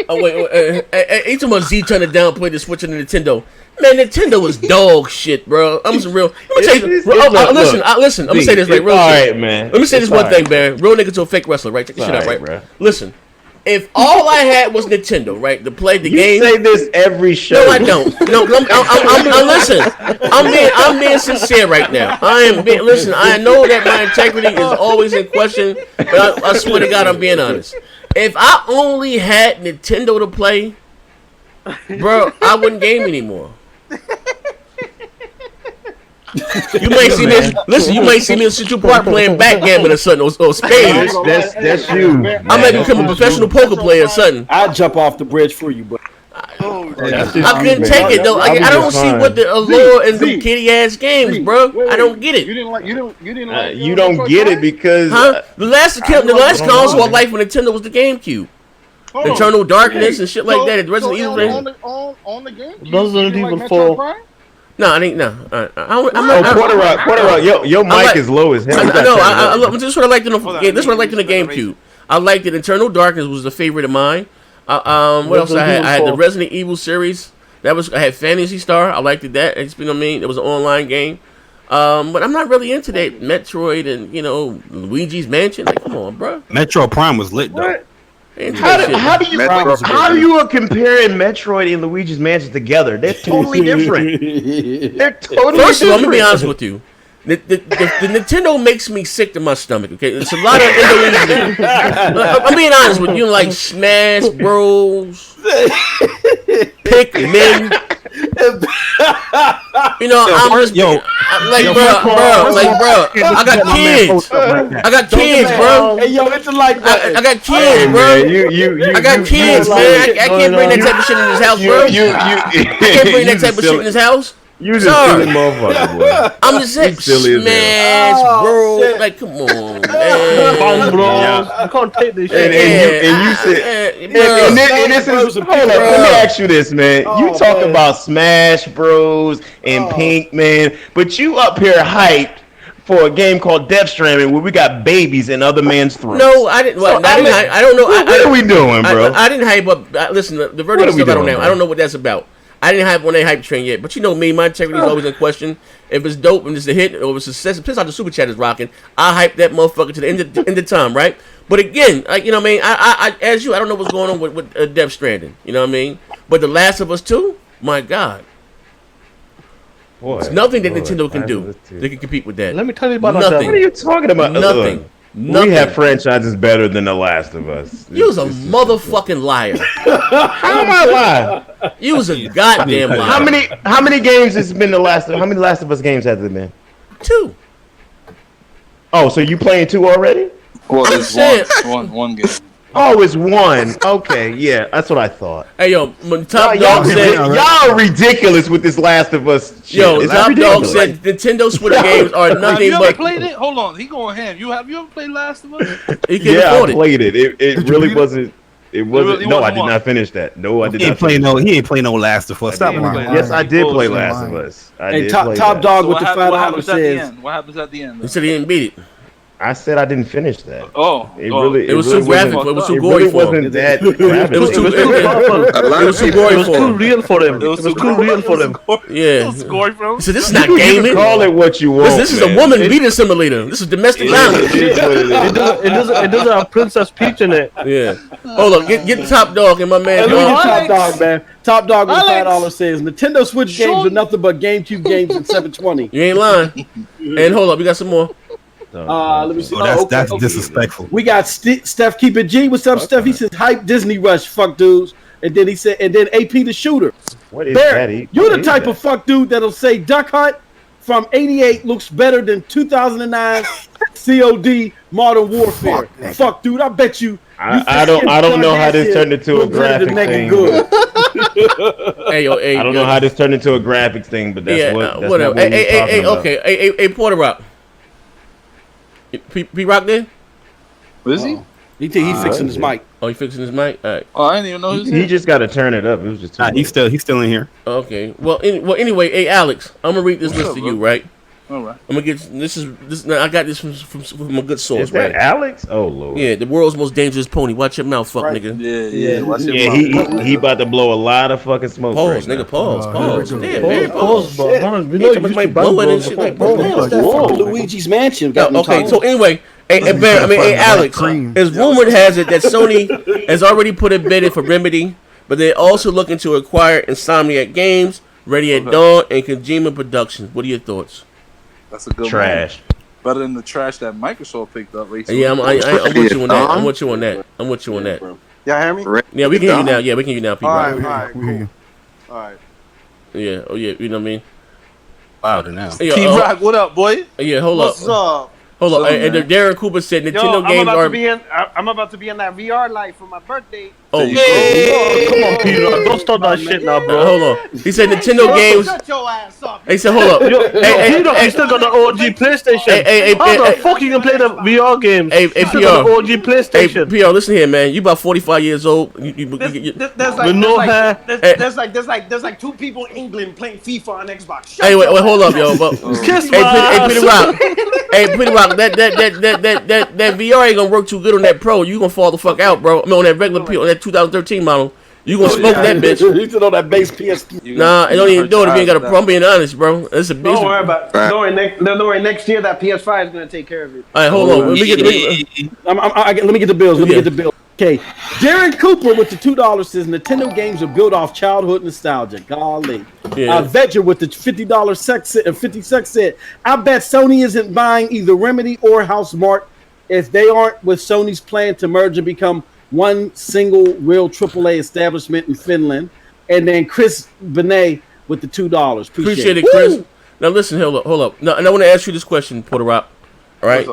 Oh wait. Ain't too much Z turning down, play the Switch and the Nintendo. Man, Nintendo is dog shit, bro. I'm some real. Let me tell you. Listen. I'm gonna say this right, real shit. Man. Let me say this one thing, man. Real nigga to a fake wrestler, right? Check this shit out, right? Bro. Listen. If all I had was Nintendo, right, to play the game. You say this every show. No, I don't. No, I'm listen. I'm being sincere right now. Listen. I know that my integrity is always in question, but I swear to God, I'm being honest. If I only had Nintendo to play, bro, I wouldn't game anymore. You might see me. Listen, you might see me in Central Park playing backgammon or something, or spades. That's you. I might become a professional poker player or something. I'd jump off the bridge for you, but I couldn't take it though. I don't see what the allure in the kitty ass games, bro. I don't get it. You didn't You don't get it because the last console of life for Nintendo was the GameCube. Eternal Darkness and shit like that. Resident Evil on the game. Resident Evil 4. No, I think no. Porter Rock, your mic is low as hell. This is what I liked in the GameCube. I liked it. Eternal Darkness was a favorite of mine. What else I had? I had the Resident Evil series. I had Phantasy Star. I liked it. That it's been it was an online game. But I'm not really into that Metroid and Luigi's Mansion. Like, come on, bro. Metro Prime was lit though. How do you are comparing Metroid and Luigi's Mansion together? They're totally different. First of all, let me be honest with you. The Nintendo makes me sick to my stomach. Okay, it's a lot of Indonesian. I'm being honest with you, like Smash Bros, Pikmin. I'm just bro. I got kids, bro. Hey, yo, it's like I got kids, bro. I got kids, man. I can't bring that type of shit in this house, bro. I can't bring that type of shit in this house. You just silly motherfucker, boy. I'm just saying, Smash, bro. Like, come on, man. Bang, bro. I can't take this shit. And you said, and this is, hold on, let me ask you this, man. You talk about Smash Bros. And Pinkman, but you up here hyped for a game called Death Stranding where we got babies in other men's throats. No, I didn't. Well, I don't know. What are we doing, bro? I didn't hype up. Listen, the verdict stuff I don't know. I don't know what that's about. I didn't hype on that hype train yet, but you know me, my integrity is always in question. If it's dope and it's a hit or if it's a success, depends how the super chat is rocking. I hype that motherfucker to the end of time, right? But again, like what I mean, I as you, I don't know what's going on with Death Stranding. You know what I mean? But The Last of Us 2, my God. There's nothing that Nintendo can do. They can compete with that. Let me tell you about nothing. What are you talking about? Nothing. Nothing. We have franchises better than The Last of Us. You was a motherfucking liar. How am I lying? You was a goddamn liar. How many games has been how many Last of Us games has there been? 2. Oh, so you playing 2 already? Well, there's one game. Oh, it's 1. Okay, yeah, that's what I thought. Hey, yo, when Top Dog said... Y'all ridiculous with this Last of Us shit. Yo, Top Dog said Nintendo Switch games are nothing you but... ever played it? Hold on, he going ham. You ever played Last of Us? Yeah, I played it. It really wasn't... It wasn't. No, I did not finish that. No, I did not. He ain't play no Last of Us. Stop lying. Yes, I did play Last of Us. Hey, Top Dog with the $5 says. What happens at the end? He said he didn't beat it. I said I didn't finish that. It was too graphic. It was too gory for him. Wasn't that graphic. It was too gory for him. It was too real for him. It was too real for him. Yeah. It was gory for him. So this is not gaming. Call it what you want. This is a woman beating simulator. This is domestic violence. It doesn't have Princess Peach in it. Yeah. Hold on. Get Top Dog and my man. Top Dog, man. Top Dog with $5 says Nintendo Switch games are nothing but GameCube games in 720. You ain't lying. And hold up, we got some more. Let me see. That's disrespectful. We got Steph Keep It G. What's up, Steph? He says hype Disney Rush, fuck dudes. And then he said, and then AP the shooter. What is Barry, that? you're the type of fuck dude that'll say Duck Hunt from '88 looks better than 2009 COD Modern Warfare. Fuck dude, I bet you. I don't know how this turned into a graphic thing. Hey, I don't know how this turned into a graphics thing, but that's whatever. Okay. Hey, Porter Rock. P Rock there? What is he? He fixing his mic. Oh, he fixing his mic? All right. Oh, I didn't even know He just got to turn it up. It was just he's still in here. Okay. Well, anyway, hey Alex, I'm gonna read this list to you, right? All right. I'm gonna get this. I got this from a good source, is that right? Alex? Oh Lord. Yeah, the world's most dangerous pony. Watch your mouth, fuck nigga. Yeah. Watch your mouth. He about to blow a lot of fucking smoke. Pause, right nigga. Pause. Pause, bro. You know you might blow it and shit like pause. Luigi's Mansion. Okay, so anyway. Hey, Alex, as rumored has it that Sony has already put a bid in for Remedy, but they're also looking to acquire Insomniac Games, Ready at Dawn, and Kojima Productions. What are your thoughts? That's a good trash. One. Better than the trash that Microsoft picked up recently. Yeah, I'm with you on that. I'm with you on that. Y'all hear me? Yeah, we can hear you now. Yeah, we can hear you now, people. All right, cool. All right. Yeah, you know what I mean? Louder now. T-Rock, what up, boy? Yeah, hold up. What's up? Hold on, and Darren Cooper said Nintendo games are. I'm about to be in that VR life for my birthday. Oh, come on, Peter, don't start that shit now, bro. Hold on. He said Nintendo games. Shut your ass up. He said, hold up. Peter, you still got the OG PlayStation. How the fuck you can play the VR games? Hey, PR. The OG PlayStation. Hey, PR, listen here, man. You about 45 years old. There's like 2 people in England playing FIFA on Xbox. Hey, wait, hold up, yo. Kiss hey, Peter Rock. Hey, Peter Rock. That VR ain't gonna work too good on that Pro. You gonna fall the fuck out, bro. I mean, on that regular on that 2013 model. You gonna smoke that bitch. You still on that base PS2. Nah, it don't even do it if you ain't got a Pro. I'm being honest, bro. It's a bitch. Don't worry about it. Don't worry, next year that PS5 is gonna take care of it. All right, hold on. Let me get the bills. Let me get the bill. Okay, Darren Cooper with the $2 says Nintendo games are built off childhood nostalgia. Golly. Vedger with the $50 sex set. I bet Sony isn't buying either Remedy or Housemarque if they aren't with Sony's plan to merge and become one single real AAA establishment in Finland. And then Chris Benet with the $2. Appreciate it, Chris. Woo! Now listen, hold up. Now, and I want to ask you this question, Porter Rock. All right.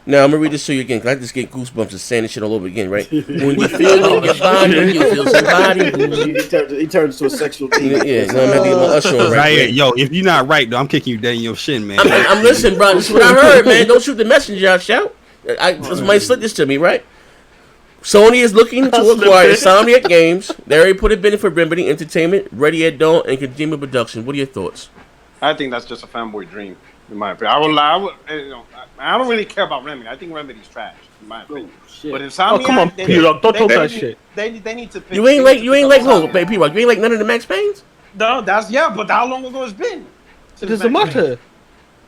Now I'm gonna read this to you again, cause I just get goosebumps just saying this shit all over again, right? When you feel your body, you feel somebody. He turns into a sexual demon. Yeah, no, I'm gonna get my usher on right. Yo, if you're not right, though, I'm kicking you down your shin, man. I'm listening, bro. This is what I heard, man. Don't shoot the messenger, I shout. Somebody slipped this to me, right? Sony is looking to acquire Insomniac Games. They already put a bid in for Remedy Entertainment, Ready at Dawn, and Kojima Productions. What are your thoughts? I think that's just a fanboy dream, in my opinion. I don't really care about Remedy. I think Remedy's trash, in my opinion. But Insomniac, come on, P-Rock, don't talk that shit. They need to pick. You ain't like P-Rock. You ain't like none of the Max Paynes? No, but how long ago it's been? It doesn't matter.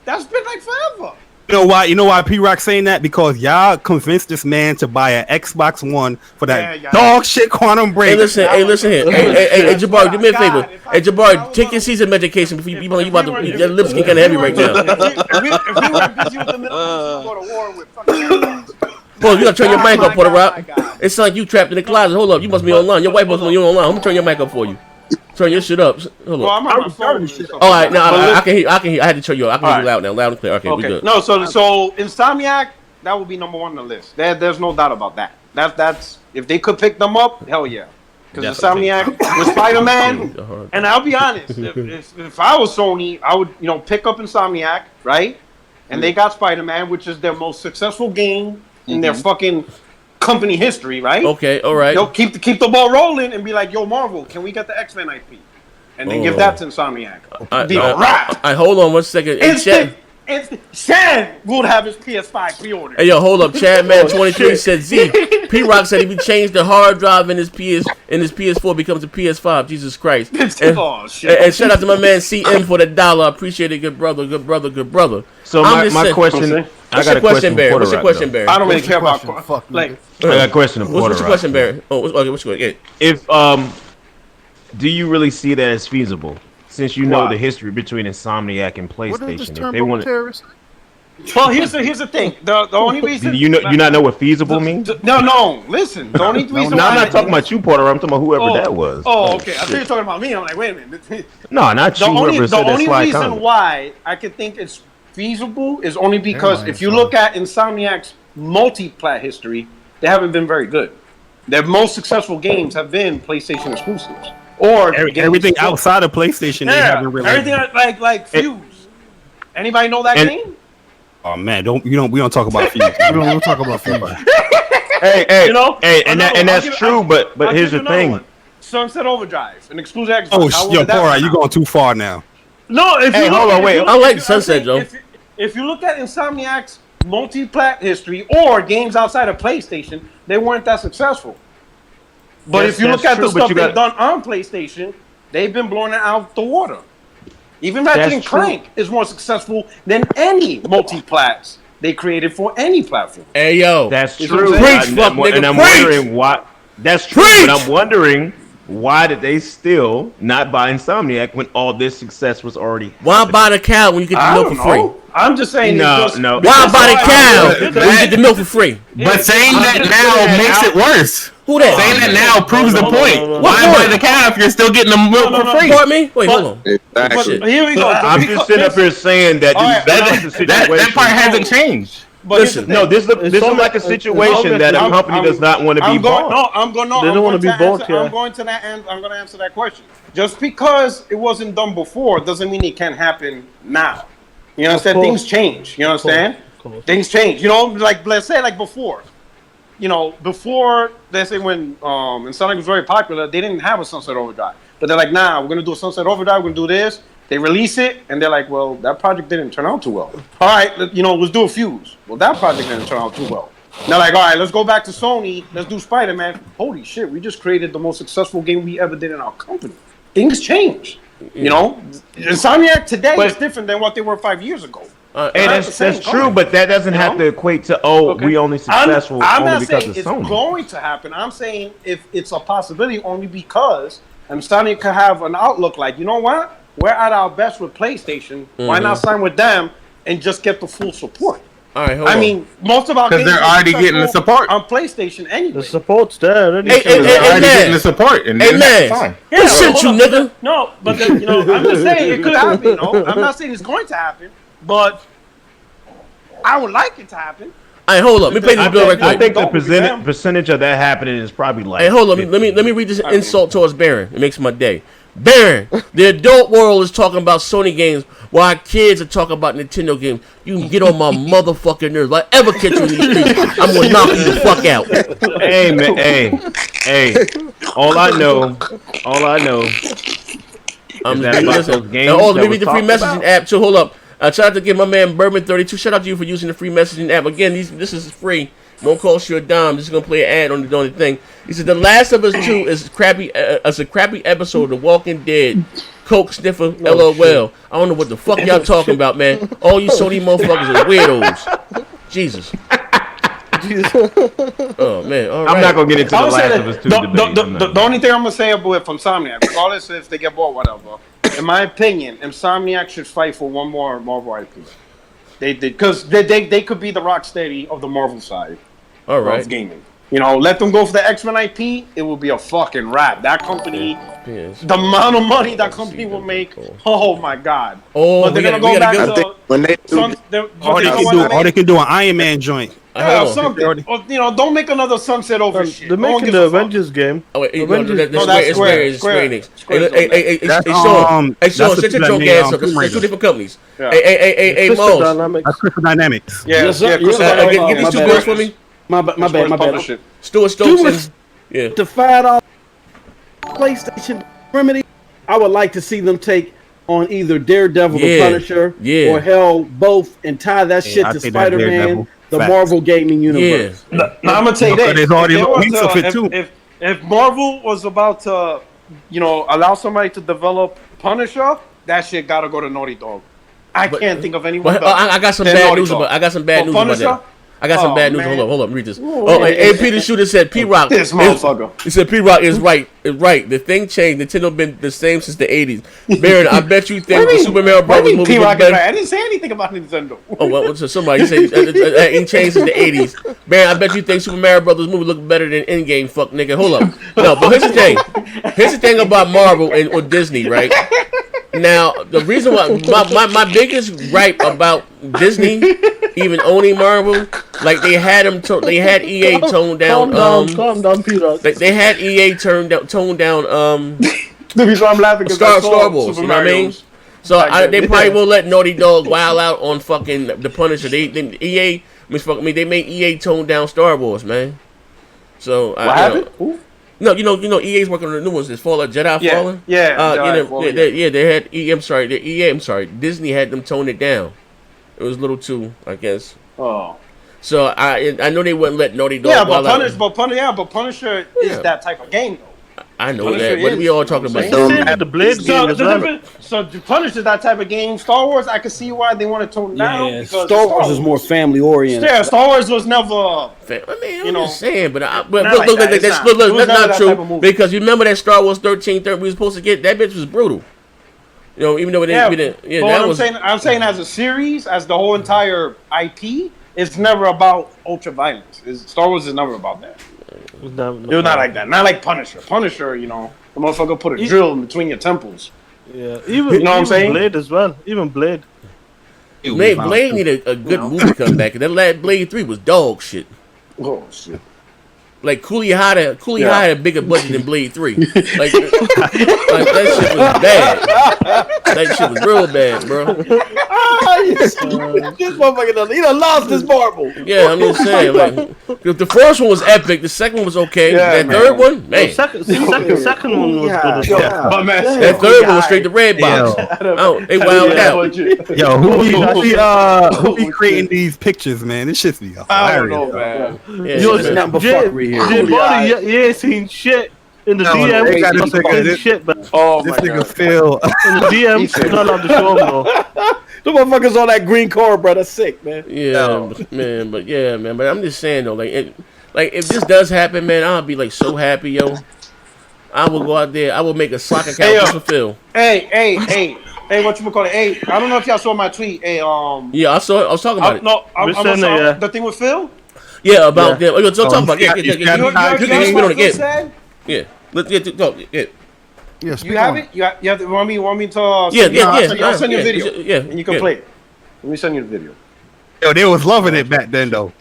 That's been like forever. You know why P-Rock saying that? Because y'all convinced this man to buy an Xbox One for that dog shit Quantum Break. Hey, listen here. Hey, Jabari, do me a favor. Hey, Jabari, take your season medication before you about to. Your lips get kind of heavy right now. If we weren't busy with the Middle East, we'd go to war with fucking. Paul, you gotta turn your mic up, Porter Rock. It's like you trapped in the closet. Hold up, you must be online. Your wife must be online. I'm gonna turn your mic up for you. Turn your shit up. Hold up. I'm on my phone. All right, now I can hear. I had to turn you up. I can hear you loud now, loud and clear. Okay, we good. No, so Insomniac, that would be number one on the list. There's no doubt about that. That's if they could pick them up, hell yeah. Because Insomniac with Spider-Man, and I'll be honest, if I was Sony, I would pick up Insomniac, right? And they got Spider-Man, which is their most successful game in their fucking company history, right? Okay, all right. They'll keep the ball rolling and be like, "Yo, Marvel, can we get the X-Men IP?" And then give that to Insomniac. Be a wrap. Hold on one second. Instant. Shan would have his PS5 pre-order. Hey, yo, hold up. Chadman23 said Z. P-Rock said if he changed the hard drive in his PS4 becomes a PS5. Jesus Christ. And shout out to my man CM for the $1. I appreciate it. Good brother. So my question. What's your question, Barry? What's your question, Barry? I don't really care about like. I got a question. What's your question, Barry? Oh, okay. What's your question? If do you really see that as feasible? Since you know the history between Insomniac and PlayStation, if they want to. Well, here's the thing. The only reason you not know what feasible means? No. Listen, the only reason. I'm not talking about you, Porter. I'm talking about whoever that was. Oh, okay. I thought you were talking about me. I'm like, wait a minute. No, not you. The only reason why I could think it's feasible is only because if you look at Insomniac's multi-plat history, they haven't been very good. Their most successful games have been PlayStation exclusives. Or everything outside of PlayStation, they haven't really. Everything like Fuse. Anybody know that game? Oh man, we don't talk about Fuse. we don't talk about Fuse. Hey, and that's true. But here's the thing: Sunset Overdrive, an exclusive Xbox. Oh, yo, Porter, you going too far now? No, hold on, wait. I like Sunset, Joe. If you look at Insomniac's multi-plat history or games outside of PlayStation, they weren't that successful. But if you look at the stuff they've done on PlayStation, they've been blowing it out the water. Even Ratchet & Clank is more successful than any multi-plats they created for any platform. Hey, yo. That's true. And I'm wondering why. That's true. But I'm wondering why did they still not buy Insomniac when all this success was already happening? Why buy the cow when you get the milk for free? I'm just saying. No. Why buy the cow when you get the milk for free? But saying that now makes it worse. Who that? Saying that now proves the point. Why buy the cow if you're still getting the milk for free? Pardon me? Wait, hold on. Exactly. Here we go. I'm just sitting up here saying that that part hasn't changed. But listen, this looks like a situation that a company does not want to be bought. They don't want to be bought. I'm going to that end. I'm going to answer that question. Just because it wasn't done before doesn't mean it can't happen now. You understand? Things change. You understand? Things change. Like let's say like before. Before, let's say when Insomniac was very popular, they didn't have a Sunset Overdrive. But they're like, nah, we're going to do a Sunset Overdrive, we're going to do this. They release it, and they're like, well, that project didn't turn out too well. All right, let's do a Fuse. Well, that project didn't turn out too well. They're like, all right, let's go back to Sony, let's do Spider-Man. Holy shit, we just created the most successful game we ever did in our company. Things change. Insomniac today is different than what they were 5 years ago. That's true, but that doesn't have to equate to we only successful only because of Sony. I'm not saying it's going to happen. I'm saying if it's a possibility only because Insomniac could have an outlook like, you know what? We're at our best with PlayStation. Why not sign with them and just get the full support? All right, hold on. mean, most of our because they're already getting the support on PlayStation anyway. The support's there already. They're already getting the support, and that's fine. Who sent you, nigga? No, but I'm just saying it could happen. I'm not saying it's going to happen, but I would like it to happen. Hey, hold up. Let me play this bill right quick. I think the percentage of that happening is probably like. Hey, hold up. Let me read this insult towards Baron. It makes my day. Baron, the adult world is talking about Sony games while our kids are talking about Nintendo games. You can get on my motherfucking nerves. If I ever catch you in these streets, I'm gonna knock you the fuck out. Hey, man. Hey. All I know. I'm just let me read the free messaging app too. Hold up. Shout out to my man Bourbon32. Shout out to you for using the free messaging app. Again, this is free. Won't cost you a dime. Just gonna play an ad on the thing. He said The Last of Us 2 is crappy. It's a crappy episode of The Walking Dead. Coke sniffer. LOL. Shit. I don't know what the fuck y'all talking about, man. All you Sony motherfuckers are weirdos. Jesus. Oh man, all right. I'm not gonna get into The Last of Us 2 debate. The only thing I'm gonna say about Insomniac, regardless if they get bought, whatever. In my opinion, Insomniac should fight for one more Marvel IP. They did because they could be the Rocksteady of the Marvel side. All right. Of gaming. You know, let them go for the X-Men IP. It will be a fucking wrap. That company, the amount of money that company will make. Oh my god. Oh, but they're gonna go back to when they do, all they can do an Iron Man joint. Yeah, something. Or, you know, don't make another Sunset over shit. They're making the Avengers game. Oh, wait, that's Square Enix. Hey, Sean, shut your drunk ass up. That's two different companies. Hey, Moles. That's Crystal Dynamics. Yeah, get these two girls for me. My bad. Stuart Stokes. Yeah. Defied all PlayStation Remedy. I would like to see them take on either Daredevil the Punisher or hell both and tie that shit to Spider-Man, the Marvel gaming universe. Now I'm gonna tell you this. There's already links of it too. If Marvel was about to, you know, allow somebody to develop Punisher, that shit gotta go to Naughty Dog. I can't think of anyone. I got some bad news about. I got some bad news about that. I got some bad news. Hold up, read this. And Peter Shooter said P-Rock. This motherfucker. He said P-Rock is right. The thing changed. Nintendo been the same since the 80s. Baron, I bet you think the Super Mario Brothers movie P-Rock is right. I didn't say anything about Nintendo. Oh, well, so somebody said it changed since the 80s. Baron, I bet you think Super Mario Brothers movie look better than Endgame. Fuck, nigga. Hold up. No, but here's the thing. Here's the thing about Marvel or Disney, right? Now, the reason why my biggest gripe about Disney even owning Marvel, like they had EA toned down. Calm down, Peter. They had EA toned down. The reason I'm laughing is Star Wars. You know what I mean? So they probably will let Naughty Dog wild out on fucking the Punisher. They made EA tone down Star Wars, man. So what happened? No, you know, EA's working on the new ones. It's Fallen Jedi Fallen. Yeah. They had EA. Disney had them tone it down. It was a little too, I guess. Oh. So I know they wouldn't let Naughty Dog. Yeah, but Punisher is that type of game though. I know that, but we all talking about the Blade game as well. So Punisher is that type of game. Star Wars, I can see why they want to tone it down. Yeah, Star Wars is more family oriented. Yeah, Star Wars was never. I'm just saying, but look, that's not true because you remember that Star Wars 13 we were supposed to get that bitch was brutal. You know, even though we didn't. Yeah, but I'm saying as a series, as the whole entire IP, it's never about ultra violence. Star Wars is never about that. It was not like that. Not like Punisher. Punisher, you know, the motherfucker put a drill in between your temples. Yeah, you know what I'm saying? Blade as well. Even Blade. Blade needed a good movie come back. That last Blade 3 was dog shit. Oh shit. Like Cooley had a bigger budget than Blade 3. Like that shit was bad. That shit was real bad, bro. This motherfucker he done lost his marble. Yeah, I'm just saying. Like, the first one was epic. The second one was okay. Yeah, that third one, man. The second one was good. Yeah. But man, that third one was straight to red box. They wilded out. Yo, who be creating these pictures, man? This shit's hilarious. I don't know, man. It's nothing but fuckery here. You ain't seen shit in the DM. This nigga Phil. In the DM, you're not allowed to show him though. The motherfuckers on that green car, bro. That's sick, man. Yeah, man. But I'm just saying though, like if this does happen, man, I'll be like so happy, yo. I will go out there. I will make a soccer account for Phil. Hey, what you call it? Hey, I don't know if y'all saw my tweet. Hey, yeah, I saw it. I was talking about it. No, the thing with Phil. Yeah, about them. Let's talk about it. Yeah. Let's get to talk. Yeah. Yes. You have it. You have to, want me to? I'll send you a video. Yeah, and you can play it. Let me send you the video. Yo, they was loving it back then, though.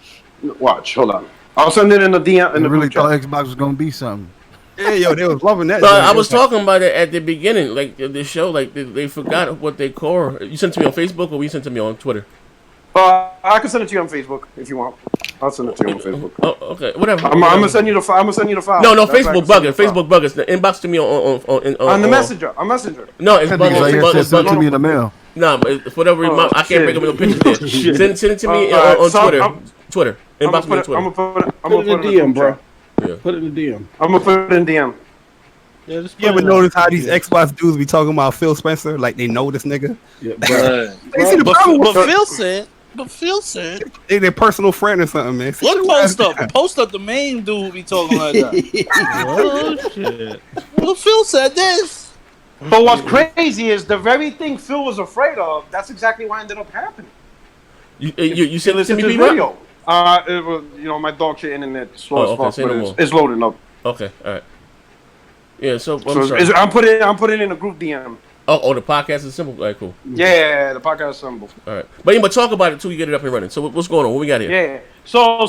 Watch. Hold on. I'll send it in the DM. I really thought Xbox was gonna be something. Yeah, yo, they was loving that. I was talking about it at the beginning, like the show, like they forgot what they core. You sent it to me on Facebook, or you sent it to me on Twitter? I can send it to you on Facebook if you want. I'll send it to you on Facebook. Oh, okay, whatever. I'm gonna send you the file. No, Facebook buggers. Facebook buggers. Inbox to me on the messenger. On Messenger. No, it's buggers. Send it to me in the mail. No, for whatever reason, I can't bring up no pictures there. Send it to me on Twitter. Inbox me on Twitter. I'm gonna put it in the DM, bro. Yeah. Put it in the DM. I'm gonna put it in DM. Yeah, you ever notice how these Xbox dudes be talking about Phil Spencer like they know this nigga? Yeah, bro. But Phil said they their personal friend or something, man. Post up the main dude be talking like that. Oh shit. Well, Phil said this. But what's crazy is the very thing Phil was afraid of. That's exactly what ended up happening. You sent it to me, video. It was, my dog shit internet slow as fuck, but it's loading up. Okay, all right. Yeah, so I'm putting in a group DM. Oh, the podcast is simple. All right, cool. Yeah, the podcast is simple. All right, but talk about it till you get it up and running. So what's going on? What we got here? Yeah. So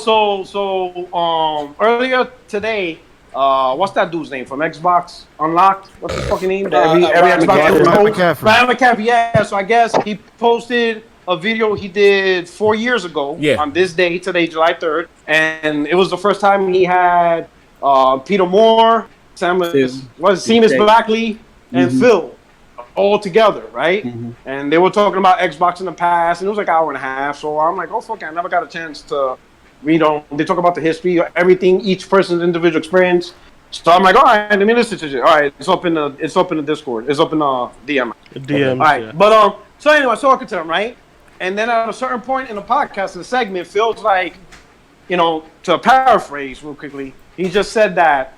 earlier today, what's that dude's name from Xbox Unlocked? What's his fucking name? Every Xbox. Ryan McCaffrey. Yeah. So I guess he posted a video he did 4 years ago on this day today, July 3rd, and it was the first time he had Peter Moore, Seamus Blackley, and Phil all together, right? Mm-hmm. And they were talking about Xbox in the past, and it was like an hour and a half. So I'm like, oh fuck, I never got a chance to read on. They talk about the history, everything, each person's individual experience. So I'm like, all right, let me listen to it. All right, it's up in the Discord. It's up in the DM. DM. All right, but so anyway, I was talking to them, right? And then at a certain point in the podcast, in the segment, Phil's like, to paraphrase real quickly, he just said that,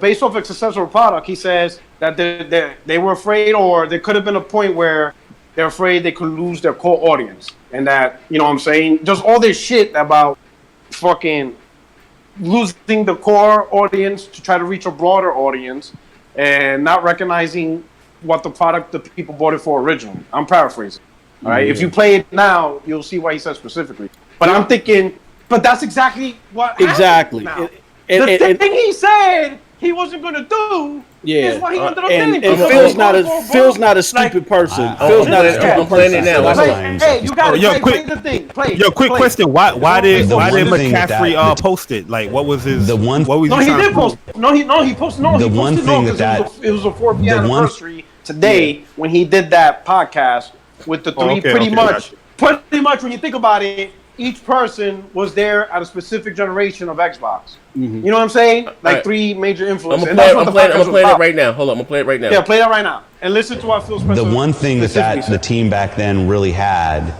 based off a successful product, he says that they were afraid, or there could have been a point where they're afraid they could lose their core audience. And that, what I'm saying, just all this shit about fucking losing the core audience to try to reach a broader audience and not recognizing what the product the people bought it for originally. I'm paraphrasing. All right, if you play it now, you'll see what he said specifically. But I'm thinking, but that's exactly what exactly. Now. The thing he said he wasn't going to do is what he ended up doing. And Phil's not a stupid person. Phil's not a stupid person. Hey, you got to play the thing. Quick question: Why did McCaffrey post it? Like, what was his? He did post. No, he posted. No, he posted. No, because it was a 4th anniversary today when he did that podcast. With the three, pretty much when you think about it, each person was there at a specific generation of Xbox. Mm-hmm. You know what I'm saying? Like 3 major influences. I'm gonna play it right now. Hold on, I'm gonna play it right now. Yeah, play that right now. And listen to what Phil Spencer. The one thing that the team back then really had,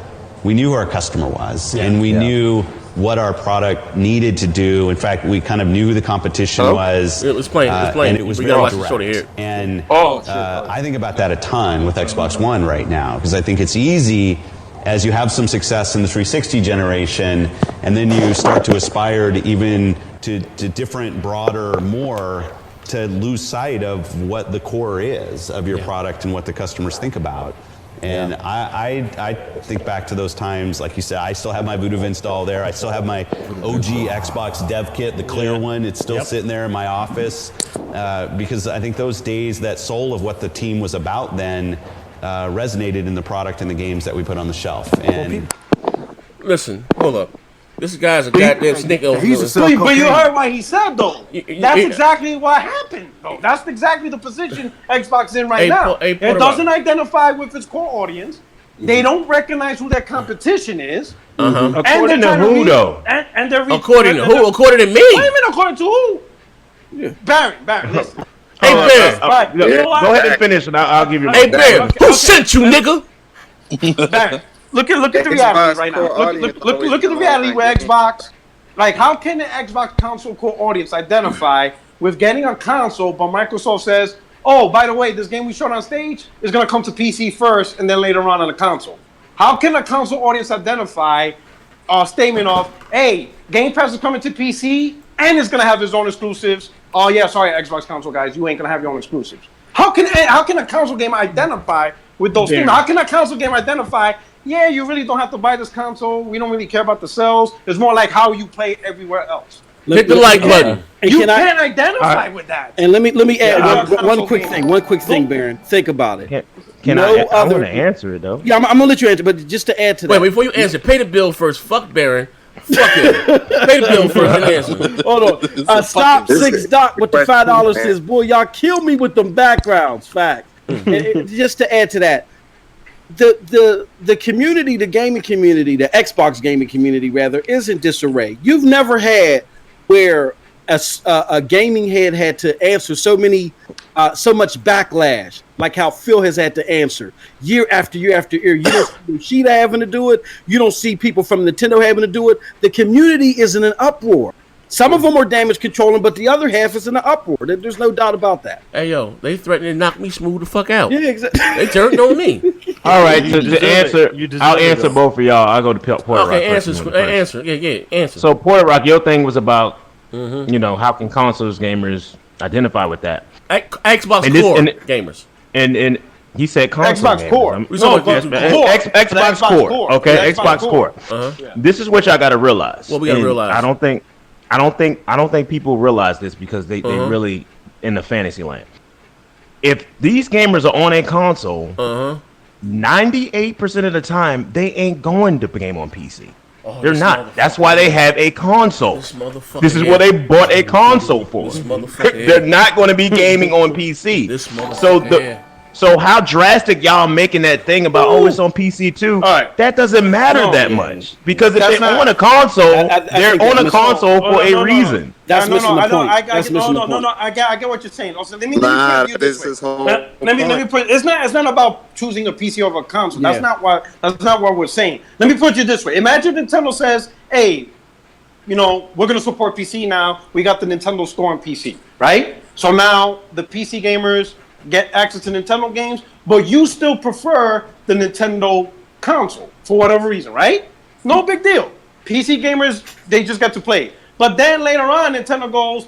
we knew who our customer was, and we knew what our product needed to do. In fact, we kind of knew who the competition was. It was playing. And it was very direct. And I think about that a ton with Xbox One right now, because I think it's easy as you have some success in the 360 generation, and then you start to aspire to even to different, broader, more, to lose sight of what the core is of your product and what the customers think about. And I think back to those times, like you said, I still have my Voodoo install there. I still have my OG Xbox dev kit, the clear one. It's still sitting there in my office because I think those days, that soul of what the team was about then resonated in the product and the games that we put on the shelf. And listen, hold up. This guy's a goddamn snake. But you heard what he said, though. That's exactly what happened, though. That's exactly the position Xbox in right now. It doesn't identify with its core audience. They don't recognize who their competition is. According to who, though? And they're according to who? According to me. What do you mean according to who? Yeah. Baron, listen. Hey, Baron. Go ahead and finish, and I'll give you. Hey, Baron, who sent you, nigga? Baron. Look at the reality right now. Look at the reality where Xbox, like, how can the Xbox console core audience identify with getting a console, but Microsoft says, oh, by the way, this game we showed on stage is going to come to PC first and then later on the console. How can a console audience identify a statement of, hey, Game Pass is coming to PC and it's going to have its own exclusives. Oh, yeah, sorry, Xbox console guys, you ain't going to have your own exclusives. How can a console game identify with those things? How can a console game identify, yeah, you really don't have to buy this console. We don't really care about the sales. It's more like how you play everywhere else. Hit the like button. You can't identify with that. And let me add one quick thing, Baron. Think about it. I want to answer it, though. Yeah, I'm going to let you answer, but just to add to that. Wait, before you answer, pay the bill first. Fuck Baron. Fuck it. Pay the bill first and answer. Hold on. Stop 6 Doc with the $5 says, boy, y'all kill me with them backgrounds. Fact. And just to add to that, the community, the gaming community, the Xbox gaming community rather, is in disarray. You've never had where a gaming head had to answer so much backlash, like how Phil has had to answer year after year after year. You don't see Yoshida having to do it. You don't see people from Nintendo having to do it. The community is in an uproar. Some of them are damage controlling, but the other half is in an uproar. There's no doubt about that. Hey, yo, they threatened to knock me smooth the fuck out. Yeah, exactly. They turned on me. All right, to answer, I'll answer both of y'all. I'll go to Puerto Rock. Okay, answer. Yeah, answer. So, Puerto Rock, your thing was about, how can consoles gamers identify with that? Xbox Core gamers. And he said console Xbox gamers. Core. Xbox Core. Okay, Xbox Core. This is what y'all got to realize. What we got to realize? I don't think people realize this because they really in the fantasy land. If these gamers are on a console, 98% of the time they ain't going to game on PC. They're not. That's why they have a console. This is what they bought a console for. They're not going to be gaming on PC. So how drastic y'all making that thing about it's on PC too? That doesn't matter that much because if they're on a console, they're on a console for a reason. That's missing the point. I get what you're saying. Also, let me put it this way. Let me put. It's not about choosing a PC over a console. That's not what we're saying. Let me put it this way. Imagine Nintendo says, "Hey, we're gonna support PC now. We got the Nintendo Store on PC, right? So now the PC gamers get access to Nintendo games, but you still prefer the Nintendo console for whatever reason, right? No big deal. PC gamers, they just get to play it. But then later on, Nintendo goes,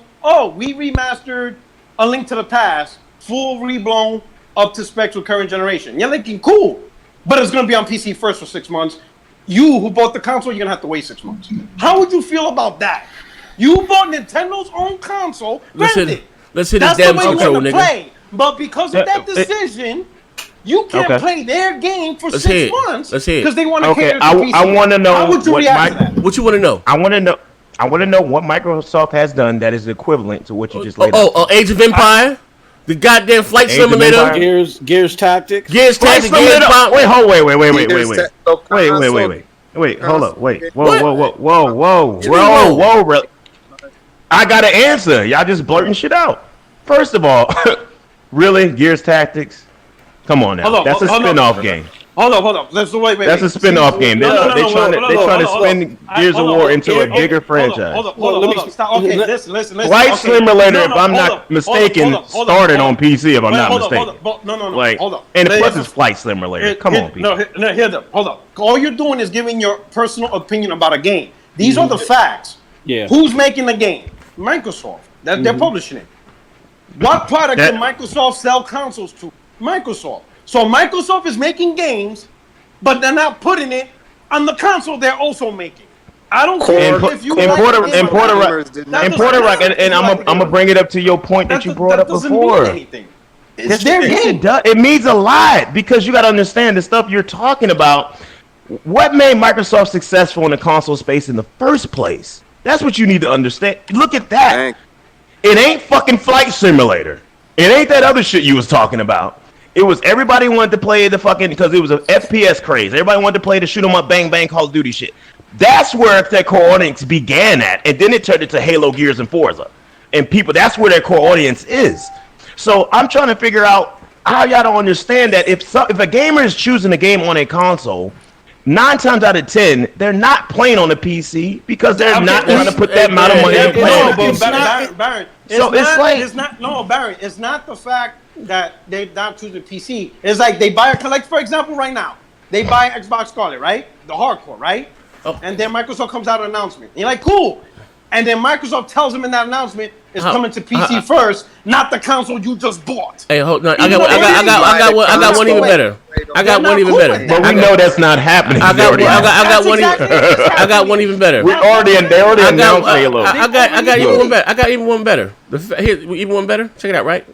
we remastered A Link to the Past, full reblown, up to specs with current generation. You're thinking, cool, but it's going to be on PC first for 6 months. You who bought the console, you're going to have to wait 6 months. How would you feel about that? You bought Nintendo's own console, let's hit the damage control, nigga. Play. But because of that decision, you can't play their game for 6 months because they want to cater to PC. I want to know. How would you react to that? What you want to know? I want to know what Microsoft has done that is equivalent to what you just laid out. Age of Empire, the goddamn flight simulator, Gears Tactics, Gears Tactics. Wait, hold up, whoa. I got an answer. Y'all just blurting shit out. First of all, really, Gears Tactics? Come on now. That's a spin-off game. Hold up. That's a spin-off game. They're trying to spin Gears of War into a bigger franchise. Hold up. Stop. Okay, listen. Flight Simulator, if I'm not mistaken, started on PC, if I'm not mistaken. Hold up. And plus it's Flight Simulator. Come on, people. Hold up. All you're doing is giving your personal opinion about a game. These are the facts. Yeah. Who's making the game? Microsoft. They're publishing it. What product can Microsoft sell consoles to? Microsoft. So Microsoft is making games, but they're not putting it on the console they're also making. I don't care if you Puerto Rock, and I'm gonna bring it up to your point that you brought up before. It's their game. It means a lot because you got to understand the stuff you're talking about. What made Microsoft successful in the console space in the first place? That's what you need to understand. Look at that. Dang. It ain't fucking Flight Simulator. It ain't that other shit you was talking about. It was everybody wanted to play the fucking, because it was an FPS craze. Everybody wanted to play the shoot 'em up, bang bang, Call of Duty shit. That's where their core audience began at, and then it turned into Halo, Gears, and Forza. And people, that's where their core audience is. So I'm trying to figure out how y'all don't understand that if a gamer is choosing a game on a console, 9 times out of 10, they're not playing on a PC because they're not going to put that amount of money in playing. Barry, Barry, it's not the fact that they're not choosing PC. It's like they buy for example, right now, they buy Xbox Scarlet, right? The hardcore, right? And then Microsoft comes out with an announcement. And you're like, cool. And then Microsoft tells them in that announcement it's coming to PC first, not the console you just bought. Hey, hold on. I got one even better. I got one even better. But we know that's not happening. I got one even better. They already announced Halo. I got even one better. I got even one better. Even one better. Check it out, right?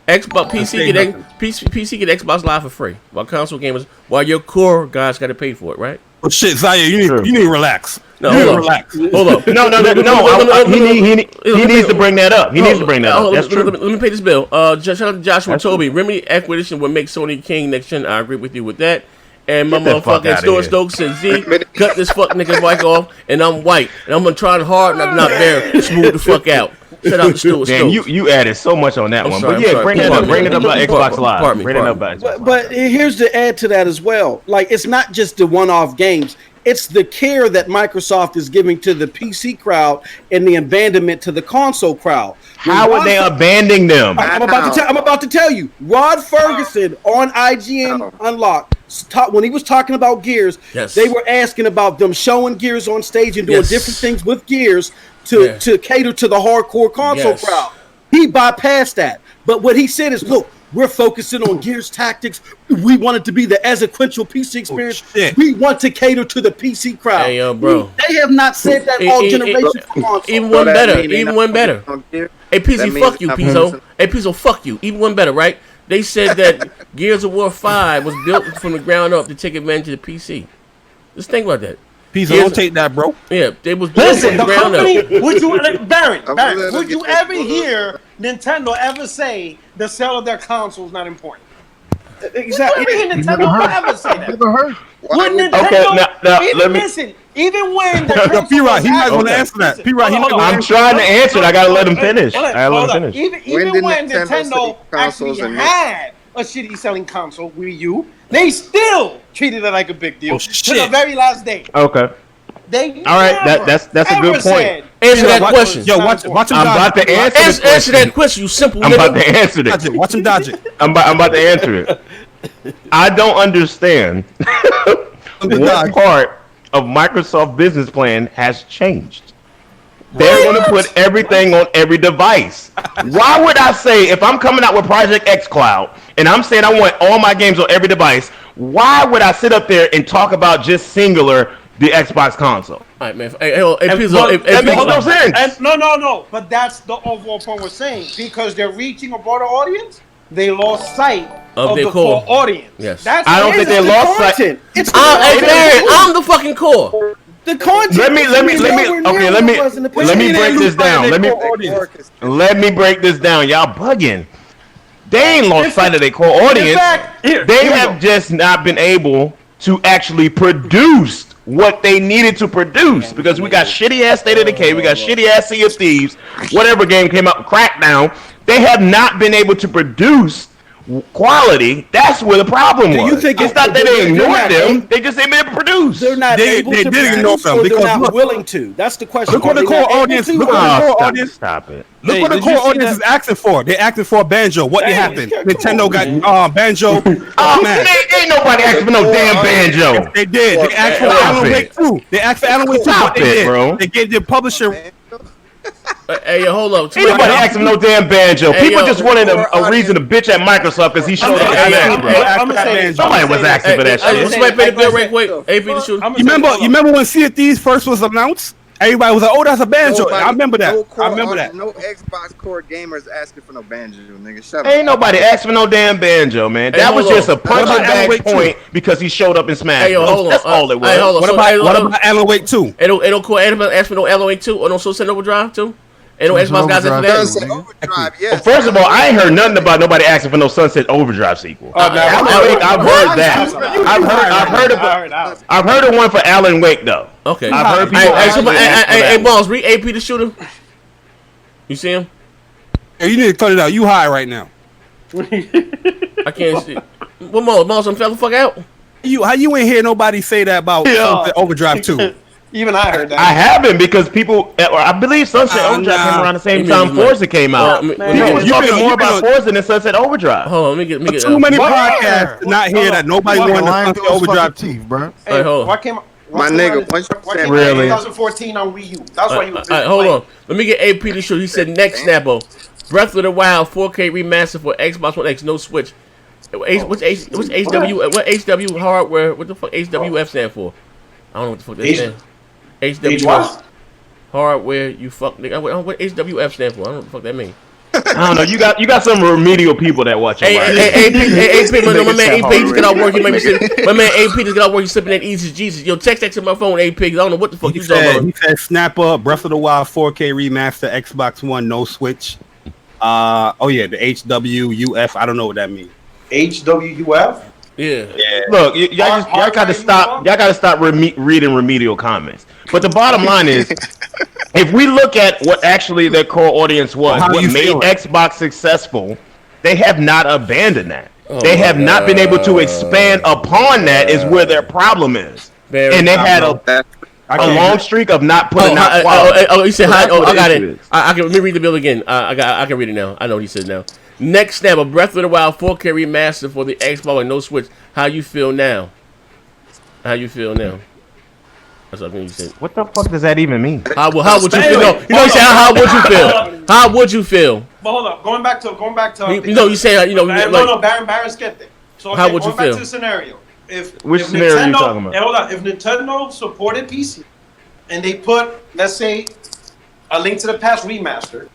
Xbox PC get Xbox Live for free, while console gamers, while your core guys got to pay for it, right? Oh shit, Zaya, you need to relax. No, hold on. Relax. Hold on. No. He needs to bring that up. He needs to bring that up. That's true. Let me pay this bill. Shout out to Joshua Toby. Remedy acquisition will make Sony king next gen. I agree with you with that. And my motherfucking Store Stokes said, Z, cut this fuck nigga mic off, and I'm white. And I'm going to try hard not very smooth the fuck out. Shout out to Stuart Stokes. You added so much on that one. Sorry, but yeah, bring it up. Bring it up about Xbox Live. Bring it up about Xbox Live. But here's to add to that as well. Like, it's not just the one-off games. It's the care that Microsoft is giving to the PC crowd and the abandonment to the console crowd. How are they abandoning them? I'm about to tell you. Rod Ferguson on IGN Unlocked, when he was talking about Gears, they were asking about them showing Gears on stage and doing different things with Gears to cater to the hardcore console crowd. He bypassed that. But what he said is, look, we're focusing on Gears Tactics. We want it to be the sequential PC experience. We want to cater to the PC crowd. Hey, yo, bro. They have not said that all generations. Even one better. Even one better. Hey, PC, fuck you, Pizzo. Hey, Pizzo, fuck you. Even one better, right? They said that Gears of War 5 was built from the ground up to take advantage of the PC. Just think about that. Pizzo, don't take that, bro. Yeah, they was built from the ground up. Would you, Baron, would you ever hear Nintendo ever say the sale of their console is not important? Exactly. Would you ever hear Nintendo ever say that? Never heard. Would Nintendo, listen, even when the P-Rod, he's not going to answer that. P-Rod, I'm trying to answer it. I got to let him finish. Even when Nintendo actually had a shitty selling console, Wii U, they still treated it like a big deal to the very last day. Okay. They all right, that's a good point. Answer that question. Yo, watch him dodge. I'm about to answer that question, you simple I'm about to answer it. Watch him dodge it. I'm about to answer it. I don't understand what part of Microsoft business plan has changed. They're going to put everything on every device. Why would I say, if I'm coming out with Project X Cloud and I'm saying I want all my games on every device, why would I sit up there and talk about just singular the Xbox console? All right, man. Hey, that makes no sense. No. But that's the overall point we're saying. Because they're reaching a broader audience, they lost sight of the core audience. Yes. I don't think they lost sight. I'm the fucking core. The content. Let me break this down. Let me break this down. Y'all bugging. They ain't lost sight of their core audience. They have just not been able to actually produce what they needed to produce, because we got shitty ass State of Decay, we got shitty ass Sea of Thieves, whatever game came out, Crackdown. They have not been able to produce quality. That's where the problem was. It's not that they ignored them; they just ain't been able to produce. They're not able to produce, or they're not willing to. That's the question. Look what the core audience. Look what the core audience. Stop it. Look what the core audience is asking for. They're asking for a Banjo. What happened? Nintendo got Banjo. Ain't nobody asking for no damn Banjo. Yes, they did. They asked for Alan Wake 2. They asked for Alan Wake 2. What they did, bro. They gave their publisher. Hey, yo, hold up. Ain't nobody asking for no damn Banjo. People just wanted a reason to bitch at Microsoft because he showed up at Smash, bro. Somebody was asking for that shit. Somebody pay the bill right quick. AP the shooter. You remember when Sea of Thieves first was announced? Everybody was like, "Oh, that's a Banjo." I remember that. No Xbox core gamers asking for no Banjo, nigga. Shut up. Ain't nobody asking for no damn Banjo, man. That was just a punching bag point because he showed up in Smash. Hey, yo, hold on. That's all it was. Hey, hold on. What about Alan Wake 2? Ain't no ask for no Alan Wake 2 or no Sunset Overdrive 2? Ain't no Xbox guys after that? Sunset Overdrive, yes. Well, first of all, I ain't heard nothing about nobody asking for no Sunset Overdrive sequel. I've heard that. I've heard of one for Alan Wake though. Okay. I've heard people. Hey, Balls, read AP the shooter. You see him? Hey, you need to cut it out. You high right now. I can't see. What Balls? I'm fell the fuck out. How you ain't hear nobody say that about Sunset Overdrive 2? Even I heard that. I haven't, because people, I believe Sunset Overdrive came around the same time Forza came out. You're talking more about Forza than Sunset Overdrive. Hold on, let me get too many podcasts to not hear that nobody wanted Sunset Overdrive teeth, bro. Hey, why came my nigga, once you said really 2014 on Wii U? That's why he was. Hold on, let me get AP to show. He said next Snappo, Breath of the Wild 4K remaster for Xbox One X, no Switch. What's HW? What HW hardware? What the fuck HWF stand for? I don't know what the fuck that stands. HWF hardware. You fuck nigga. What HWF stand for? I don't know what the fuck that means. I don't know. You got some remedial people that watch. Hey, my man AP just got out work. He made me sit. My man AP just got out work. He's sipping that Easy Jesus. Yo, text that to my phone, AP. I don't know what the fuck you talking about. He said Snap Up, Breath of the Wild 4K remaster, Xbox One, no Switch. The HWUF. I don't know what that means. HWUF? Yeah. Look, y'all gotta stop. Y'all gotta stop reading remedial comments. But the bottom line is, if we look at what actually their core audience was, what made Xbox successful, they have not abandoned that. They have not been able to expand upon that. Is where their problem is, and they had a long streak of not putting out quality. He said, I got it. Let me read the bill again. I can read it now. I know what he said now. Next Snap, a Breath of the Wild 4K remaster for the Xbox and no Switch. How you feel now? That's what I think he said. What the fuck does that even mean? How would you feel? No, you know he said, how would you feel? How would you feel? But hold up, going back to. You say Baron skipped it. So how would you feel? Back to the scenario. Which scenario are you talking about? Hold on. If Nintendo supported PC and they put, let's say, A Link to the Past remaster,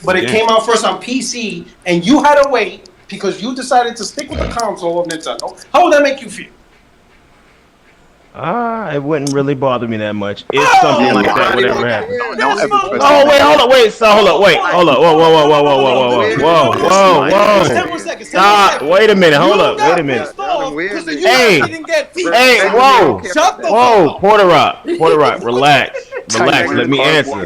but it came out first on PC and you had to wait because you decided to stick with the console of Nintendo, how would that make you feel? It wouldn't really bother me that much if something like that would ever happen. Whoa. Stop. Wait a minute. Hold up. Wait a minute. Hey, whoa. Porter Rock. Relax. Let me answer.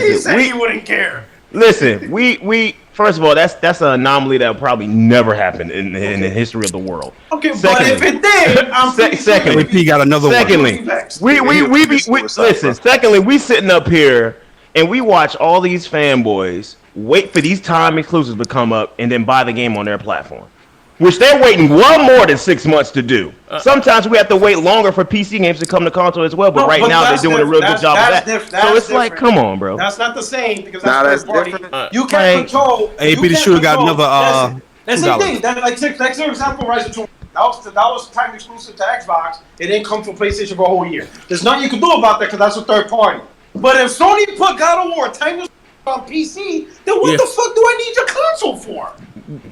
He said he wouldn't care. Listen, we first of all, that's an anomaly that will probably never happen in the history of the world. Okay, secondly, but if it did, secondly, he got another one. Listen. Secondly, we sitting up here and we watch all these fanboys wait for these time exclusives to come up and then buy the game on their platform, which they're waiting well more than 6 months to do. Sometimes we have to wait longer for PC games to come to console as well, but right now they're doing a real good job of that. So it's like, come on, bro. That's not the same because that's third party. You can't control. AP the shooter got another. That's the thing. Like for example, Rise of 2. That was time exclusive to Xbox. It didn't come from PlayStation for a whole year. There's nothing you can do about that because that's a third party. But if Sony put God of War time exclusive on PC, then what the fuck do I need your console for?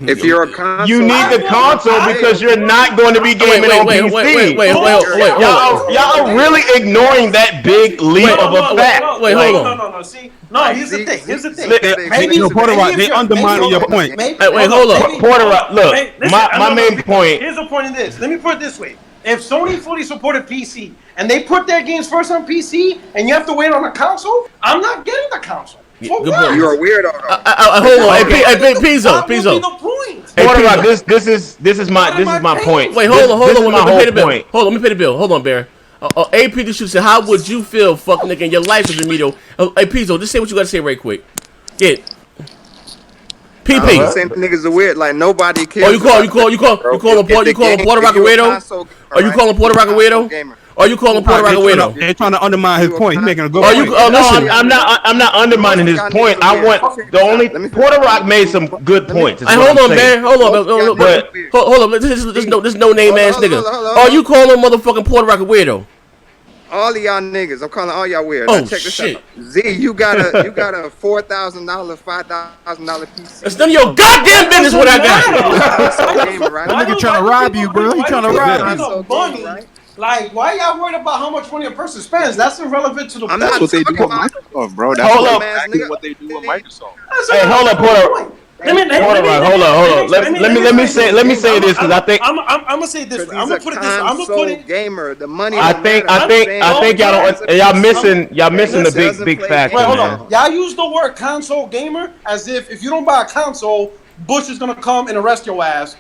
If you're a console, you need the console because you're not going to be gaming on PC. Wait. Y'all are really ignoring that big leap of a fact. No. See, here's the thing. Maybe Porter Rock, they undermining your point. Wait, hold on. Porter Rock, look, my main point. Here's the point in this. Let me put it this way. If Sony fully supported PC and they put their games first on PC and you have to wait on a console, I'm not getting the console. You're a weirdo. Hold on, hey, Pizzo. Porter Rock, this is my point. Wait, hold on. Let me pay the bill. Hold on, Bear. AP the shoot said, how would you feel, fuck nigga, in your life is remedial? Hey, Pizzo, just say what you gotta say right quick. Yeah. PP. Saying niggas are weird. Like nobody cares. Oh, you calling Porter Rock a weirdo? Are you calling Porter Rock a weirdo? Are you calling Porter Rock a weirdo? They're trying to undermine his point. He's making a good point. No, I'm not undermining his point. I want the only Porter Rock made some good points. Hold on, man. Hold on. This no name ass nigga. Are you calling motherfucking Porter Rock a weirdo? All of y'all niggas, I'm calling all y'all weird. Oh, now check this shit. out. Z, you got a $4,000, $5,000 PC. It's none of your goddamn business what I got. That nigga trying to rob you, bro. He trying to rob you. Right? Like, why y'all worried about how much money a person spends? That's irrelevant to the point. That's what they do with Microsoft, bro. That's exactly what they do with Microsoft. Hey, hold up, Porter. Hold on. Let me say this because I think I'm gonna say this. I'm gonna put it this. I'm gonna put it. Gamer, the money. I think y'all missing the big factor. Wait, hold on. Y'all use the word console gamer as if you don't buy a console, Bush is gonna come and arrest your ass.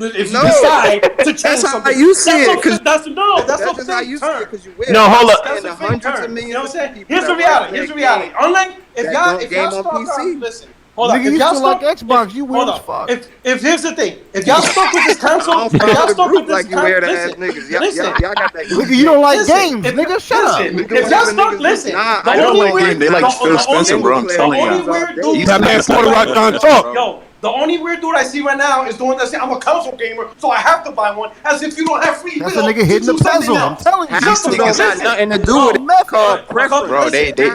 If you decide to change that's something, how you see it. That's just how you see it because you wear. No, hold up. That's a fake term. You know what I'm saying? Here's the reality. Unlike if y'all stuck on, listen. Hold on. If y'all stuck like Xbox, you weird as fuck. If here's the thing, if y'all stuck with this console, if y'all stuck with this console, listen. Y'all got that. Nigga, you don't like games, nigga. Shut up. If y'all stuck, listen. I don't like games. They like Phil Spencer, bro. I'm telling you. That man Porter Rock on talk. Yo, The only weird dude I see right now is the one that say I'm a console gamer, so I have to buy one. As if you don't have free will. That's a nigga hitting the pencil. I'm telling you. This nigga got nothing to do with it. Called preference. Bro, they wait,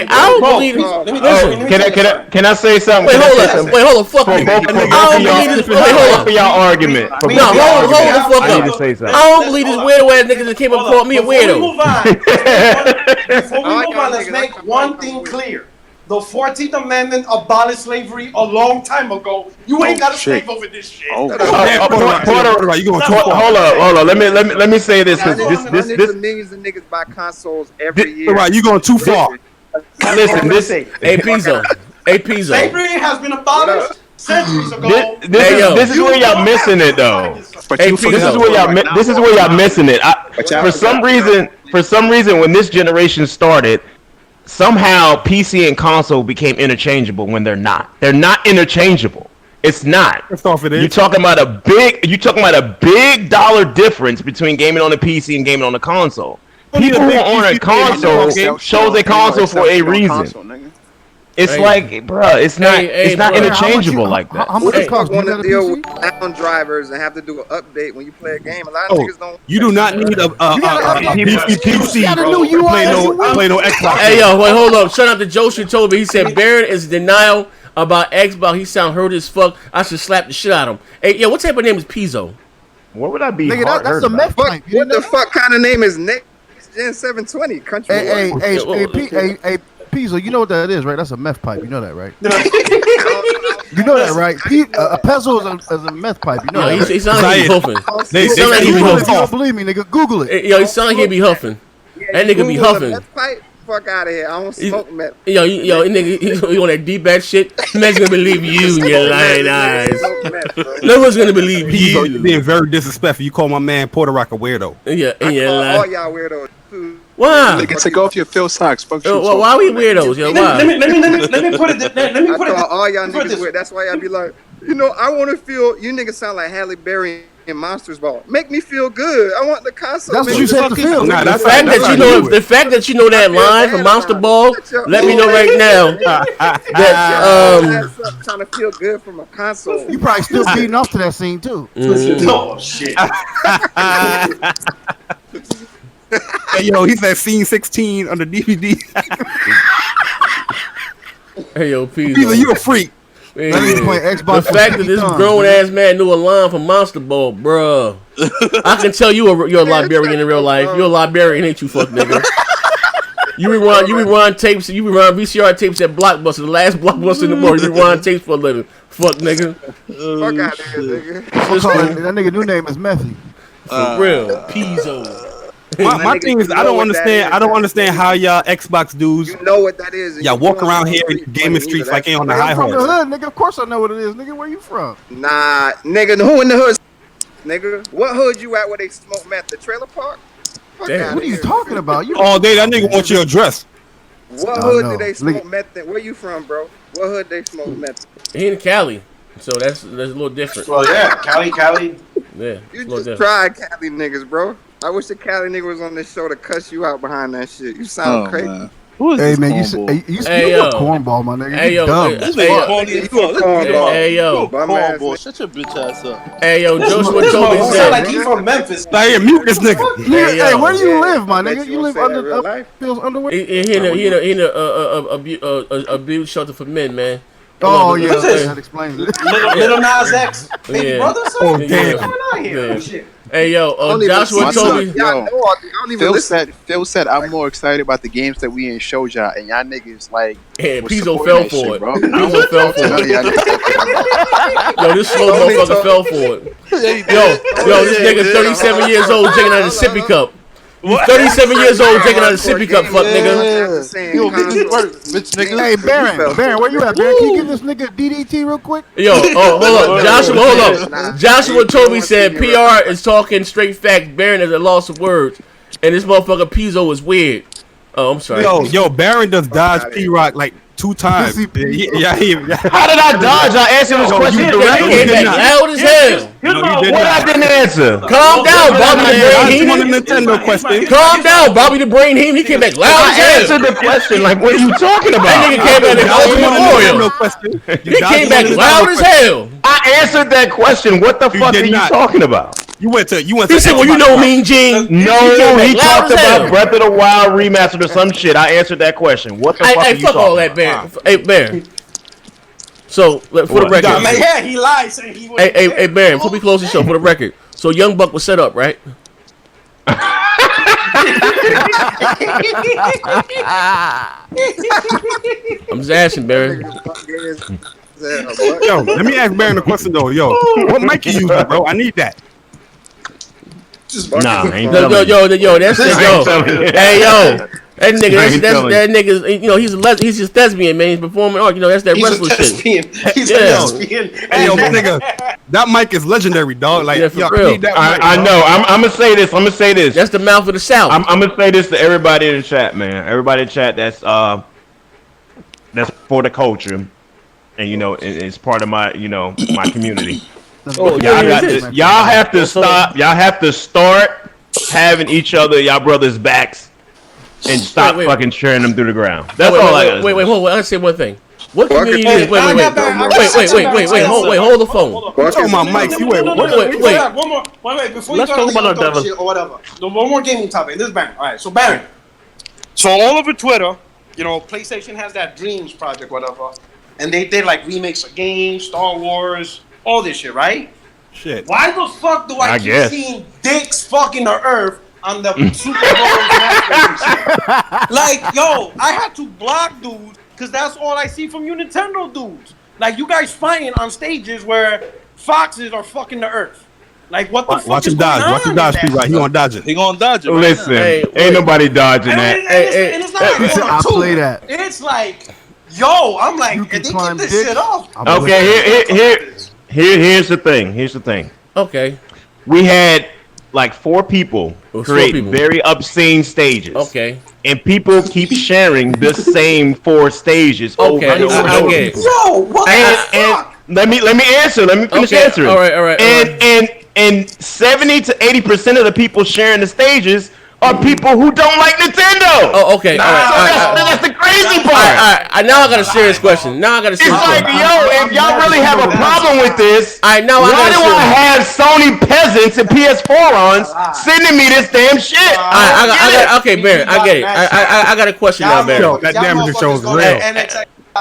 I don't believe this. Can I say something? Wait, hold on, fuck you. I don't believe this. Wait, hold on. For y'all argument. No, hold the fuck I up. need to say something. I don't believe this weirdo ass niggas that came up and called me a weirdo. Before we move on, let's make one thing clear. The 14th Amendment abolished slavery a long time ago. You ain't got to slave over this shit. Hold up. Let me say this because this millions of niggas buy consoles every year. Right, you going too far. Listen, this Hey Pizzo. Slavery has been abolished centuries ago. This is where y'all missing it though. This is where y'all missing it. For some reason, when this generation started, somehow PC and console became interchangeable when they're not. They're not interchangeable. It's not. You're talking about a big dollar difference between gaming on the PC and gaming on the console. People who own a console chose a console for a reason. It's like, bruh, it's not interchangeable like that. How much it cost? Want to deal with sound drivers and have to do an update when you play a game? A lot of niggas don't. You do not need a PC to play no Xbox. Hey yo, wait, hold up. Shout out to Joe Shitobi. He said Baron is in denial about Xbox. He sound hurt as fuck. I should slap the shit out of him. Hey yo, what type of name is Pizzo? What would I be? Nigga, that's a meth pipe. What the fuck kind of name is Next Gen 720? Country. Hey, Pizzo, you know what that is, right? That's a meth pipe. You know that, right? You know that, right? A pencil is a meth pipe. You know that. He sound like he be huffing. He sound like he be If you huffing. don't believe me, nigga, Google it. Yo, he sound like he be huffing. That nigga be huffing. Fuck out of here. I don't smoke meth. Yo, nigga, he on that D-back shit. Man's gonna believe you in your lying eyes. No one's gonna believe you. You're being very disrespectful. You call my man Puerto Rico weirdo. Yeah, all y'all weirdos. Why? Nigga, take off your Phil socks. Why we weirdos, yo? Why? Let me put it. Let me put it. All y'all niggas weird. That's why y'all be like, I want to feel. You niggas sound like Halle Berry in Monsters Ball. Make me feel good. I want the console. That's what you said to feel. The fact that you know that line from Monster Ball. Let me know right now that trying to feel good from a console. You probably still beating off to that scene too. Oh shit. Hey, yo, he said scene 16 on the DVD. Hey, yo, Pizzo. You a freak. Hey, the fact that this grown ass man knew a line from Monster Ball, bruh. I can tell you're a librarian in real life. You're a librarian, ain't you, fuck nigga? You rewind tapes. You rewind VCR tapes at Blockbuster, the last Blockbuster in the world. You rewind tapes for a living. Fuck nigga. Fuck out of here, nigga. That nigga new name is Methy. For real, Pizzo. My thing is, I don't understand how y'all Xbox dudes. You know what that is. Y'all walk around here in gaming streets like ain't on the high horse. horse. From the hood, nigga. Of course I know what it is, nigga. Where you from? Nah, nigga. Who in the hood? Nigga, what hood you at where they smoke meth? The trailer park? Damn, what are you talking about? All day, that nigga wants your address. What hood do they smoke meth in? Where you from, bro? What hood they smoke meth in? He in Cali, so that's a little different. Well, yeah, Cali. Yeah, you just tried Cali niggas, bro. I wish the Cali nigga was on this show to cuss you out behind that shit. You sound crazy. Man. Who is this you a cornball, my nigga. Hey, yo, dumb. Hey, yo. Cornball, shut your bitch ass up. Hey, yo, Joshua Toby said. Sound like he from Memphis. Hey, mute this nigga. Hey, where do you live, my nigga? You live under Phil's underwear? He in a abuse shelter for men, man. Oh, yeah, that explains it. Little Nas X, baby brother, son? Oh, damn. What's going on here? Shit. Hey, yo, Joshua Toby. Phil said, I'm more excited about the games that we ain't showed y'all, and y'all niggas, like, yeah, Pizzo fell for it. Pizzo fell for it. Yo, this slow motherfucker fell for it. Yo, this nigga 37 years old drinking out of a sippy cup. You 37 years old drinking out of a sippy cup, fuck nigga. You gonna get this work, bitch nigga. Hey, Baron, where you at, Baron? Can you give this nigga DDT real quick? Yo, hold up. Joshua Toby said PR is talking straight facts. Baron is a loss of words. And this motherfucker Pizzo is weird. Oh, I'm sorry. Yo, Baron does dodge P-Rock like 2 times. How did I dodge? I answered this question directly. He came back loud as hell. What I didn't answer? Calm down, Bobby the Brain Heme. On the Nintendo question. Calm down, Bobby the Brain Heme. He came back loud as hell. I answered the question. Like, what are you talking about? That nigga came back like Ultimate Warrior. He came back loud as hell. I answered that question. What the fuck are you talking about? You went to. He said, "Well, you know Mean Gene." No, he talked about Breath of the Wild remastered or some shit. I answered that question. What the fuck are you fuck all talking that, about? Baron. Hey, Baron. So for the record, yeah, he lied saying he was. Hey, Baron. Before we close the show, for the record, so Young Buck was set up, right? I'm just asking, Baron. Yo, let me ask Baron a question though. Yo, what mic you using, bro? I need that. Nah, ain't yo, that's it, yo. Hey, yo. That nigga, you know, he's just thespian, man. He's performing art. You know, that's that wrestling shit. He's a thespian. Hey, yo, nigga, that mic is legendary, dog. Like, yeah, for yo, real. I need that mic, I know. I'm gonna say this. That's the mouth of the South. I'm gonna say this to everybody in the chat, man. Everybody in the chat that's for the culture, and you know, it's part of my, you know, my community. Y'all have to stop. Y'all have to start having each other, y'all brothers' backs, and stop fucking sharing them through the ground. That's all I got. Wait, hold on. I gotta say one thing. What community is? Wait, hold the phone. Talking about mics. You wait. One more. Wait. Before Let's you talk about our devil or whatever. One more gaming topic. This is Baron. All right, so Baron. So all over Twitter, you know, PlayStation has that Dreams project, whatever, and they did like remakes of games, Star Wars, all this shit, right? Shit. Why the fuck do I keep seeing dicks fucking the earth on the Super Bowl? Like, yo, I had to block dudes because that's all I see from you Nintendo dudes. Like, you guys fighting on stages where foxes are fucking the earth. Like, what the fuck Watch is him dodge. going Watch him on dodge, in Pete. that? Right, he gonna dodge it. He gonna dodge it. Right Listen, now. ain't nobody dodging that. And it's not like I'll play that. It's like, yo, I'm like, if they keep this shit off. Okay, here's the thing. Okay. We had like 4 people create very obscene stages. Okay. And people keep sharing the same 4 stages over and over. I get it. Yo, what the fuck? Let me answer. Let me finish answering. All right. And 70 to 80% of the people sharing the stages are people who don't like Nintendo. Oh, okay. That's the crazy part. All right. Now I got a serious question. It's like, yo, if y'all really have a problem with this, why do I have Sony peasants and PS4 ons sending me this damn shit? Okay, Baron, I get it. I got a question now, Baron. Yo, that damage show is real.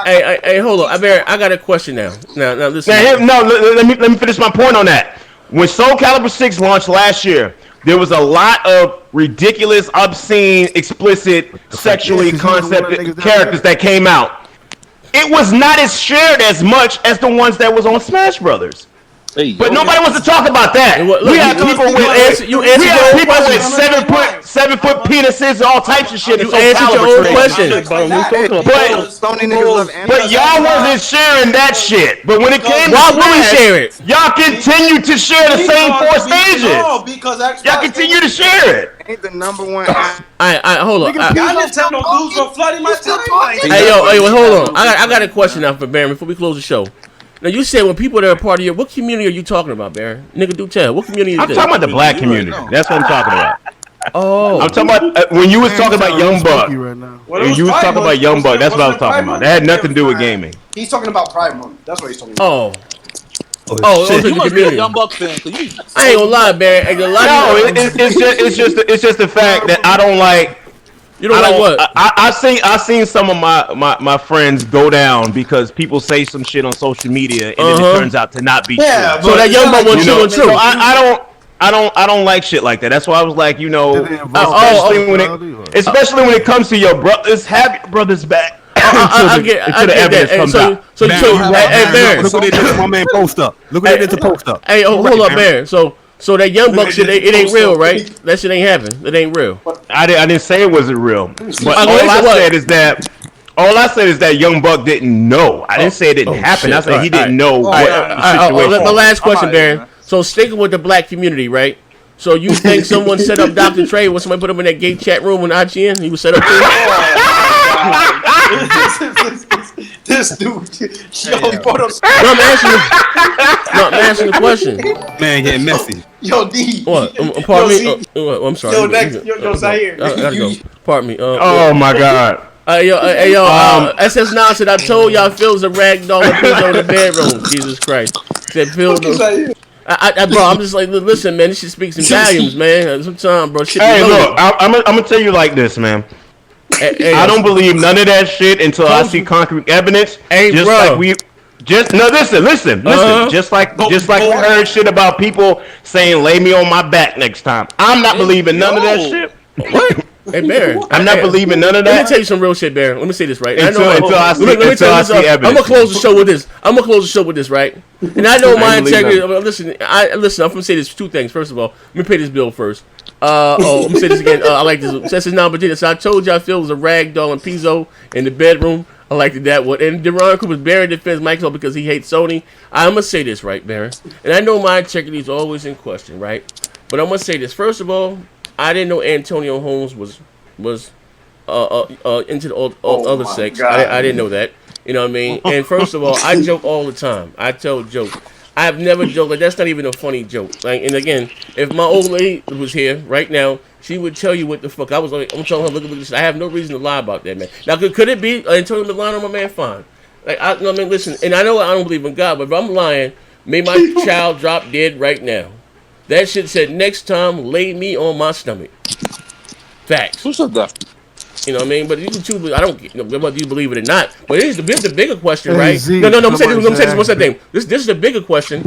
Hey, hold on, Baron. I got a question now. Now, listen. Let me finish my point on that. When Soul Calibur 6 launched last year, there was a lot of ridiculous, obscene, explicit, sexually concepted characters that came out. It was not as shared as much as the ones that was on Smash Brothers. But nobody wants to talk about that. We have people with 7-foot penises and all types of shit. You answered your own question. But y'all wasn't sharing that shit. But when it came to Smash, y'all continue to share the same 4 stages. Y'all continue to share it. Ain't the number one. Hold on. Y'all Nintendo dudes are flooding my timeline. Hey, hold on. I got a question now for Baron before we close the show. Now you said when people that are part of your, what community are you talking about, Baron? Nigga, do tell. What community is this? I'm talking about the black community. That's what I'm talking about. Oh, I'm talking about when you was talking about Young Buck. When you was talking about Young Buck, that's what I was talking about. That had nothing to do with gaming. He's talking about Pride Month. That's what he's talking about. You must be a Young Buck fan. I ain't gonna lie, Baron. It's just the fact that I don't like. You don't like what? I seen some of my friends go down because people say some shit on social media and then it turns out to not be true. So that Young Buck wasn't true. So I don't like shit like that. That's why I was like, you know, especially when it comes to your brothers, have your brothers back. I get that. Comes out. Hey, Baron. Look what they did to my man Post Up. Look what they did to Post Up. Hey, hold up, Baron. So that Young Buck shit, it ain't real, right? That shit ain't happen. It ain't real. I didn't say it wasn't real. But all I said is that Young Buck didn't know. I didn't say it didn't happen. I said he didn't know what the situation was. The last question, Baron. So sticking with the black community, right? So you think someone set up Dr. Trey when somebody put him in that gay chat room in IGN? He was set up too? This dude, yo, I'm asking the question. Man, getting messy. Yo, D. What? Pardon me. I'm sorry. Yo, next, yo, Zaire. I gotta go. Pardon me. Oh my God. Yo, SS9 said I told y'all Phil's a ragdoll and Phil's on the bedroom. Jesus Christ. Said Phil. Bro, I'm just like, listen, man. This shit speaks in volumes, man. Sometimes, bro. Shit Hey, look, I'm gonna tell you like this, man. I don't believe none of that shit until I see concrete evidence. Hey, just bro. like we, just no. Listen. Just like we heard shit about people saying, "Lay me on my back next time." I'm not believing none of that shit. What? Hey, Baron. I'm not believing none of that. Let me tell you some real shit, Baron. Let me say this, right? Until I see evidence. I'm gonna close the show with this. Right? And I know my integrity. Listen, I'm gonna say this 2 things. First of all, let me pay this bill first. Let me say this again. I like this. This is now Virginia. So I told you I feel was a rag doll and Pizzo in the bedroom. I liked it that one. And Deron Cooper's Baron defends Microsoft because he hates Sony. I'm gonna say this, right, Baron? And I know my integrity is always in question, right? But I'm gonna say this. First of all, I didn't know Antonio Holmes was into the other sex. I didn't know that. You know what I mean? And first of all, I joke all the time. I tell jokes. I've never joked. Like, that's not even a funny joke. Like, and again, if my old lady was here right now, she would tell you what the fuck I was. I'm telling her, look at this. I have no reason to lie about that, man. Now, could it be Antonio Milano, my man? Fine. Like, I mean, listen. And I know I don't believe in God, but if I'm lying, may my child drop dead right now. That shit said, next time, lay me on my stomach. Facts. Who said that? You know what I mean? But you can choose. I don't know whether you believe it or not. But here's the bigger question, right? Z, no. I'm gonna say this. What's that thing? This is the bigger question.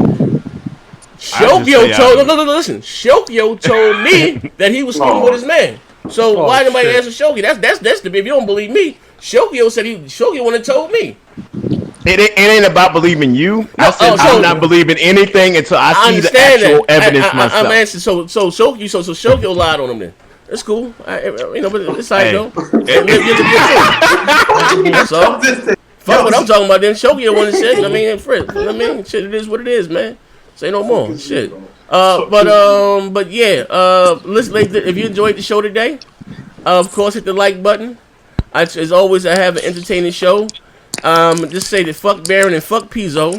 Shokyo told. No, listen. Shokyo told me that he was sleeping with his man. So why nobody answer Shokyo? That's the. If you don't believe me, Shokyo said Shokyo wouldn't have told me. It ain't about believing you. I said I'm not believing anything until I see the actual evidence myself. I'm asking. So Shokyo lied on him then. It's cool. But it's how you go. So, fuck what I'm talking about then. Shokyo one said, shit, it is what it is, man. Say no more. Shit. But yeah. Listen, if you enjoyed the show today, of course, hit the like button. As always, I have an entertaining show. Just say that fuck Baron and fuck Pizzo.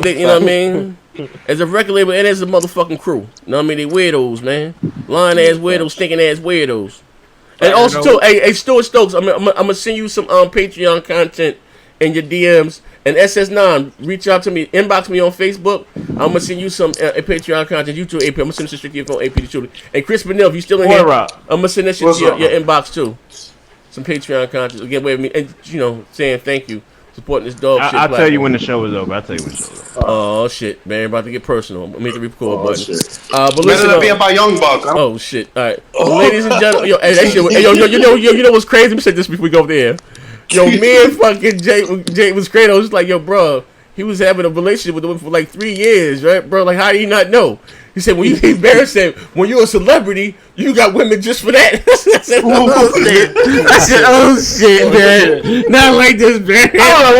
They you know what I mean? As a record label and as a motherfucking crew. You know what I mean? They weirdos, man. Lying ass weirdos, stinking ass weirdos. And also, too, hey, Stuart Stokes, I'm gonna send you some Patreon content in your DMs. And SS9, reach out to me, inbox me on Facebook. I'm gonna send you some Patreon content. You too, AP. I'm gonna send this shit to your phone, AP the shooter. And Chris Benell, if you still in here, I'm gonna send that shit to your inbox too. Some Patreon content. Again, with me, and saying thank you. Supporting this dog shit. I'll tell you when the show is over. Oh shit, man! About to get personal. I'm hit the record button. Shit. But listen, better be about Young Buck. Oh shit! All right, ladies and gentlemen, you know what's crazy? Let me say this before we go over there. Yo, me and fucking Jay was crazy. I was just like, yo, bro, he was having a relationship with the woman for like 3 years, right, bro? Like, how do you not know? He said, when you're a celebrity, you got women just for that. I said, oh shit, man. Not like this, man. Hold on,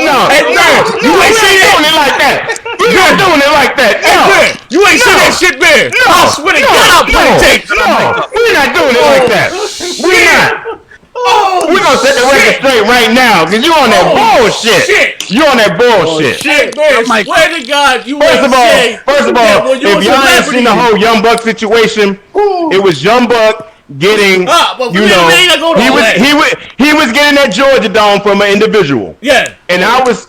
no. Hey, man, you ain't saying it like that. You're not doing it like that. No. You ain't saying that shit, man. I swear to God, I'll play tape. No, we're not doing it like that. We're not. We're gonna set the record straight right now, cause you on that bullshit. You on that bullshit. Shit, man. I swear to God, you First of all, if y'all ain't seen the whole Young Buck situation, it was Young Buck getting, he was getting that Georgia Dome from an individual. Yeah. And I was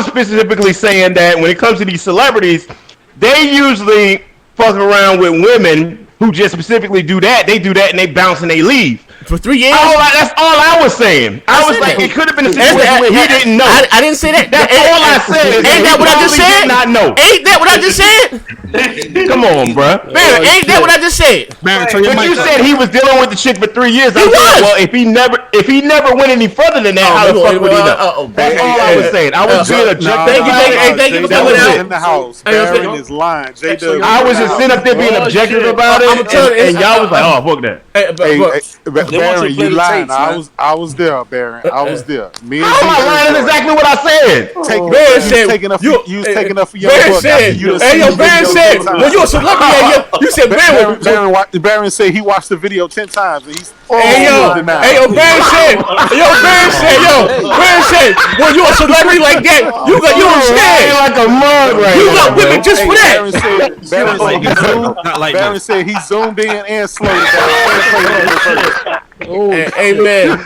specifically saying that when it comes to these celebrities, they usually fuck around with women who just specifically do that. They do that and they bounce and they leave. For 3 years? That's all I was saying. I was like, it could have been a situation where he didn't know. I didn't say that. That's all I said. Ain't that what I just said? Did not know. Ain't that what I just said? Come on, bro. Man, ain't that what I just said? But you said he was dealing with the chick for 3 years. I said, well, if he never went any further than that, how the fuck would he know? That's all I was saying. I was being objective. Thank you for coming out. In the house, Baron is lying. I was just sitting up there being objective about it. and y'all was like, "Oh, fuck that." Baron, you lying? I was there, Baron. I was there. Me and how am I lying? Exactly what I said. Baron said you was taking up for your Baron book. said, "Hey, yo, Baron said, well, you a celebrity." You said Baron said he watched the video 10 times. And he's Baron said, Baron said, well, you a celebrity like that, you don't stand like a mug right you got women just for that. Baron said he zoomed in and slowed it down. Amen.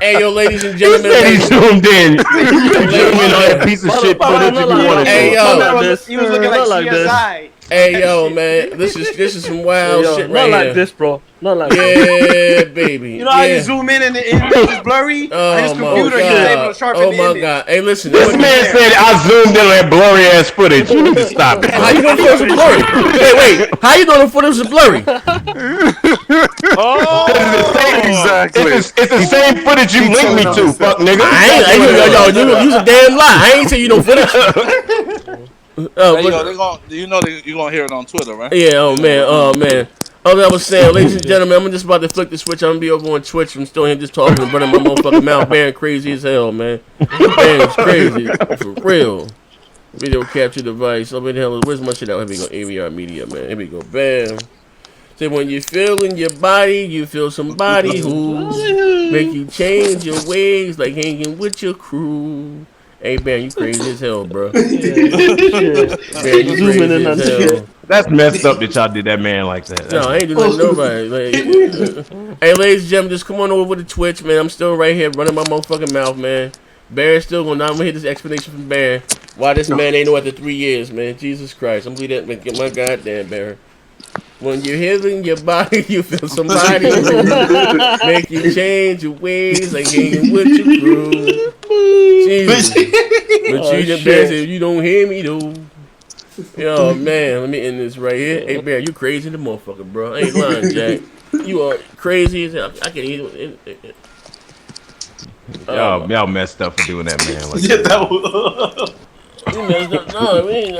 Hey, yo, ladies and gentlemen. He zoomed in. That piece of shit footage if you want to. Hey, yo. He was looking like CSI. Hey, yo, man. This is some wild shit right here. Not like this, bro. Not like this. Yeah, baby. You know how you zoom in and the image is blurry? Oh, his computer, he's able to sharpen the image. God. Hey, listen. This man said I zoomed in that blurry ass footage. You need to stop it. How you doing for some blurry? Wait. How you doing for some blurry? Exactly. It's the same footage you linked me to, fuck nigga. You a damn lie. I ain't say you no footage. You're gonna hear it on Twitter, right? Yeah. Oh man. Oh, I was saying, ladies and gentlemen, I'm just about to flick the switch. I'm gonna be over on Twitch. I'm still here just talking and running my motherfucking mouth. Baron crazy as hell, man. Baron's crazy for real. Video capture device. Oh, where the hell? Where's my shit out? Here we go. AVR media, man. Here we go. Bam. Say when you feel in your body, you feel somebody who make you change your ways, like hanging with your crew. Hey, man, you crazy as hell, bro. Man, you crazy as hell. That's messed up that y'all did that man like that. No, I ain't doing nobody. Hey, ladies and gentlemen, just come on over to Twitch, man. I'm still right here running my motherfucking mouth, man. Bear's still going. Now I'm gonna hear this explanation from Bear. Why this man ain't know after 3 years, man? Jesus Christ, I'm gonna leave that. Get my goddamn Bear. When you're healing your body, you feel somebody make you change your ways, like hanging with your crew. Jesus. But you said you don't hear me though. Yo, man, let me end this right here. Hey, Bear, you crazy the motherfucker, bro. I ain't lying, Jack. You are crazy as hell. I can't even. Y'all messed up for doing that, man. Like that was. You messed up. No, I mean,